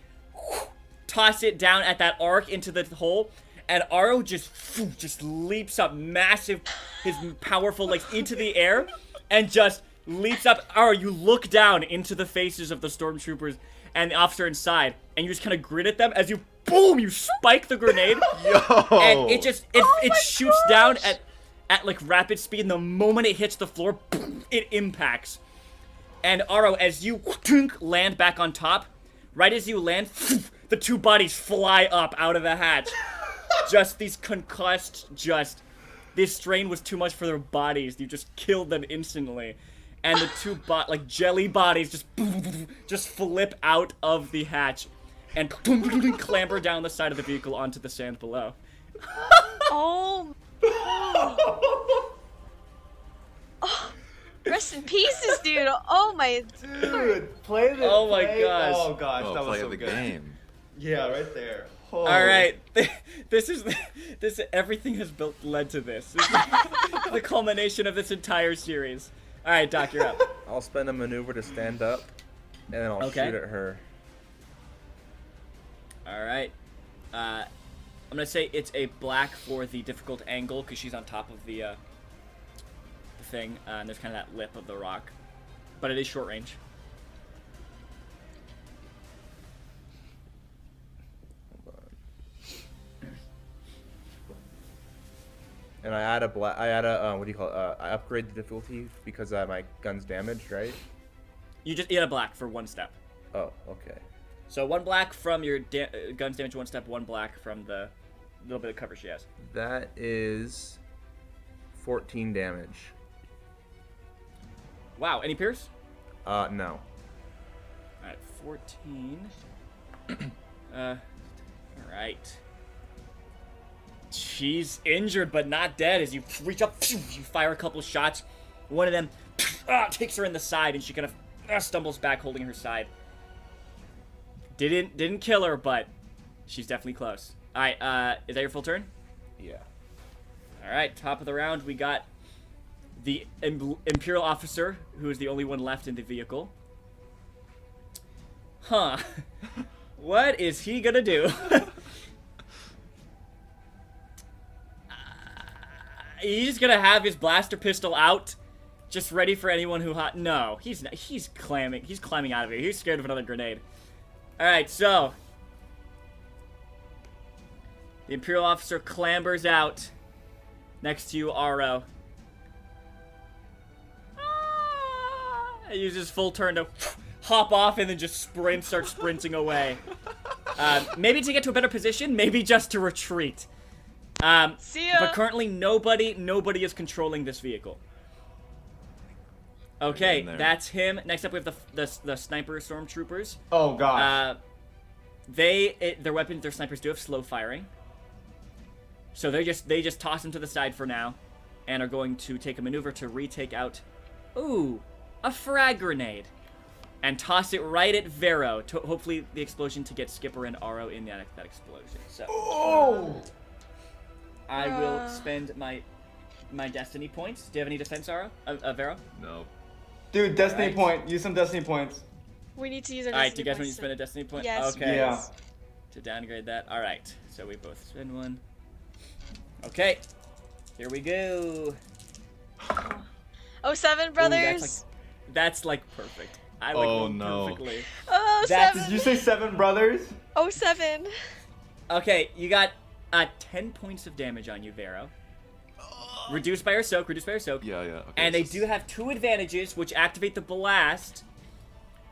toss it down at that arc into the hole, and Aro just leaps up massive, his powerful legs into the air, and just leaps up. Aro, you look down into the faces of the stormtroopers and the officer inside, and you just kind of grin at them as you you spike the grenade, Yo. and it shoots down at like rapid speed, and the moment it hits the floor, boom, it impacts. And Aro, as you land back on top, right as you land, the 2 bodies fly up out of the hatch. Just these concussed, this strain was too much for their bodies. You just killed them instantly. And the 2 like jelly bodies just flip out of the hatch and clamber down the side of the vehicle onto the sand below. Oh. Oh. Rest in pieces, dude. Oh my. Dude, play the. Oh my play. gosh. Oh gosh, Oh, that was play so of the good. game. Yeah, right there. Oh. All right, this everything has led to this. This is the culmination of this entire series. All right, Doc, you're up. I'll spend a maneuver to stand up, and then I'll Okay. shoot at her. All right. I'm gonna say it's a black for the difficult angle because she's on top of the thing, and there's kind of that lip of the rock, but it is short range. And I add a what do you call it? I upgrade the difficulty because my gun's damaged, right? You get a black for 1 step. Oh, okay. So 1 black from your guns damage 1 step, 1 black from the little bit of cover she has. That is 14 damage. Wow. Any pierce? No. All right. 14. All right. She's injured but not dead. As you reach up, you fire a couple shots. One of them takes her in the side, and she kind of stumbles back, holding her side. Didn't kill her, but she's definitely close. All right. Is that your full turn? Yeah. All right. Top of the round, we got the Imperial officer, who is the only one left in the vehicle. Huh. What is he gonna do? He's gonna have his blaster pistol out, just ready for anyone who no, he's not. He's climbing out of here. He's scared of another grenade. All right, so the Imperial officer clambers out next to you, Aro. He uses full turn to hop off and then just start sprinting away. Maybe to get to a better position, maybe just to retreat. See ya. But currently nobody is controlling this vehicle. Okay, that's him. Next up we have the sniper stormtroopers. Oh gosh. Their weapons, their snipers do have slow firing. So they just toss them to the side for now, and are going to take a maneuver to retake out, a frag grenade, and toss it right at Vero. To hopefully the explosion to get Skipper and Aro in that explosion. So. Oh. I will spend my destiny points. Do you have any defense, Aro? Vero? No. Dude, destiny Alright. point. Use some destiny points. We need to use our Alright, do destiny you guys want to points spend a destiny point? Yes, Okay. Yeah. To downgrade that. Alright. So we both spend one. Okay. Here we go. Oh, 7 Ooh, brothers. that's like perfect. I Oh, rolled no. perfectly. Oh, That's- 7. Did you say 7 brothers? Oh, 7. Okay, you got 10 points of damage on you, Vero. Reduced by your soak, Yeah. Okay, And they so do have 2 advantages, which activate the blast,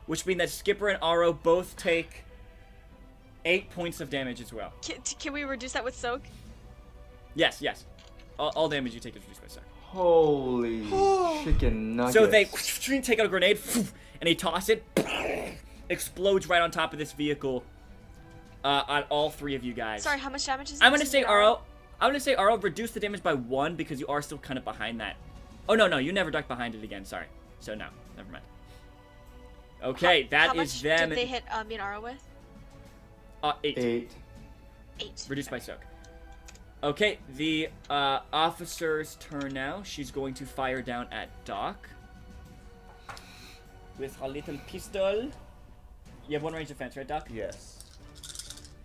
which mean that Skipper and Aro both take 8 points of damage as well. Can we reduce that with soak? Yes. All damage you take is reduced by soak. Holy chicken nuggets. So they take out a grenade, and they toss it, explodes right on top of this vehicle, on all 3 of you guys. Sorry, how much damage is I'm this gonna say to Aro? Aro, reduce the damage by 1 because you are still kind of behind that. Oh no, you never ducked behind it again. Sorry. So no, never mind. Okay, How that much is them. did they hit me and Aro with? 8. 8. Reduced by soak. Okay, the officer's turn now. She's going to fire down at Doc with a little pistol. You have 1 range defense, right, Doc? Yes.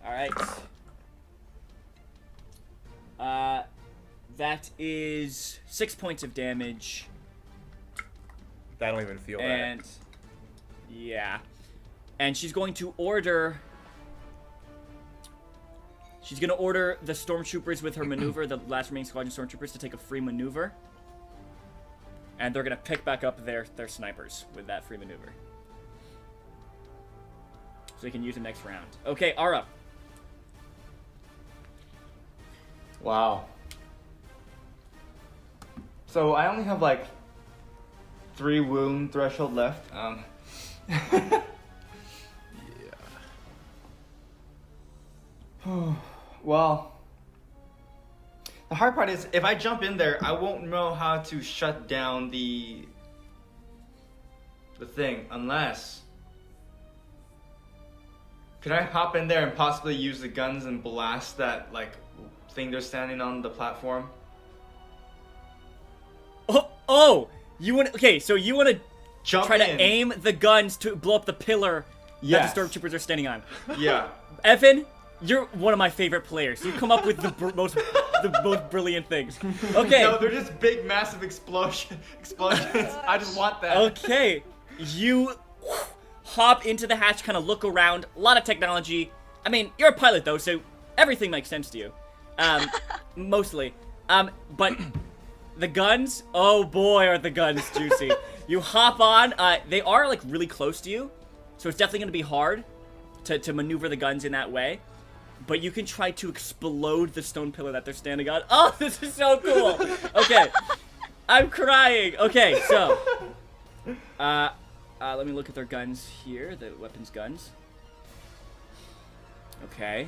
All right. That is 6 points of damage, I don't even feel and yeah, and she's going to order. She's gonna order the stormtroopers with her maneuver, the last remaining squadron stormtroopers, to take a free maneuver, and they're gonna pick back up their snipers with that free maneuver, so they can use them next round. Okay, Ara. Wow. So I only have like 3 wound threshold left. Well, the hard part is if I jump in there, I won't know how to shut down the thing unless. Could I hop in there and possibly use the guns and blast that like thing they're standing on the platform? Oh, you want? Okay, so you want to Jump try in. to aim the guns to blow up the pillar Yes. that the stormtroopers are standing on. Yeah. Evan, you're one of my favorite players. You come up with the most brilliant things. Okay. No, they're just big, massive explosions. I just want that. Okay. You hop into the hatch, kind of look around. A lot of technology. I mean, you're a pilot though, so everything makes sense to you. Mostly. But the guns, oh boy, are the guns juicy. You hop on. They are like really close to you, so it's definitely gonna be hard to maneuver the guns in that way. but you can try to explode the stone pillar that they're standing on. Oh, this is so cool. Okay, I'm crying. Okay, so let me look at their guns here, the weapons guns. Okay,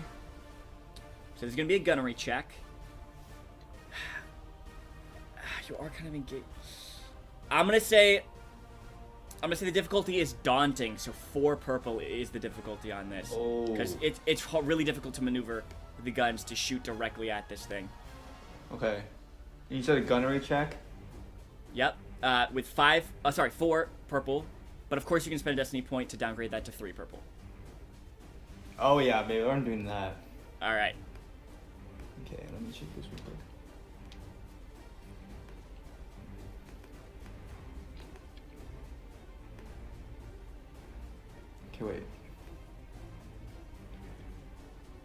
so there's gonna be a gunnery check. You are kind of engaged. I'm gonna say the difficulty is daunting, so 4 purple is the difficulty on this. Because it's really difficult to maneuver the guns to shoot directly at this thing. Okay. You said a gunnery check? Yep. With 4 purple, but of course you can spend a destiny point to downgrade that to 3 purple. Oh yeah, maybe I'm doing that. All right. Okay, let me check this real quick. Okay, wait.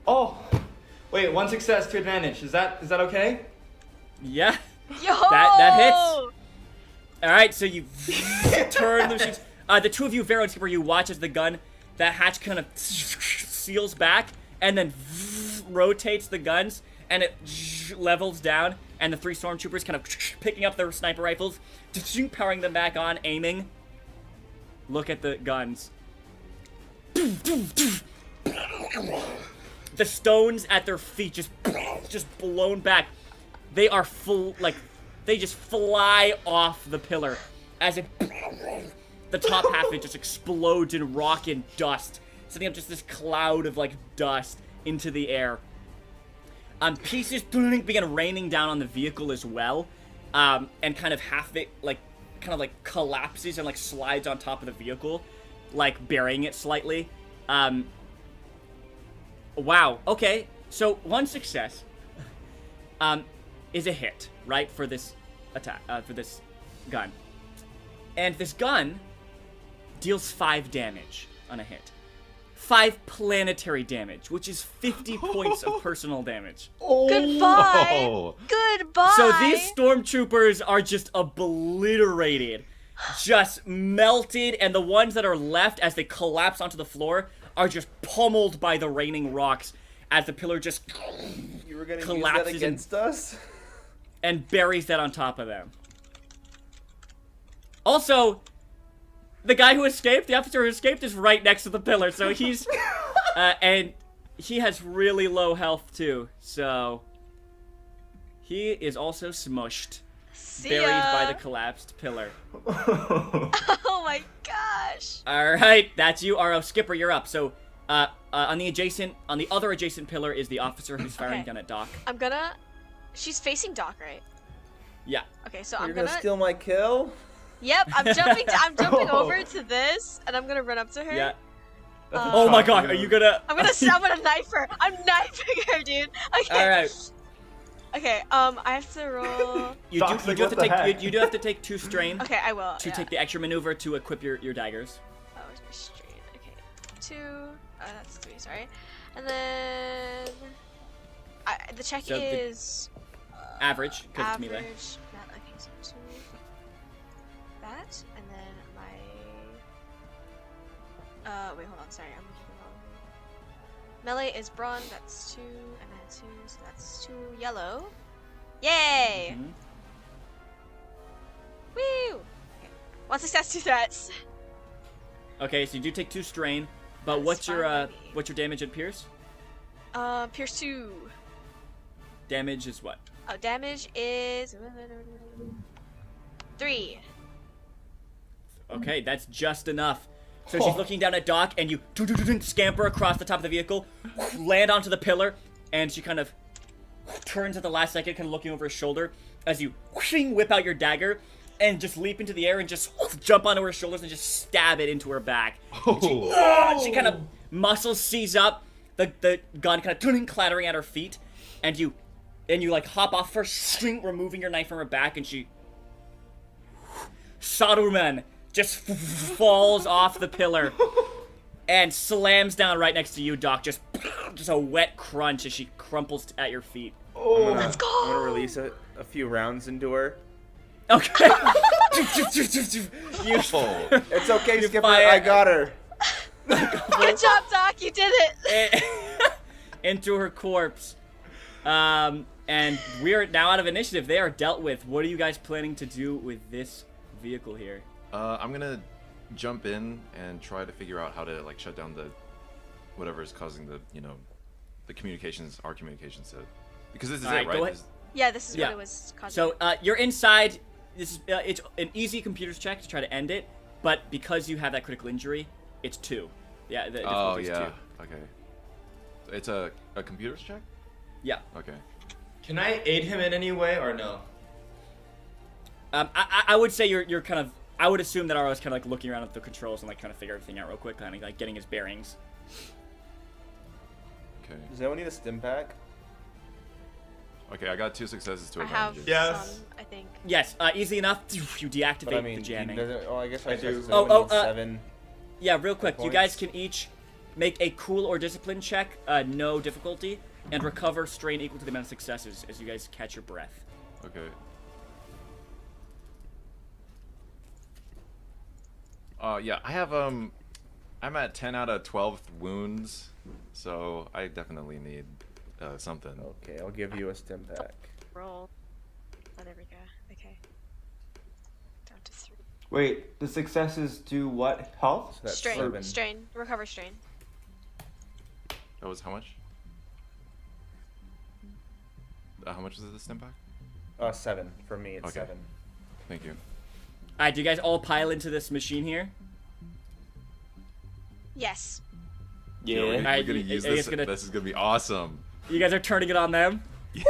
Oh! Wait, 1 success, 2 advantage. Is that okay? Yeah. Yo! That hits. All right, so you turn the machines. The two of you, Vero and Skipper, you watch as the gun, that hatch kind of seals back, and then rotates the guns, and it levels down, and the 3 stormtroopers kind of picking up their sniper rifles, powering them back on, aiming. Look at the guns. The stones at their feet just blown back. They are full, like, they just fly off the pillar as it, the top half of it just explodes in rock and dust, sending up just this cloud of, like, dust into the air. Pieces begin raining down on the vehicle as well, and kind of half of it, like, kind of, like, collapses and, like, slides on top of the vehicle, like, burying it slightly. Wow, okay, so 1 success, is a hit, right, for this attack, for this gun. And this gun deals 5 damage on a hit. 5 planetary damage, which is 50 points of personal damage. Goodbye! Goodbye! So these stormtroopers are just obliterated, just melted, and the ones that are left as they collapse onto the floor are just pummeled by the raining rocks as the pillar just You were gonna collapses use that against us? and buries that on top of them. Also, the guy who escaped, the officer who escaped, is right next to the pillar, so he's and he has really low health too, so he is also smushed, buried by the collapsed pillar. Oh my gosh! All right, that's you, Aro. Skipper, you're up. So, on the other adjacent pillar is the officer who's firing Okay. down at Doc. I'm gonna. She's facing Doc, right? Yeah. Okay, so You're I'm gonna gonna. steal my kill? Yep, I'm jumping. I'm jumping over to this, and I'm gonna run up to her. Yeah. That's a Oh my chop God, move. are you gonna? I'm gonna knife her. I'm knifing her, dude. Okay. All right. Okay. I have to roll. You Doc's do like, have to what the take. heck? You do have to take 2 strain Okay, I will. to yeah. take the extra maneuver to equip your daggers. Oh, where's my strain? Okay, 2. That's 3. Sorry. And then the check So the- is Average, because it's average. melee. Okay, so 2. That, and then my. Wait, hold on. Sorry, I'm looking wrong. Melee is bronze. That's 2, and then 2. So that's 2 yellow. Yay! Mhm. Woo! Okay. 1 success, 2 threats. Okay, so you do take 2 strain, but That's what's your fine, baby. what's your damage at Pierce? Pierce 2. Damage is what? Oh, damage is 3. Okay, that's just enough. So she's looking down at Doc, and you scamper across the top of the vehicle, land onto the pillar, and she kind of turns at the last second, kind of looking over her shoulder, as you whip out your dagger, and just leap into the air and just jump onto her shoulders and just stab it into her back. And she kind of muscles seize up, the gun kind of clattering at her feet, and you like hop off first, removing your knife from her back, and she Saruman just falls off the pillar and slams down right next to you, Doc. Just a wet crunch as she crumples at your feet. Let's go! I'm gonna release a few rounds into her. Okay. you, It's okay, You Skipper. fire- I got her. Good job, Doc. You did it. into her corpse. And we are now out of initiative. They are dealt with. What are you guys planning to do with this vehicle here? I'm gonna jump in and try to figure out how to like shut down the whatever is causing the the communications, our communications because this is Alright, it, right? go ahead. This- Yeah, this is Yeah. what it was causing. So you're inside. This is it's an easy computer's check to try to end it, but because you have that critical injury, it's 2. Yeah. The Oh difficulty is yeah. 2. Okay. It's a computer's check. Yeah. Okay. Can I aid him in any way or no? I would say you're kind of. I would assume that Arlo is kind of like looking around at the controls and like trying to figure everything out real quick, kind of like getting his bearings. Okay. Does anyone need a stim pack? Okay. I got 2 successes to I have advantages. Yes. some, I think. Yes. Easy enough. You deactivate But I mean, the jamming. I guess I do. Does Oh, anyone need oh, 7? Yeah, real quick, you guys points. can each make a cool or discipline check, no difficulty, and recover strain equal to the amount of successes as you guys catch your breath. Okay. Yeah, I have I'm at 10 out of 12 wounds, so I definitely need something. Okay, I'll give you a stim pack. Roll. Oh, there we go. Okay. Down to 3. Wait, the successes do what? Health? So that's Strain. 7. Strain. Recover strain. That was how much? How much is the stim pack? 7 for me. It's Okay. 7. Thank you. Alright, do you guys all pile into this machine here? Yes. Yeah, we're Alright, gonna you- use are you this. guys gonna- This is gonna be awesome. You guys are turning it on them? Yeah.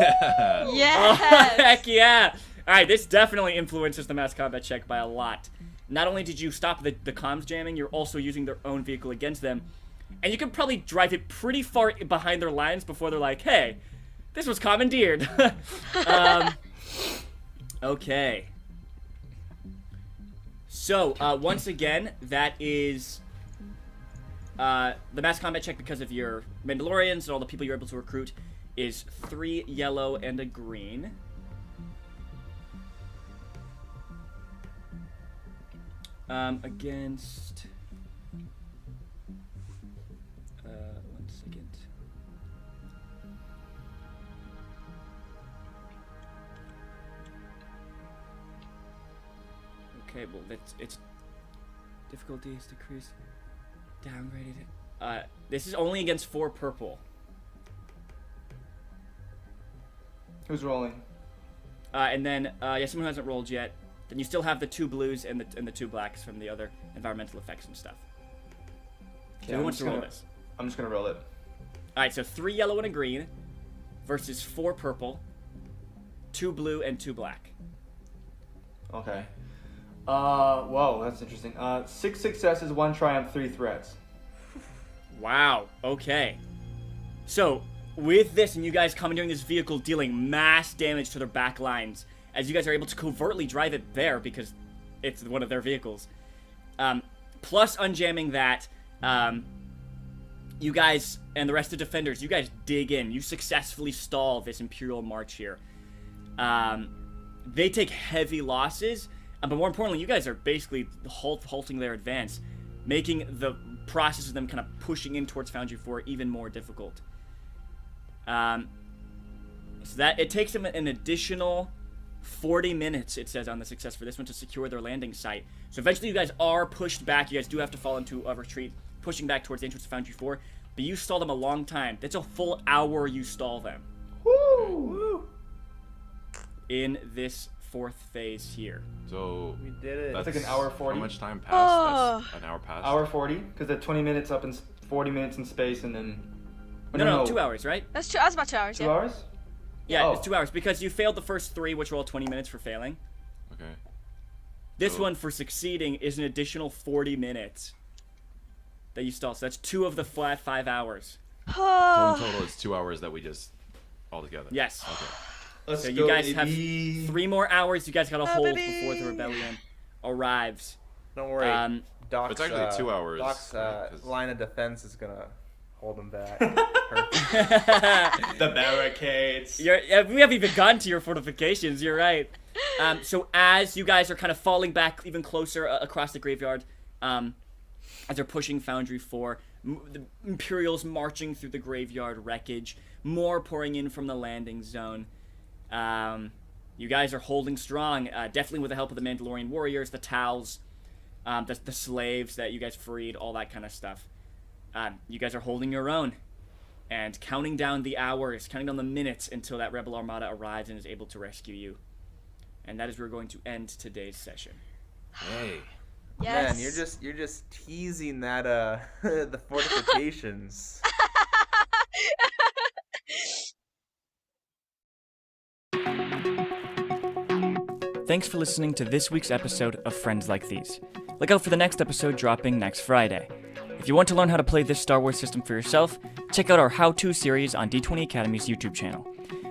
Oh, Yes. heck yeah! Alright, this definitely influences the mass combat check by a lot. Not only did you stop the comms jamming, you're also using their own vehicle against them. And you can probably drive it pretty far behind their lines before they're like, hey, this was commandeered. Okay. So, once again, that is the mass combat check because of your Mandalorians and all the people you're able to recruit is 3 yellow and a green. Against... 1 second. Okay, well, it's difficulty is decreased. Downgraded. This is only against 4 purple. Who's rolling? And then, yeah, someone who hasn't rolled yet. Then you still have the 2 blues and the 2 blacks from the other environmental effects and stuff. So Yeah, who I'm wants just to roll gonna- this? I'm just gonna roll it. Alright, so 3 yellow and a green versus 4 purple, 2 blue, and 2 black. Okay. Whoa, that's interesting. 6 successes, 1 triumph, 3 threats. Wow, okay. So, with this and you guys commandeering this vehicle, dealing mass damage to their back lines, as you guys are able to covertly drive it there because it's one of their vehicles. Plus unjamming that, you guys and the rest of the defenders, you guys dig in. You successfully stall this Imperial march here. They take heavy losses, but more importantly, you guys are basically halting their advance, making the process of them kind of pushing in towards Foundry 4 even more difficult. So that it takes them an additional 40 minutes, it says on the success for this one, to secure their landing site. So eventually you guys are pushed back. You guys do have to fall into a retreat, pushing back towards the entrance of Foundry 4. But you stall them a long time. That's a full hour you stall them. Woo! In this 4th phase here. So We did it. That's like an hour 40. How much time passed? Oh. That's an hour past. Hour 40, because they're 20 minutes up and 40 minutes in space, and then. Oh, No, 2 hours, right? That's 2. I was about 2 hours. 2 Yeah. hours? Yeah, Oh. it's 2 hours because you failed the first 3, which were all 20 minutes for failing. Okay. This So- one for succeeding is an additional 40 minutes that you stall. So that's 2 of the flat 5 hours. So in total, it's 2 hours that we just all together. Yes. Okay. Let's So go, you guys baby. have 3 more hours you guys gotta hold baby. before the rebellion arrives. Don't worry. Doc's, It's actually 2 hours, Doc's right, 'cause- line of defense is gonna hold him back. The barricades. Yeah, we haven't even gotten to your fortifications, you're right. So as you guys are kind of falling back even closer across the graveyard, as they're pushing Foundry 4, The Imperials marching through the graveyard wreckage. More pouring in from the landing zone. You guys are holding strong, definitely with the help of the Mandalorian warriors, the Tals, the slaves that you guys freed, all that kind of stuff. You guys are holding your own and counting down the hours, counting down the minutes until that Rebel Armada arrives and is able to rescue you. And that is where we're going to end today's session. Hey. Yes. Man, you're just teasing that the fortifications. Thanks for listening to this week's episode of Friends Like These. Look out for the next episode dropping next Friday. If you want to learn how to play this Star Wars system for yourself, check out our how-to series on D20 Academy's YouTube channel.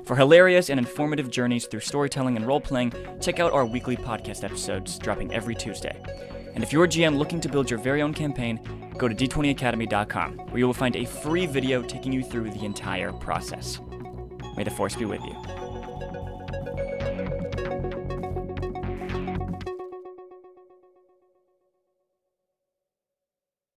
For hilarious and informative journeys through storytelling and role-playing, check out our weekly podcast episodes dropping every Tuesday. And if you're a GM looking to build your very own campaign, go to d20academy.com, where you will find a free video taking you through the entire process. May the Force be with you.